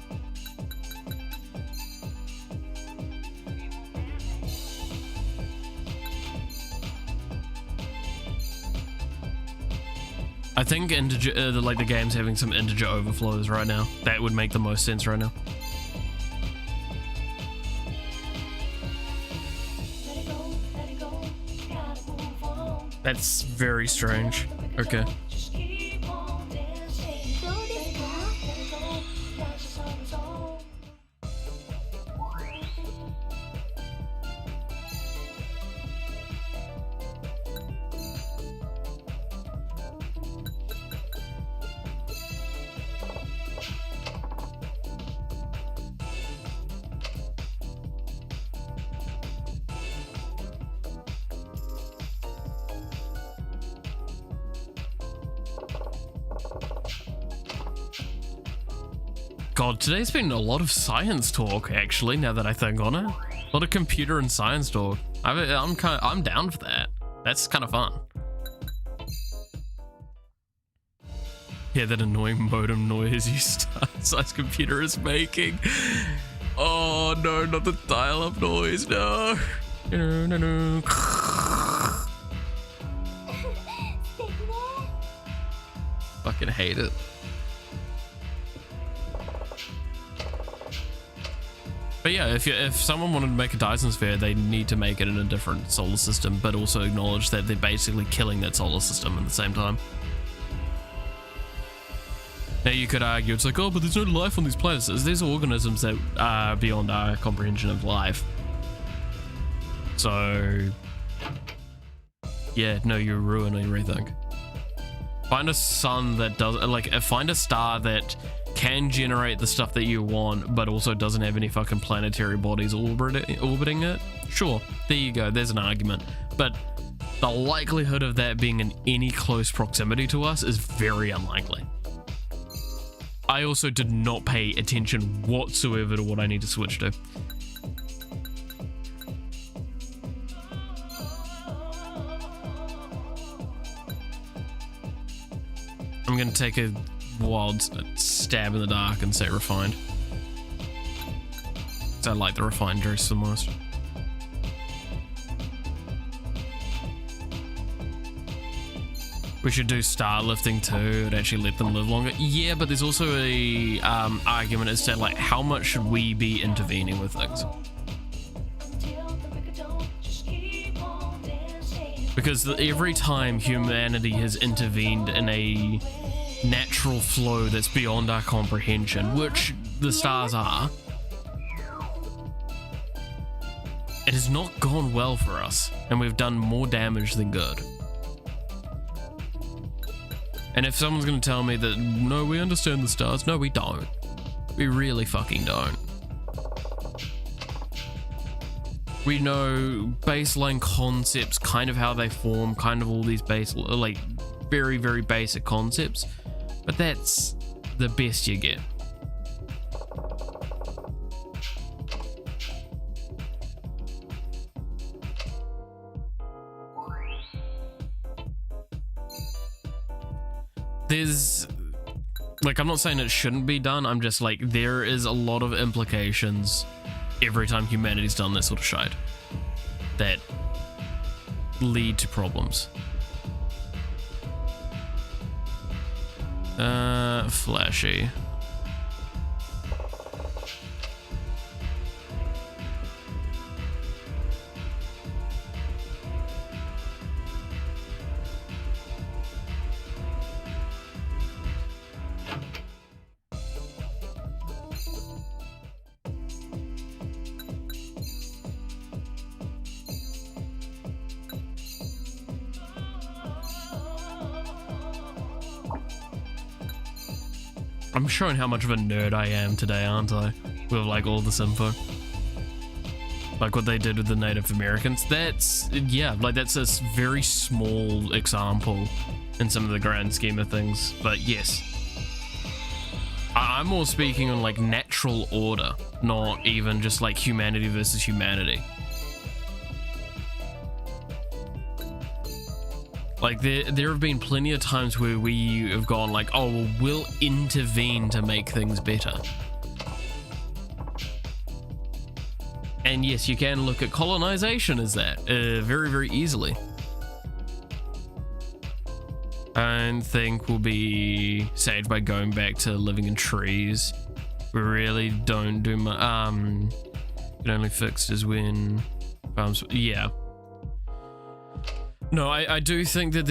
I think integer, like the game's having some integer overflows right now. That would make the most sense right now. That's very strange. Okay. God, today's been a lot of science talk, actually, now that I think on it. A lot of computer and science talk. I'm down for that. That's kind of fun. Yeah, that annoying modem noise your size computer is making. Oh no, not the dial-up noise, no. No. Fucking hate it. But yeah, if someone wanted to make a Dyson sphere, they need to make it in a different solar system, but also acknowledge that they're basically killing that solar system at the same time. Now you could argue, it's like, oh, but there's no life on these planets. There's organisms that are beyond our comprehension of life. So, yeah, no, you're ruining everything. Find a sun that does, like, find a star that can generate the stuff that you want, but also doesn't have any fucking planetary bodies orbiting it. Sure, there you go, there's an argument. But the likelihood of that being in any close proximity to us is very unlikely. I also did not pay attention whatsoever to what I need to switch to. I'm gonna take a wild stab in the dark and say refined. So I like the refined dress the most. We should do star lifting too and actually let them live longer. Yeah, but there's also a argument as to like how much should we be intervening with things? Because every time humanity has intervened in a natural flow that's beyond our comprehension, which the stars are, it has not gone well for us, and we've done more damage than good. And if someone's going to tell me that, no, we understand the stars, no, we don't. We really fucking don't. We know baseline concepts, kind of how they form, kind of all these like very, very basic concepts, but that's the best you get. There's, like, I'm not saying it shouldn't be done, I'm just like, there is a lot of implications every time humanity's done this sort of shit that lead to problems. Flashy. I'm showing how much of a nerd I am today, aren't I? With like all this info. Like what they did with the Native Americans. That's, yeah, like that's a very small example in some of the grand scheme of things. But yes, I'm more speaking on like natural order, not even just like humanity versus humanity. Like there have been plenty of times where we have gone like, oh, well, we'll intervene to make things better. And yes, you can look at colonization as that very, very easily. And think we'll be saved by going back to living in trees. We really don't do much. It only fixed is when farms. Yeah. No, I do think that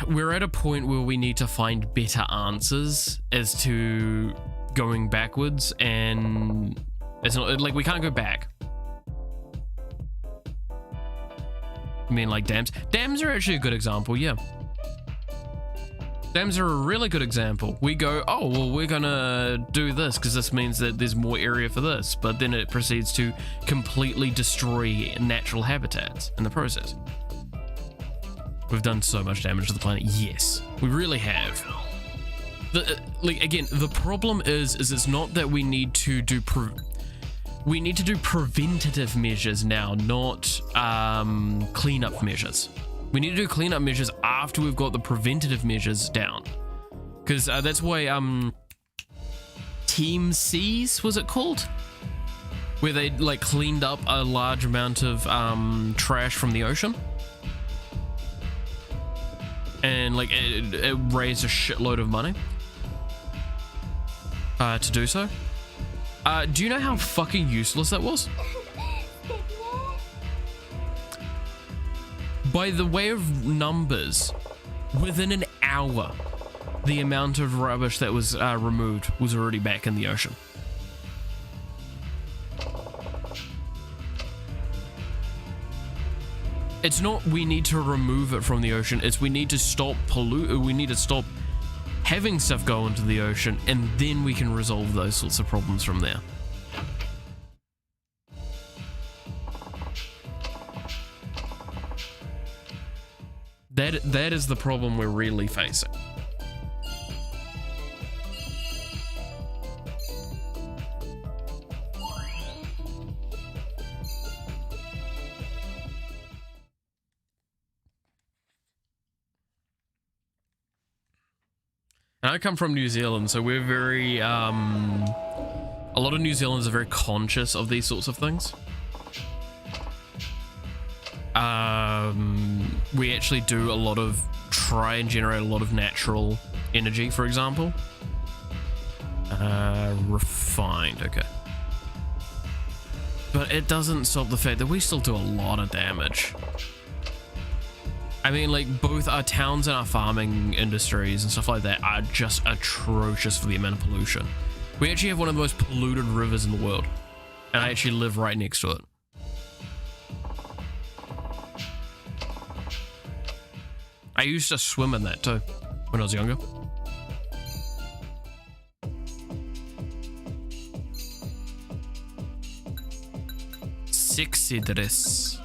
we're at a point where we need to find better answers as to going backwards, and it's not like we can't go back. I mean, like dams. Dams are actually a good example, yeah. Dams are a really good example. We go, oh, well, we're gonna do this because this means that there's more area for this, but then it proceeds to completely destroy natural habitats in the process. We've done so much damage to the planet. Yes, we really have. Like again, the problem is it's not that we need to do we need to do preventative measures now, not cleanup measures. We need to do cleanup measures after we've got the preventative measures down, because that's why Team Seas, was it called, where they like cleaned up a large amount of trash from the ocean, and like it raised a shitload of money to do so. Do you know how fucking useless that was? By the way of numbers, within an hour, the amount of rubbish that was removed was already back in the ocean. It's not we need to remove it from the ocean, it's we need to stop we need to stop having stuff go into the ocean, and then we can resolve those sorts of problems from there. That is the problem we're really facing. And I come from New Zealand, so we're very, a lot of New Zealanders are very conscious of these sorts of things. We actually do a lot of, try and generate a lot of natural energy, for example. Refined, okay. But it doesn't stop the fact that we still do a lot of damage. I mean, like, both our towns and our farming industries and stuff like that are just atrocious for the amount of pollution. We actually have one of the most polluted rivers in the world, and I actually live right next to it. I used to swim in that too, when I was younger. Sexy dress.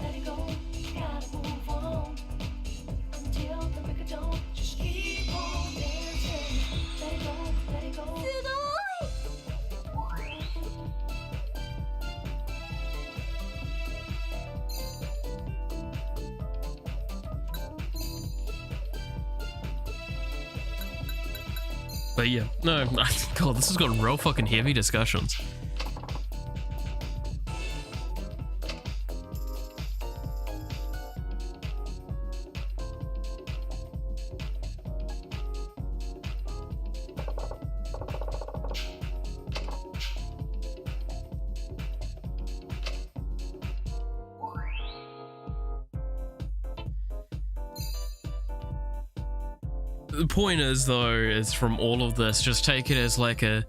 Let it go, gotta move on. Until the break of dawn, just keep on dancing. Let it go, let it go. But yeah, no, God, this has got real fucking heavy discussions. The point is, though, is from all of this, just take it as like there's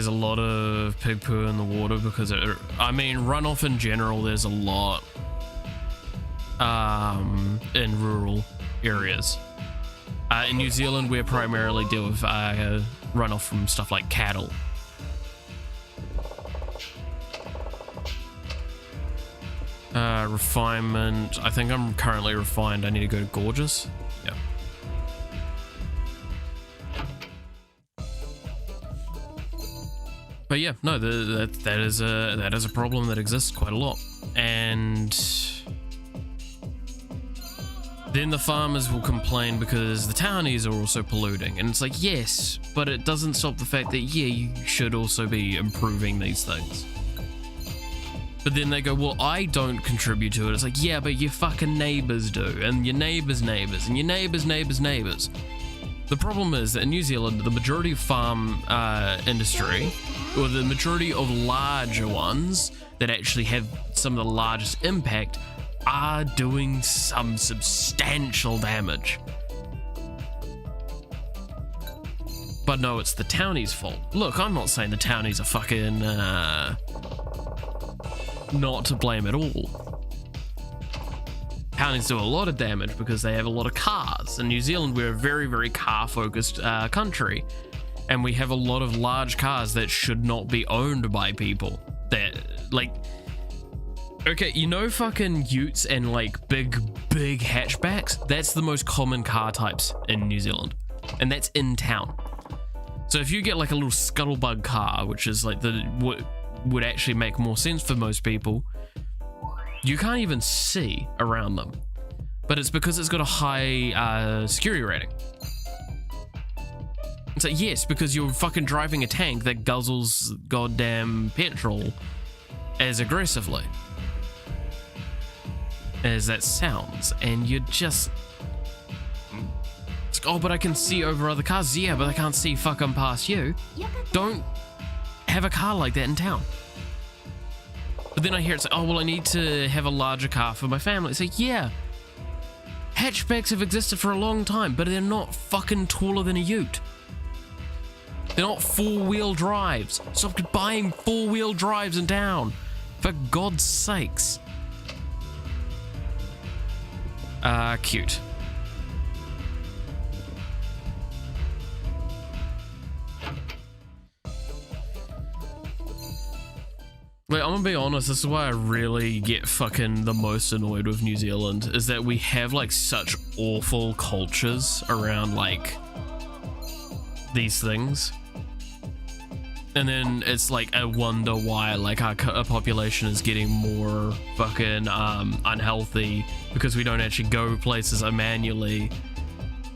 a lot of pig poo in the water, because I mean, runoff in general, there's a lot in rural areas. In New Zealand, we primarily deal with runoff from stuff like cattle. Refinement, I think I'm currently refined. I need to go to gorgeous. Yeah. But yeah, no, that is a problem that exists quite a lot. And then the farmers will complain because the townies are also polluting. And it's like, yes, but it doesn't stop the fact that, yeah, you should also be improving these things. But then they go, well, I don't contribute to it. It's like, yeah, but your fucking neighbors do, and your neighbors' neighbors, and your neighbors' neighbors' neighbors. The problem is that in New Zealand, the majority of farm industry, or the majority of larger ones that actually have some of the largest impact, are doing some substantial damage. But no, it's the townies' fault. Look, I'm not saying the townies are fucking not to blame at all. Townies do a lot of damage because they have a lot of cars. In New Zealand, we're a very, very car-focused country. And we have a lot of large cars that should not be owned by people. That, like... Okay, you know fucking utes and, like, big hatchbacks? That's the most common car types in New Zealand. And that's in town. So if you get, like, a little scuttlebug car, which is, like, what would actually make more sense for most people, you can't even see around them. But it's because it's got a high security rating. So yes, because you're fucking driving a tank that guzzles goddamn petrol as aggressively as that sounds, and you're just... Oh, but I can see over other cars. Yeah, but I can't see fucking past you. Don't have a car like that in town. But then I hear it say, oh, well, I need to have a larger car for my family. It's like, yeah. Hatchbacks have existed for a long time, but they're not fucking taller than a ute. They're not four-wheel drives. Stop buying four-wheel drives in town. For God's sakes. Cute. Wait, I'm gonna be honest, this is why I really get fucking the most annoyed with New Zealand, is that we have like such awful cultures around like these things. And then it's like, I wonder why like our population is getting more fucking unhealthy because we don't actually go places manually.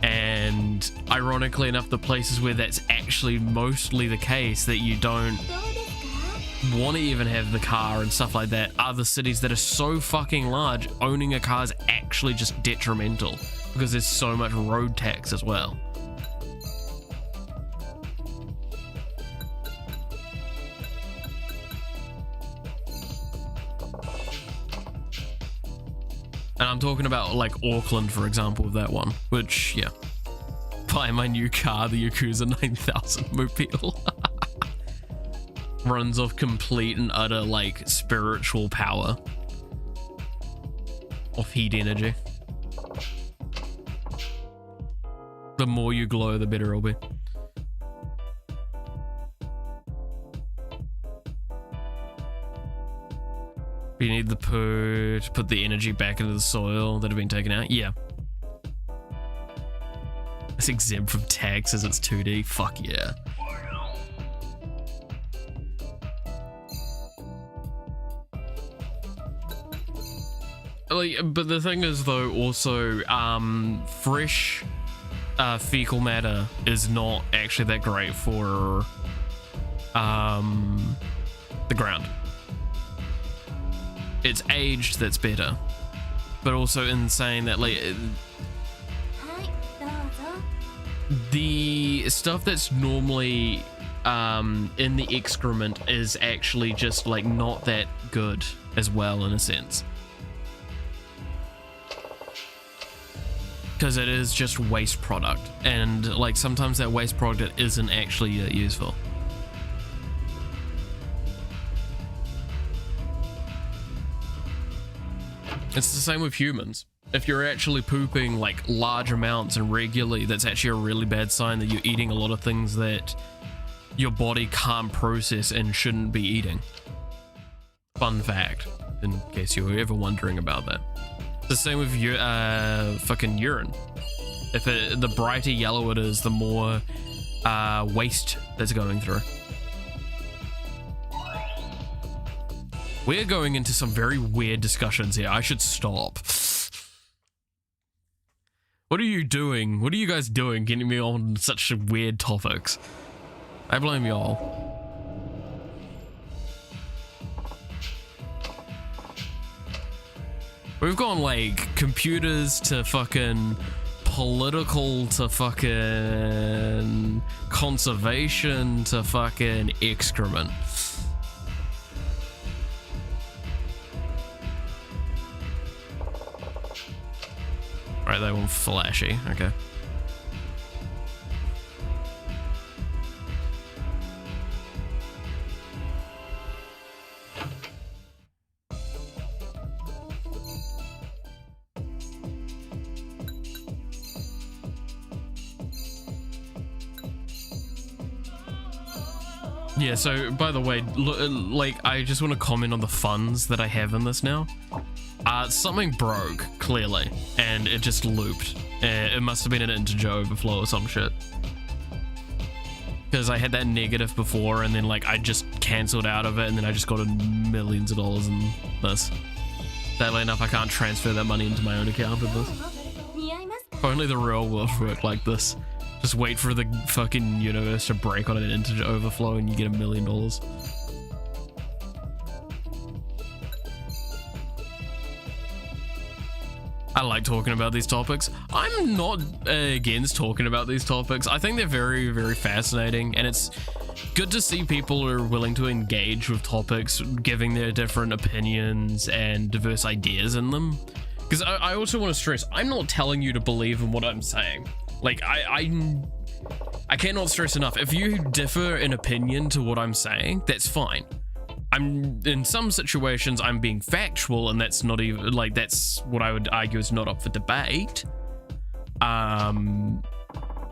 And ironically enough, the places where that's actually mostly the case, that you don't want to even have the car and stuff like that, are the cities that are so fucking large. Owning a car is actually just detrimental because there's so much road tax as well. And I'm talking about like Auckland, for example, with that one, which, yeah, buy my new car, the Yakuza 9000 mobile. Runs off complete and utter like spiritual power, off heat energy. The more you glow, the better it'll be. You need the poo to put the energy back into the soil that have been taken out. Yeah. It's exempt from tax as it's 2D. Fuck yeah. Like, but the thing is though, also, fresh fecal matter is not actually that great for the ground. It's aged that's better, but also in saying that, like, the stuff that's normally in the excrement is actually just like not that good as well, in a sense, because it is just waste product, and like sometimes that waste product isn't actually that useful. It's the same with humans. If you're actually pooping like large amounts and regularly, that's actually a really bad sign that you're eating a lot of things that your body can't process and shouldn't be eating. Fun fact, in case you were ever wondering about that. It's the same with fucking urine. If the brighter yellow it is, the more waste that's going through. We're going into some very weird discussions here. I should stop. What are you doing? What are you guys doing getting me on such weird topics? I blame y'all. We've gone like computers to fucking political to fucking conservation to fucking excrement. Right, that one flashy. Okay. Yeah, so by the way, like, I just want to comment on the funds that I have in this now. Something broke, clearly, and it just looped. It must have been an integer overflow or some shit. Because I had that negative before, and then, like, I just cancelled out of it, and then I just got millions of dollars in this. Sadly enough, I can't transfer that money into my own account with this. If only the real world worked like this. Just wait for the fucking universe to break on an integer overflow and you get $1 million. I like talking about these topics. I'm not against talking about these topics. I think they're very, very fascinating, and it's good to see people who are willing to engage with topics, giving their different opinions and diverse ideas in them. Because I also want to stress, I'm not telling you to believe in what I'm saying. Like, I cannot stress enough, if you differ in opinion to what I'm saying, that's fine. In some situations, I'm being factual, and that's not even, like, that's what I would argue is not up for debate.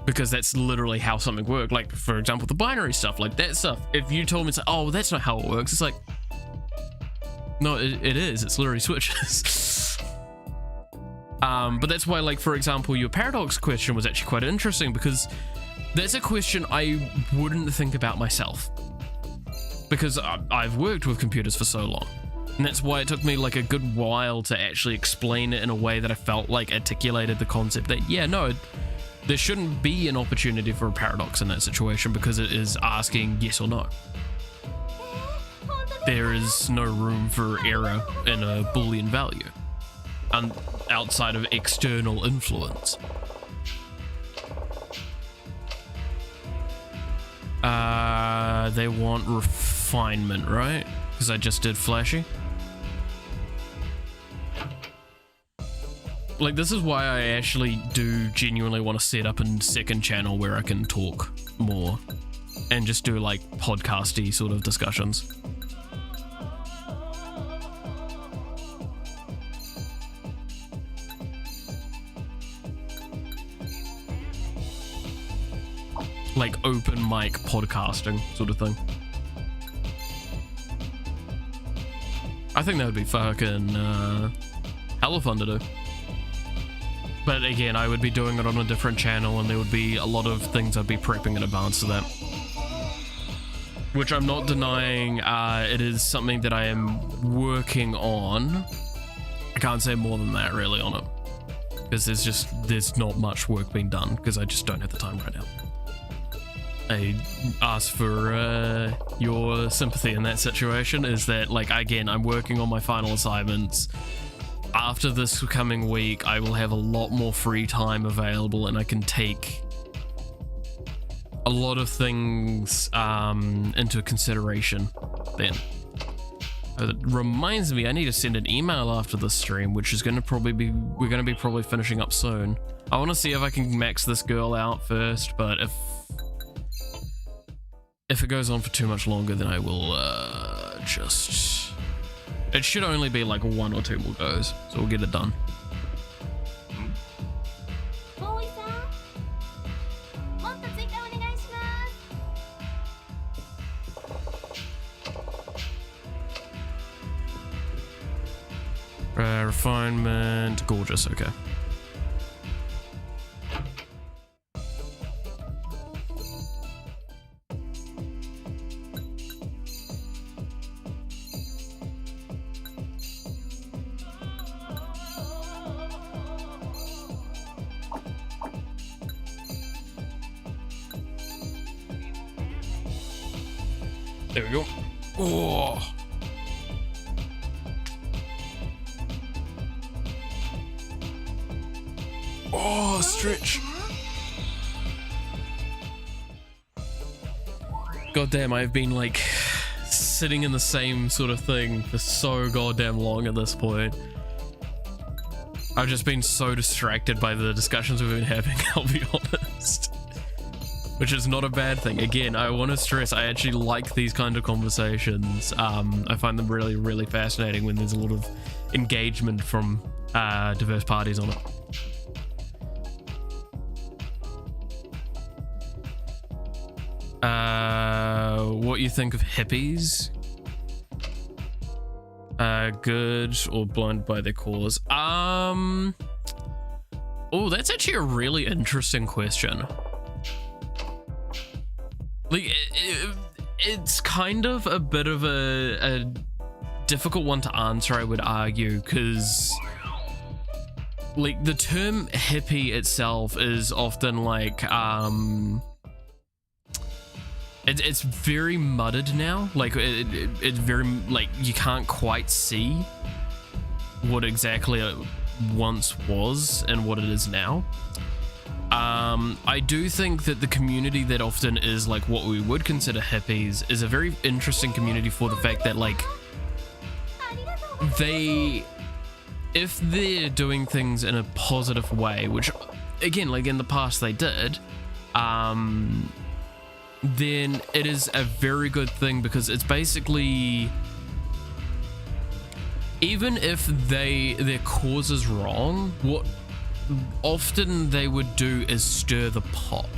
Because that's literally how something works. Like, for example, the binary stuff, like that stuff. If you told me, oh, well, that's not how it works, it's like, no, it is. It's literally switches. But that's why, like, for example, your paradox question was actually quite interesting, because that's a question I wouldn't think about myself. Because I've worked with computers for so long. And that's why it took me like a good while to actually explain it in a way that I felt like articulated the concept that, yeah, no, there shouldn't be an opportunity for a paradox in that situation, because it is asking yes or no. There is no room for error in a Boolean value outside of external influence. They want refinement, right? Because I just did flashy. Like, this is why I actually do genuinely want to set up a second channel where I can talk more and just do like podcasty sort of discussions. Like open mic podcasting sort of thing. I think that would be fucking hella fun to do. But again, I would be doing it on a different channel, and there would be a lot of things I'd be prepping in advance of that. Which I'm not denying, it is something that I am working on. I can't say more than that really on it. Because there's not much work being done, because I just don't have the time right now. I ask for your sympathy in that situation, is that, like, again, I'm working on my final assignments. After this coming week, I will have a lot more free time available, and I can take a lot of things into consideration then. It reminds me, I need to send an email after this stream, which is going to probably be, we're going to be probably finishing up soon. I want to see if I can max this girl out first, but if it goes on for too much longer, then I will just... It should only be like 1 or 2 more goes, so we'll get it done. Refinement, gorgeous, okay. There we go. Oh. Oh, stretch. God damn, I've been like sitting in the same sort of thing for so goddamn long at this point. I've just been so distracted by the discussions we've been having, I'll be honest. Which is not a bad thing. Again, I want to stress, I actually like these kind of conversations. I find them really, really fascinating when there's a lot of engagement from diverse parties on it. what you think of hippies. Good or blinded by their cause? Oh, that's actually a really interesting question. Like, it's kind of a bit of a difficult one to answer, I would argue, because like the term hippie itself is often like it's very mudded now. Like it's very like you can't quite see what exactly it once was and what it is now. I do think that the community that often is like what we would consider hippies is a very interesting community for the fact that like if they're doing things in a positive way, which again, like in the past they did, then it is a very good thing, because it's basically, even if their cause is wrong, what often they would do is stir the pot,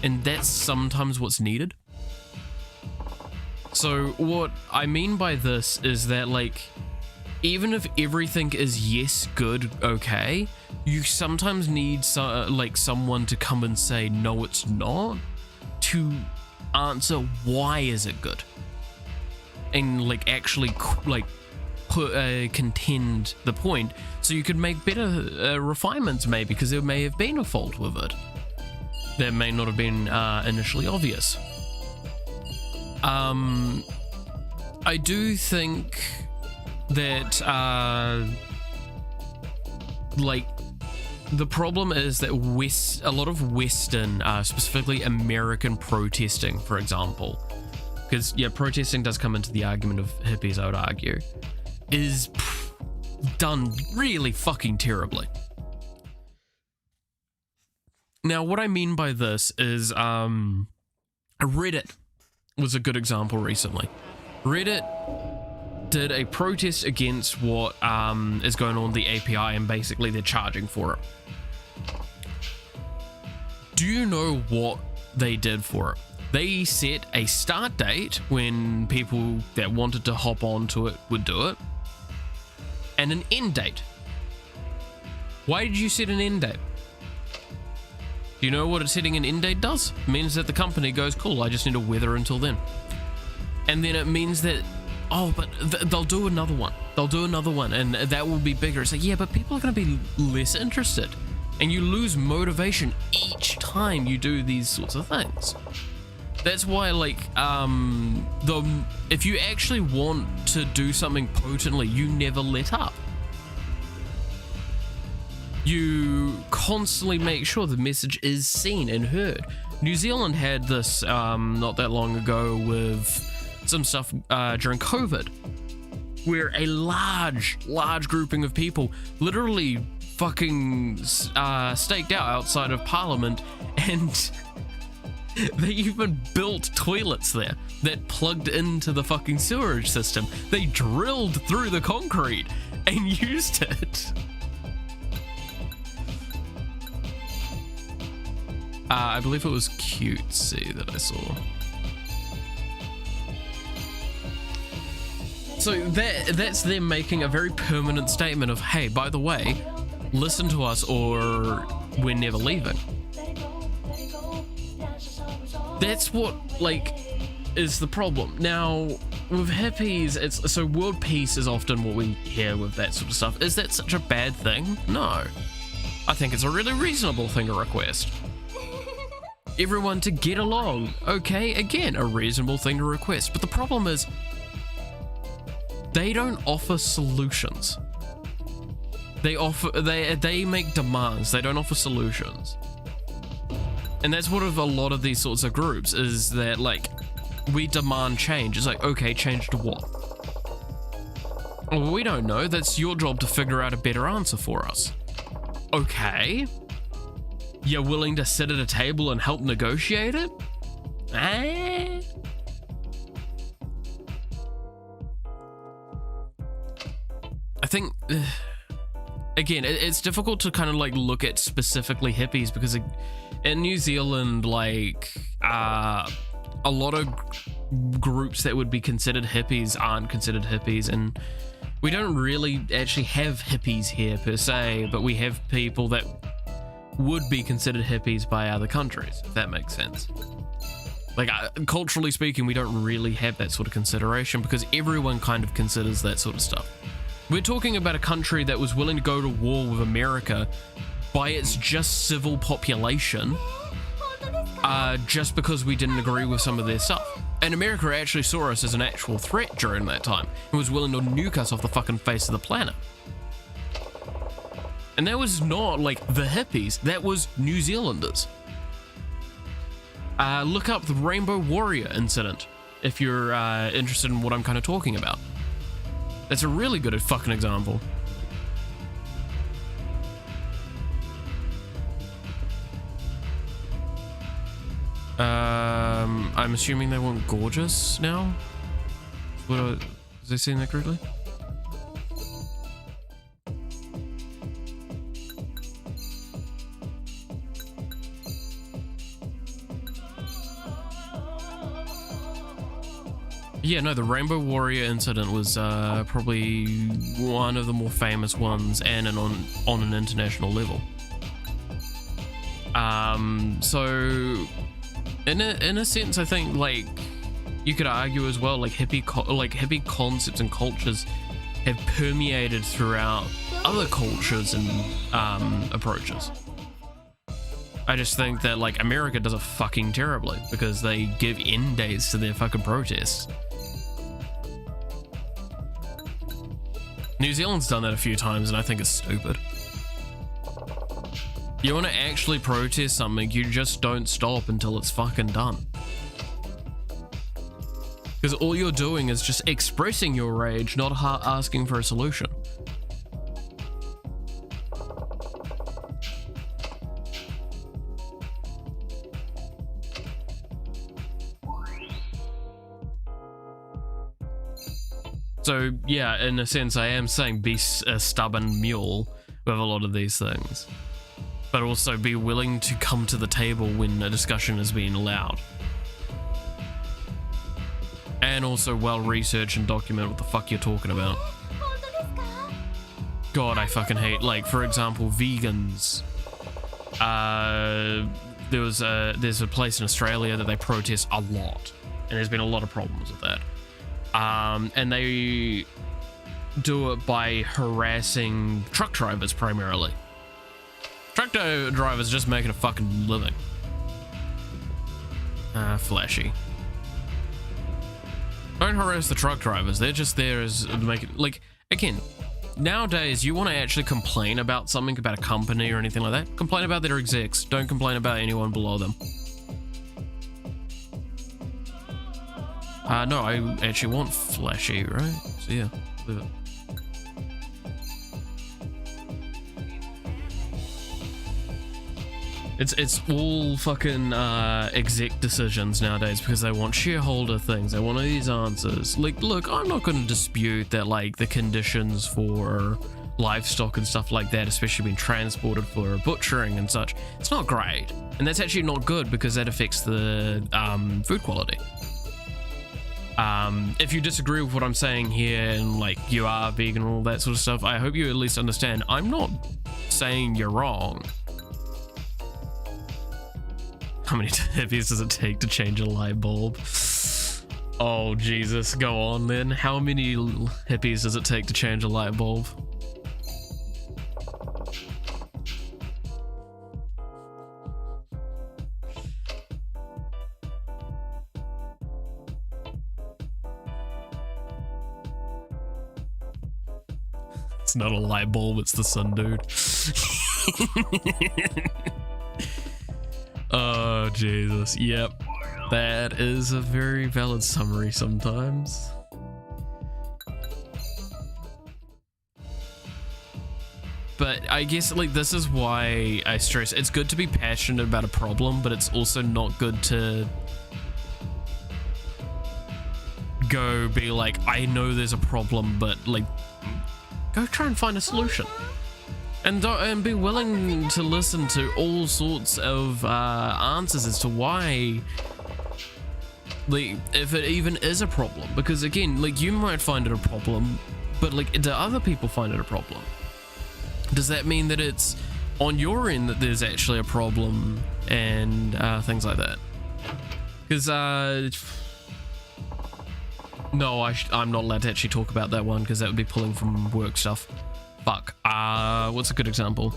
and that's sometimes what's needed. So what I mean by this is that like, even if everything is yes, good, okay, you sometimes need like someone to come and say no, it's not, to answer why is it good, and like actually like contend the point, so you could make better refinements maybe, because there may have been a fault with it that may not have been initially obvious. I do think that like the problem is that a lot of Western, specifically American protesting, for example, because yeah, protesting does come into the argument of hippies, I would argue, is done really fucking terribly. Now, what I mean by this is, Reddit was a good example recently. Reddit did a protest against what is going on with the API, and basically they're charging for it. Do you know what they did for it? They set a start date when people that wanted to hop onto it would do it, and an end date. Why did you set an end date? Do you know what setting an end date does? It means that the company goes, cool, I just need to weather until then. And then it means that, oh, but they'll do another one. They'll do another one, and that will be bigger. It's like, yeah, but people are going to be less interested. And you lose motivation each time you do these sorts of things. That's why, like, if you actually want to do something potently, you never let up. You constantly make sure the message is seen and heard. New Zealand had this not that long ago with some stuff during COVID, where a large grouping of people literally fucking staked out outside of Parliament, and they even built toilets there that plugged into the fucking sewerage system. They drilled through the concrete and used it. I believe it was Cutesy that I saw. So that's them making a very permanent statement of, hey, by the way, listen to us or we're never leaving. That's what, like, is the problem. Now, with hippies, it's so world peace is often what we hear with that sort of stuff. Is that such a bad thing? No. I think it's a really reasonable thing to request. Everyone to get along. Okay, again, a reasonable thing to request. But the problem is, they don't offer solutions. They make demands. They don't offer solutions. And that's what of a lot of these sorts of groups is that, like, we demand change. It's like, okay, change to what? Well, we don't know. That's your job to figure out a better answer for us. Okay. You're willing to sit at a table and help negotiate it? I think, again, it's difficult to kind of like look at specifically hippies, because in New Zealand, like, a lot of groups that would be considered hippies aren't considered hippies, and we don't really actually have hippies here per se, but we have people that would be considered hippies by other countries, if that makes sense. Like, culturally speaking, we don't really have that sort of consideration because everyone kind of considers that sort of stuff. We're talking about a country that was willing to go to war with America by its just civil population, just because we didn't agree with some of their stuff. And America actually saw us as an actual threat during that time and was willing to nuke us off the fucking face of the planet. And that was not like the hippies, that was New Zealanders. Look up the Rainbow Warrior incident if you're interested in what I'm kind of talking about. That's a really good fucking example. I'm assuming they want gorgeous now? Was I saying that correctly? Yeah, no, the Rainbow Warrior incident was probably one of the more famous ones, and on an international level. So in a sense, I think like you could argue as well, like hippie concepts and cultures have permeated throughout other cultures and approaches. I just think that like America does it fucking terribly because they give end dates to their fucking protests. New Zealand's done that a few times and I think it's stupid. You want to actually protest something, you just don't stop until it's fucking done. Because all you're doing is just expressing your rage, not asking for a solution. So yeah, in a sense I am saying be a stubborn mule with a lot of these things. But also be willing to come to the table when a discussion is being allowed. And also well research and document what the fuck you're talking about. God, I fucking hate, like, for example, vegans. There's a place in Australia that they protest a lot. And there's been a lot of problems with that. And they do it by harassing truck drivers primarily. Truck drivers just making a fucking living. Flashy. Don't harass the truck drivers. They're just there as make it, like, again, nowadays you want to actually complain about something, about a company or anything like that. Complain about their execs. Don't complain about anyone below them. No, I actually want flashy, right? So yeah, leave it. It's all fucking exec decisions nowadays because they want shareholder things. They want these answers. Like, look, I'm not going to dispute that, like, the conditions for livestock and stuff like that, especially being transported for butchering and such, it's not great. And that's actually not good because that affects the food quality. If you disagree with what I'm saying here and like you are vegan and all that sort of stuff, I hope you at least understand I'm not saying you're wrong. How many hippies does it take to change a light bulb? Oh Jesus, go on then. How many hippies does it take to change a light bulb? It's not a light bulb, it's the sun, dude. Oh, Jesus. Yep. That is a very valid summary sometimes. But I guess, like, this is why I stress it's good to be passionate about a problem, but it's also not good to go be like, I know there's a problem, but, like, go try and find a solution. And be willing to listen to all sorts of answers as to why like, if it even is a problem, because again, like, you might find it a problem, but like, do other people find it a problem? Does that mean that it's on your end that there's actually a problem and things like that? Because no, I'm not allowed to actually talk about that one because that would be pulling from work stuff. Fuck. What's a good example?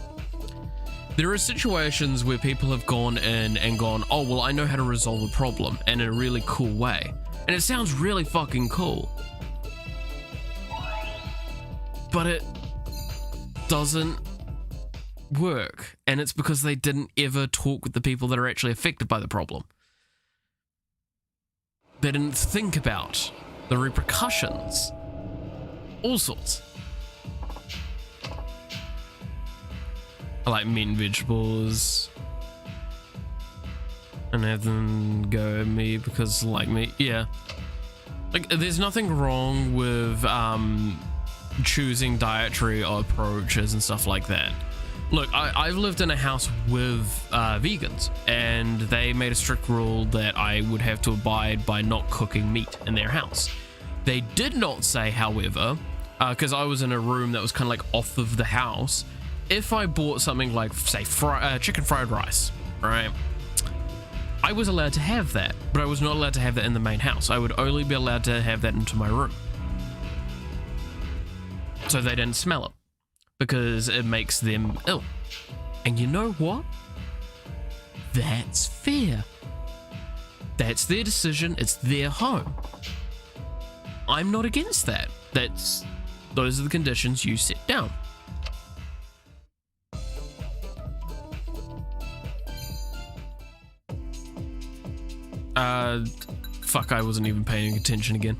There are situations where people have gone in and gone, oh, well, I know how to resolve a problem, and in a really cool way. And it sounds really fucking cool. But it doesn't work. And it's because they didn't ever talk with the people that are actually affected by the problem. They didn't think about the repercussions. All sorts. I like meat and vegetables. And have them go at me because like meat. Yeah. Like, there's nothing wrong with choosing dietary approaches and stuff like that. Look, I've lived in a house with vegans, and they made a strict rule that I would have to abide by not cooking meat in their house. They did not say, however, because I was in a room that was kind of like off of the house, if I bought something like, say, chicken fried rice, right? I was allowed to have that, but I was not allowed to have that in the main house. I would only be allowed to have that into my room. So they didn't smell it, because it makes them ill. And you know what? That's fair. That's their decision. It's their home. I'm not against that. Those are the conditions you set down. Fuck, I wasn't even paying attention again.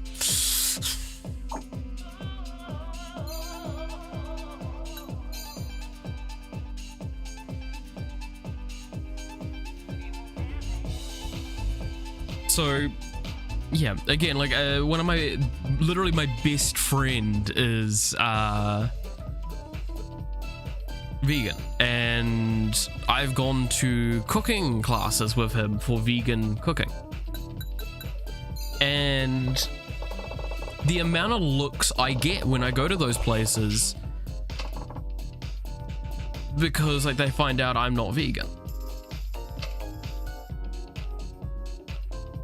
So, yeah, again, like, one of my, literally my best friend is, vegan, and I've gone to cooking classes with him for vegan cooking. And the amount of looks I get when I go to those places because, like, they find out I'm not vegan.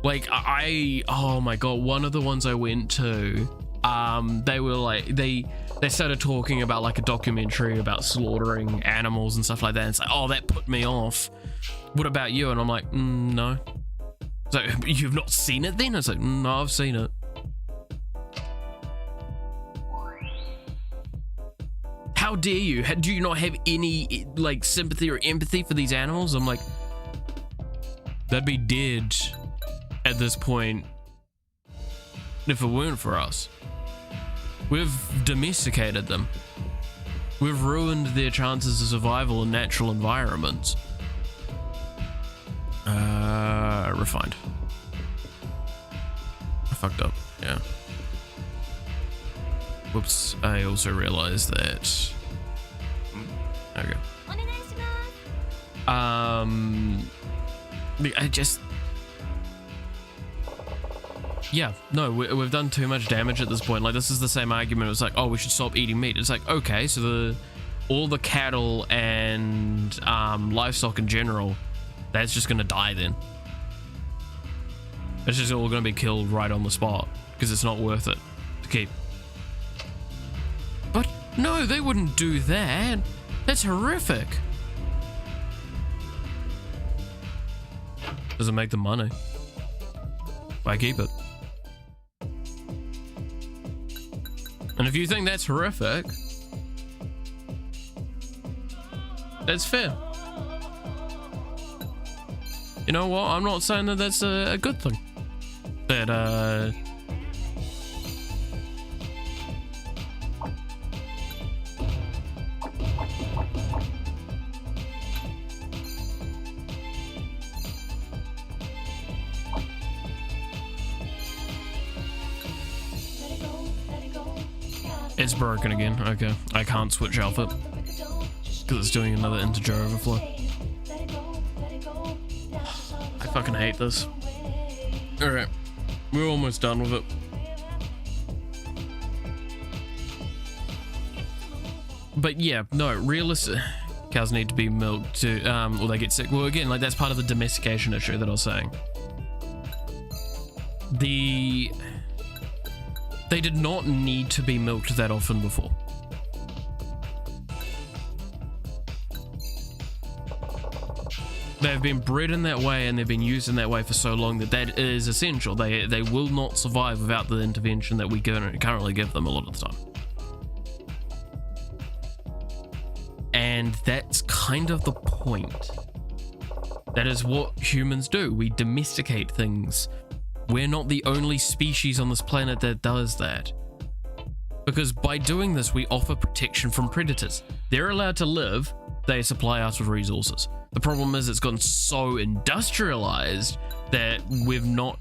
Like, oh my god, one of the ones I went to, they were like, they started talking about like a documentary about slaughtering animals and stuff like that. And it's like, oh, that put me off. What about you? And I'm like, no. So you've not seen it then? It's like, no, I've seen it. How dare you? Do you not have any like sympathy or empathy for these animals? I'm like, they'd be dead at this point if it weren't for us. We've domesticated them. We've ruined their chances of survival in natural environments. Refined. I fucked up, yeah. Whoops, I also realized that... There we go. I just... Yeah, no, we've done too much damage at this point. Like, this is the same argument. It was like, oh, we should stop eating meat. It's like, okay, so all the cattle and livestock in general, that's just gonna die then. It's just all gonna be killed right on the spot because it's not worth it to keep. But no, they wouldn't do that. That's horrific. Doesn't make them money. Why keep it? And if you think that's horrific, that's fair. You know what? I'm not saying that that's a good thing. That, it's broken again. Okay. I can't switch outfit because it's doing another integer overflow. I fucking hate this. Alright. We're almost done with it. But yeah, no, realistic cows need to be milked to, or they get sick. Well, again, like that's part of the domestication issue that I was saying. They did not need to be milked that often before. They've been bred in that way and they've been used in that way for so long that that is essential. They will not survive without the intervention that we currently give them a lot of the time. And that's kind of the point. That is what humans do. We domesticate things. We're not the only species on this planet that does that. Because by doing this, we offer protection from predators. They're allowed to live, they supply us with resources. The problem is it's gotten so industrialized that we've not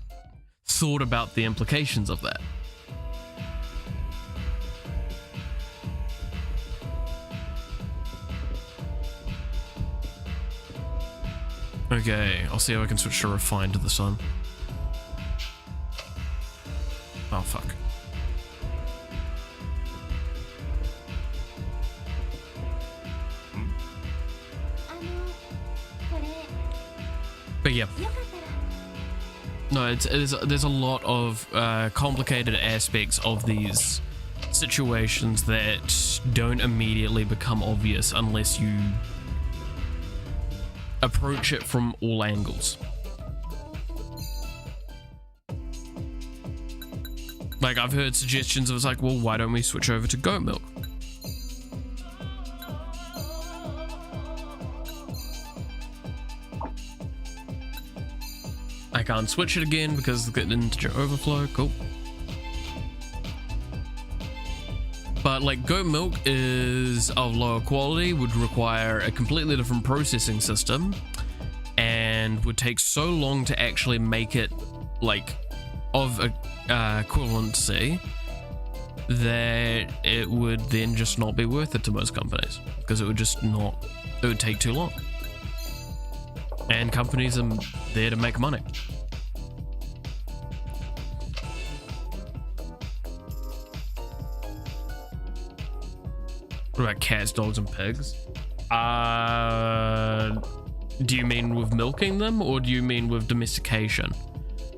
thought about the implications of that. Okay, I'll see if I can switch to refined to this one. Oh, fuck. But yeah. No, there's a lot of complicated aspects of these situations that don't immediately become obvious unless you approach it from all angles. Like, I've heard suggestions of it's like, well, why don't we switch over to goat milk? I can't switch it again because of the integer overflow. Cool. But like, goat milk is of lower quality, would require a completely different processing system, and would take so long to actually make it like of a equivalency that it would then just not be worth it to most companies, because it would just not, it would take too long. And companies are there to make money. What about cats, dogs, and pigs? Do you mean with milking them, or do you mean with domestication?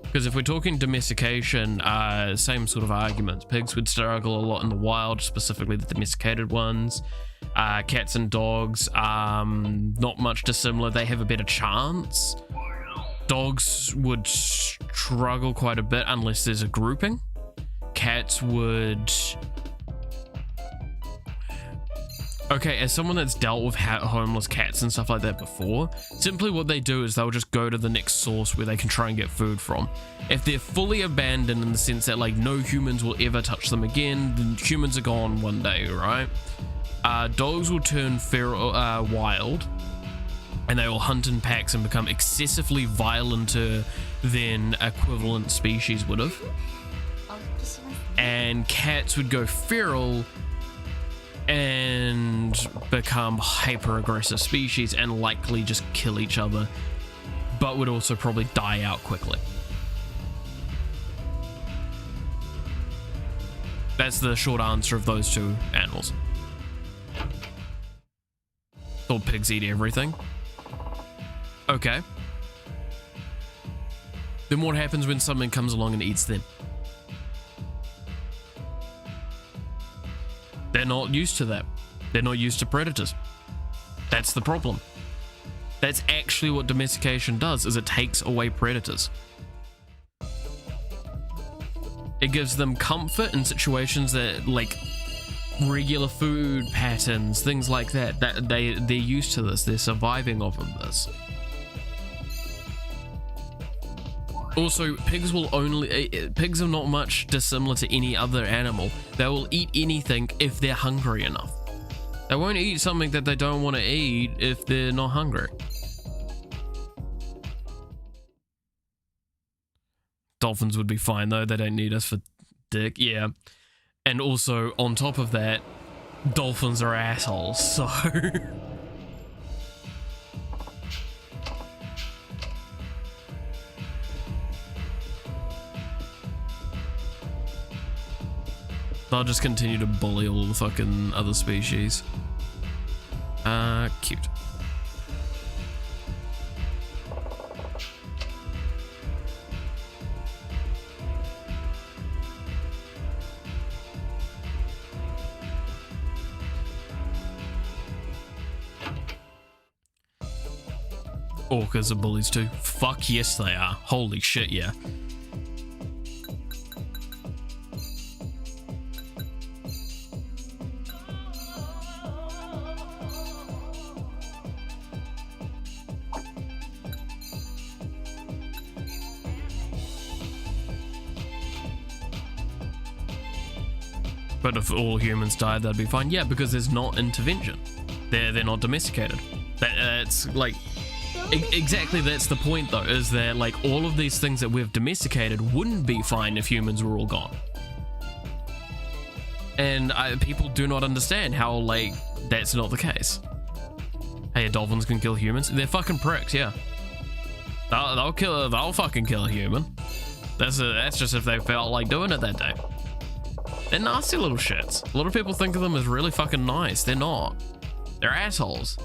Because if we're talking domestication, same sort of arguments. Pigs would struggle a lot in the wild, specifically the domesticated ones. Cats and dogs, not much dissimilar. They have a better chance. Dogs would struggle quite a bit unless there's a grouping. Cats would... Okay, as someone that's dealt with homeless cats and stuff like that before, simply what they do is they'll just go to the next source where they can try and get food from. If they're fully abandoned in the sense that like no humans will ever touch them again, then humans are gone one day, right? Dogs will turn feral, wild, and they will hunt in packs and become excessively violenter than equivalent species would have. And cats would go feral and become hyper-aggressive species and likely just kill each other, but would also probably die out quickly. That's the short answer of those two animals. Thought pigs eat everything. Okay. Then what happens when something comes along and eats them? They're not used to that. They're not used to predators. That's the problem. That's actually what domestication does, is it takes away predators. It gives them comfort in situations that, like, regular food patterns, things like that. That they're used to this. They're surviving off of this. Also, pigs are not much dissimilar to any other animal. They will eat anything if they're hungry enough. They won't eat something that they don't want to eat if they're not hungry. Dolphins would be fine though, they don't need us for dick, yeah. And also, on top of that, dolphins are assholes, so... They'll just continue to bully all the fucking other species. Cute. Orcas are bullies too. Fuck yes they are. Holy shit, yeah. But if all humans died, that'd be fine. Yeah, because there's not intervention. They're not domesticated. That's like exactly that's the point though. Is that like all of these things that we've domesticated wouldn't be fine if humans were all gone. And people do not understand how like that's not the case. Hey, dolphins can kill humans. They're fucking pricks. Yeah, they'll fucking kill a human. That's just if they felt like doing it that day. They're nasty little shits. A lot of people think of them as really fucking nice. They're not. They're assholes.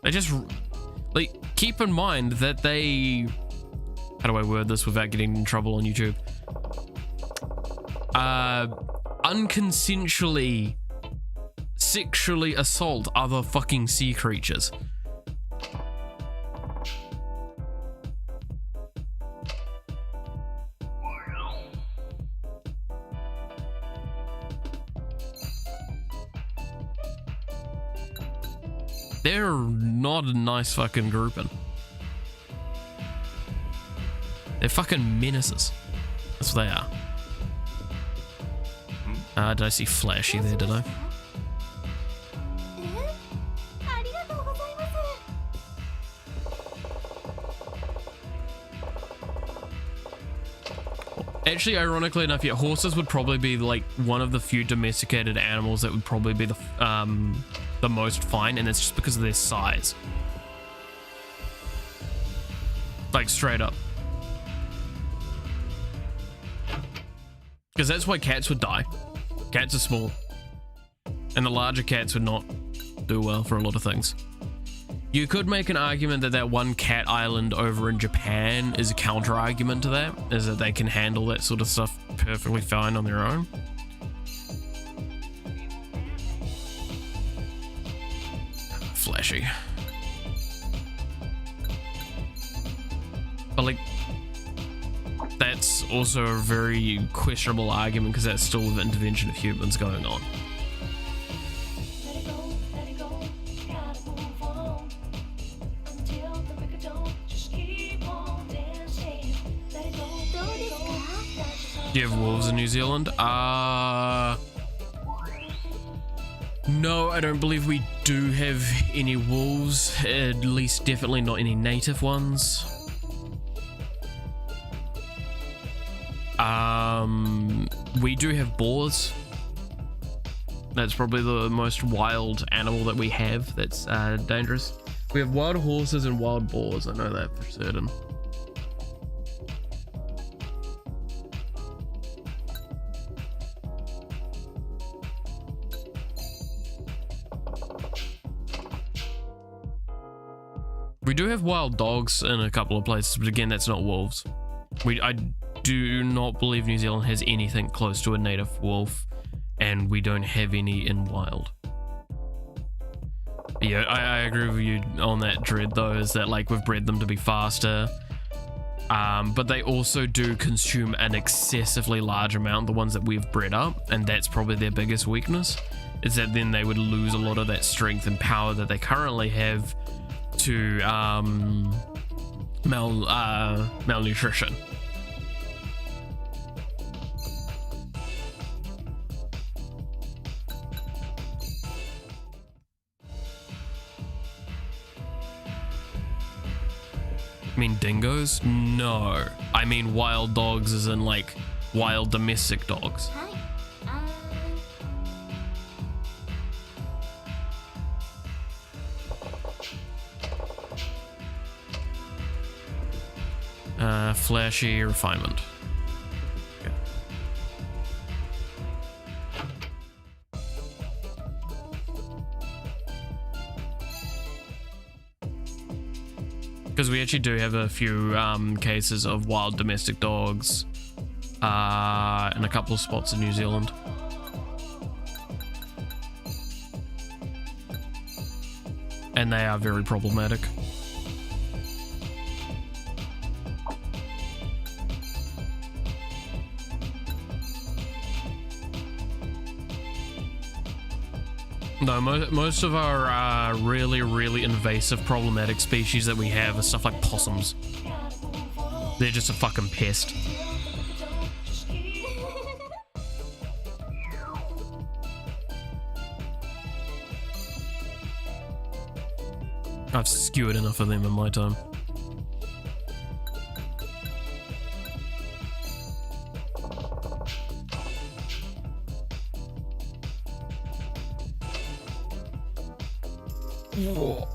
They just, like, keep in mind that they... How do I word this without getting in trouble on YouTube? Unconsensually sexually assault other fucking sea creatures. They're not a nice fucking grouping. They're fucking menaces. That's what they are. Did I see Flashy there, did I? Actually, ironically enough, yeah, horses would probably be like one of the few domesticated animals that would probably be the most fine, and it's just because of their size. Like straight up. Because that's why cats would die. Cats are small. And the larger cats would not do well for a lot of things. You could make an argument that that one cat island over in Japan is a counter argument to that, is that they can handle that sort of stuff perfectly fine on their own. Flashy. But like, that's also a very questionable argument because that's still the intervention of humans going on. Let it go, gotta move on. Until the break of dawn, just keep on dancing. Let it go, let it go. Do you have wolves in New Zealand? No, I don't believe we do have any wolves, at least definitely not any native ones. We do have boars. That's probably the most wild animal that we have that's dangerous. We have wild horses and wild boars, I know that for certain. We do have wild dogs in a couple of places, but again, that's not wolves. I do not believe New Zealand has anything close to a native wolf, and we don't have any in wild. Yeah, I agree with you on that, Dread, though, is that like we've bred them to be faster, but they also do consume an excessively large amount, the ones that we've bred up, and that's probably their biggest weakness, is that then they would lose a lot of that strength and power that they currently have to malnutrition. I mean dingoes? No. I mean wild dogs as in like wild domestic dogs. Flashy refinement. Okay. Because we actually do have a few cases of wild domestic dogs in a couple of spots in New Zealand. And they are very problematic. No, most of our really, really invasive problematic species that we have are stuff like possums. They're just a fucking pest. I've skewered enough of them in my time. Whoa.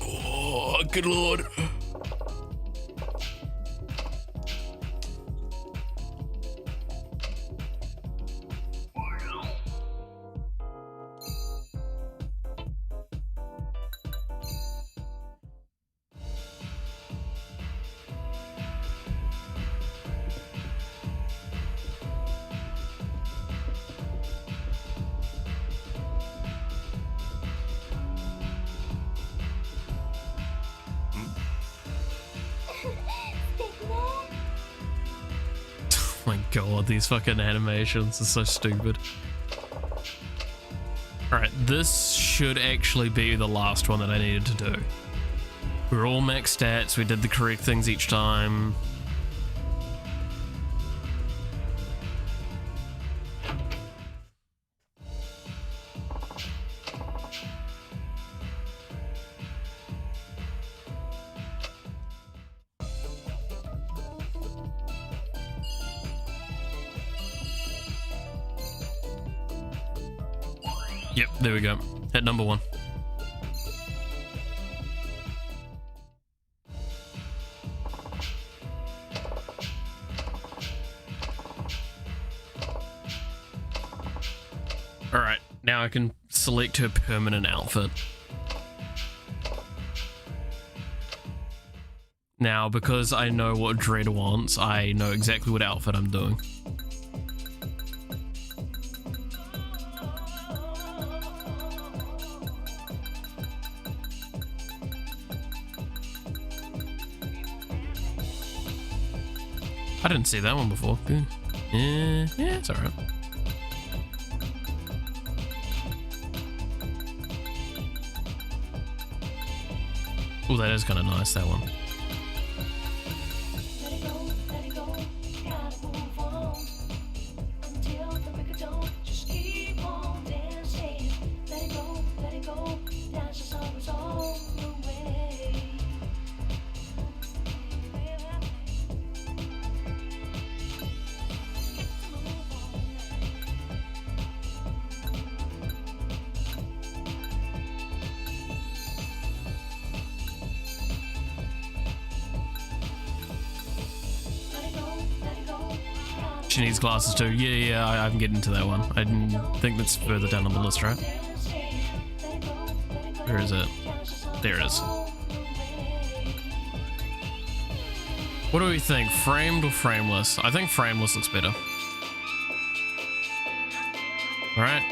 Oh, good lord. My god, these fucking animations are so stupid. Alright, this should actually be the last one that I needed to do. We're all max stats, we did the correct things each time. Yep, there we go. At number 1. Alright, now I can select her permanent outfit. Now, because I know what Dread wants, I know exactly what outfit I'm doing. I didn't see that one before. Yeah, it's alright. Oh, that is kind of nice, that one. Let it go, gotta move on. Until the break of dawn, just keep on dancing. Let it go, dance is always on the way. She needs glasses too. Yeah, I'm getting to that one. I didn't think that's further down on the list, right? Where is it? There it is. What do we think? Framed or frameless? I think frameless looks better. Alright.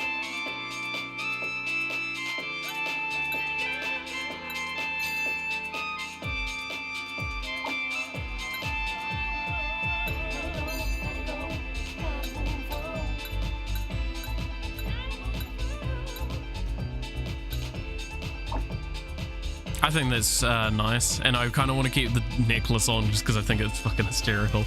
I think that's nice, and I kind of want to keep the necklace on just because I think it's fucking hysterical.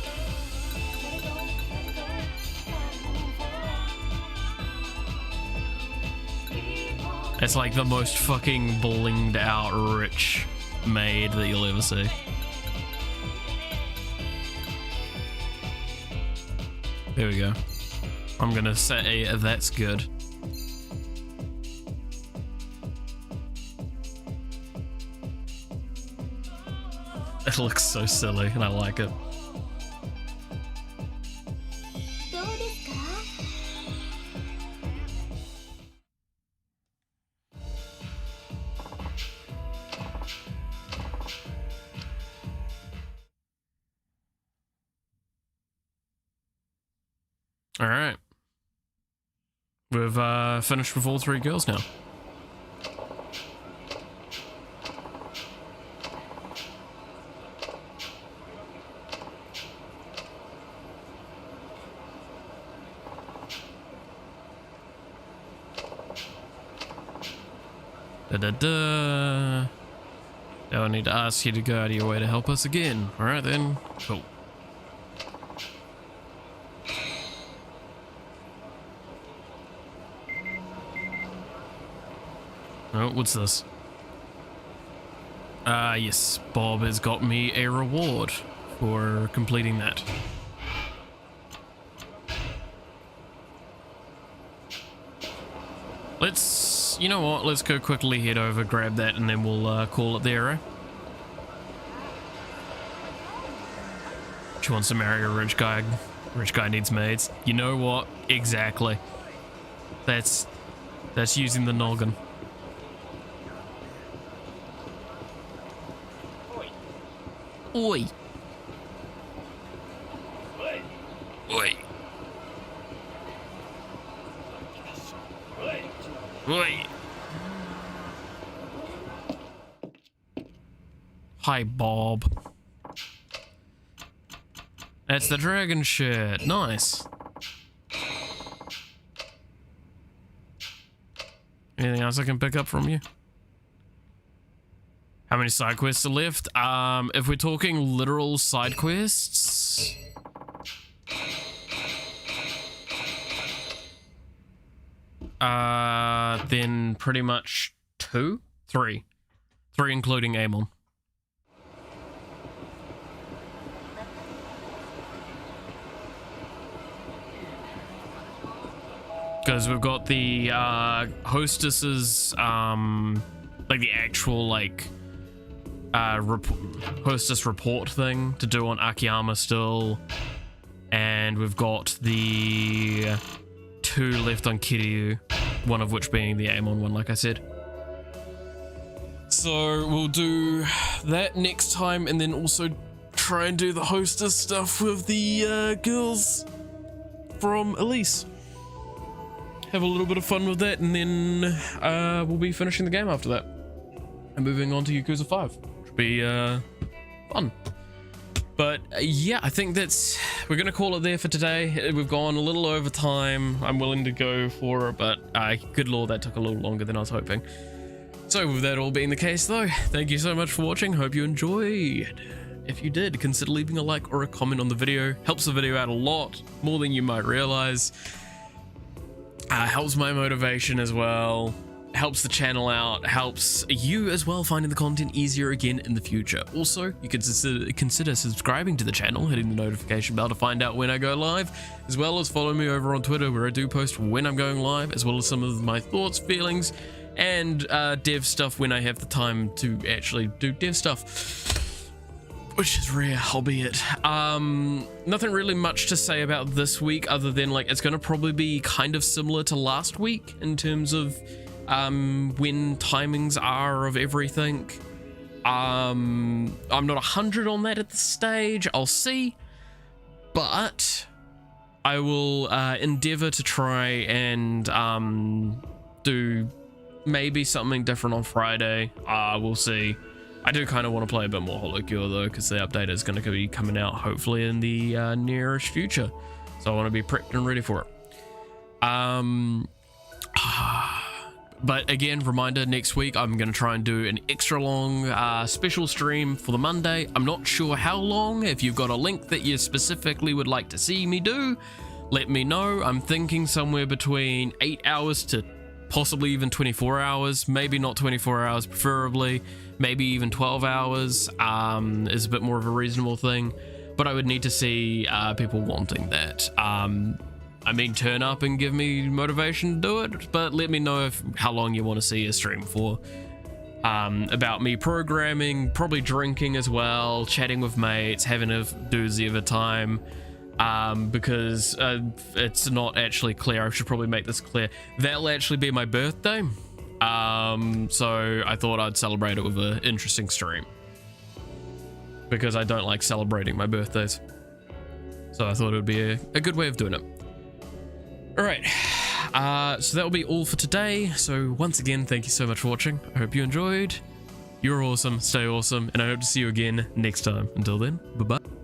It's like the most fucking blinged out rich maid that you'll ever see. There we go. I'm gonna say that's good. It looks so silly and I like it. All right. We've finished with all 3 girls now. Da-da-da. Now I need to ask you to go out of your way to help us again. All right then. Cool. Oh, what's this? Yes, Bob has got me a reward for completing that. Let's, you know what, let's go quickly head over, grab that, and then we'll call it there, eh? She wants to marry a rich guy. Rich guy needs maids. You know what? Exactly. That's using the noggin. Oi. Oi. Oi. Hi, Bob. That's the dragon shirt. Nice. Anything else I can pick up from you? How many side quests are left? If we're talking literal side quests, then pretty much 2, 3 including Amon. Because we've got the hostesses, like the actual like hostess report thing to do on Akiyama still, and we've got the 2 left on Kiryu, one of which being the Amon one, like I said. So we'll do that next time, and then also try and do the hostess stuff with the girls from Elise. Have a little bit of fun with that, and then we'll be finishing the game after that and moving on to Yakuza 5. Be fun. But yeah, I think we're gonna call it there for today. We've gone a little over time. I'm willing to go for it, but good lord, that took a little longer than I was hoping. So with that all being the case though, thank you so much for watching. Hope you enjoyed. If you did, consider leaving a like or a comment on the video. Helps the video out a lot, more than you might realize. Helps my motivation as well. Helps the channel out, helps you as well finding the content easier again in the future. Also, you can consider subscribing to the channel, hitting the notification bell to find out when I go live, as well as follow me over on Twitter where I do post when I'm going live, as well as some of my thoughts, feelings, and dev stuff when I have the time to actually do dev stuff, which is rare, albeit. Nothing really much to say about this week other than like it's gonna probably be kind of similar to last week in terms of when timings are of everything. I'm not 100 on that at this stage. I'll see, but I will endeavor to try and do maybe something different on Friday. We'll see. I do kind of want to play a bit more Holocure though, because the update is going to be coming out hopefully in the nearest future, so I want to be prepped and ready for it. But again, reminder, next week I'm going to try and do an extra long special stream for the Monday. I'm not sure how long. If you've got a link that you specifically would like to see me do, let me know. I'm thinking somewhere between 8 hours to possibly even 24 hours. Maybe not 24 hours preferably. Maybe even 12 hours is a bit more of a reasonable thing. But I would need to see people wanting that. I mean, turn up and give me motivation to do it, but let me know how long you want to see a stream for. About me programming, probably drinking as well, chatting with mates, having a doozy of a time, because it's not actually clear. I should probably make this clear. That'll actually be my birthday, so I thought I'd celebrate it with an interesting stream, because I don't like celebrating my birthdays. So I thought it would be a good way of doing it. All right. So that will be all for today. So once again, thank you so much for watching. I hope you enjoyed. You're awesome. Stay awesome. And I hope to see you again next time. Until then, bye-bye.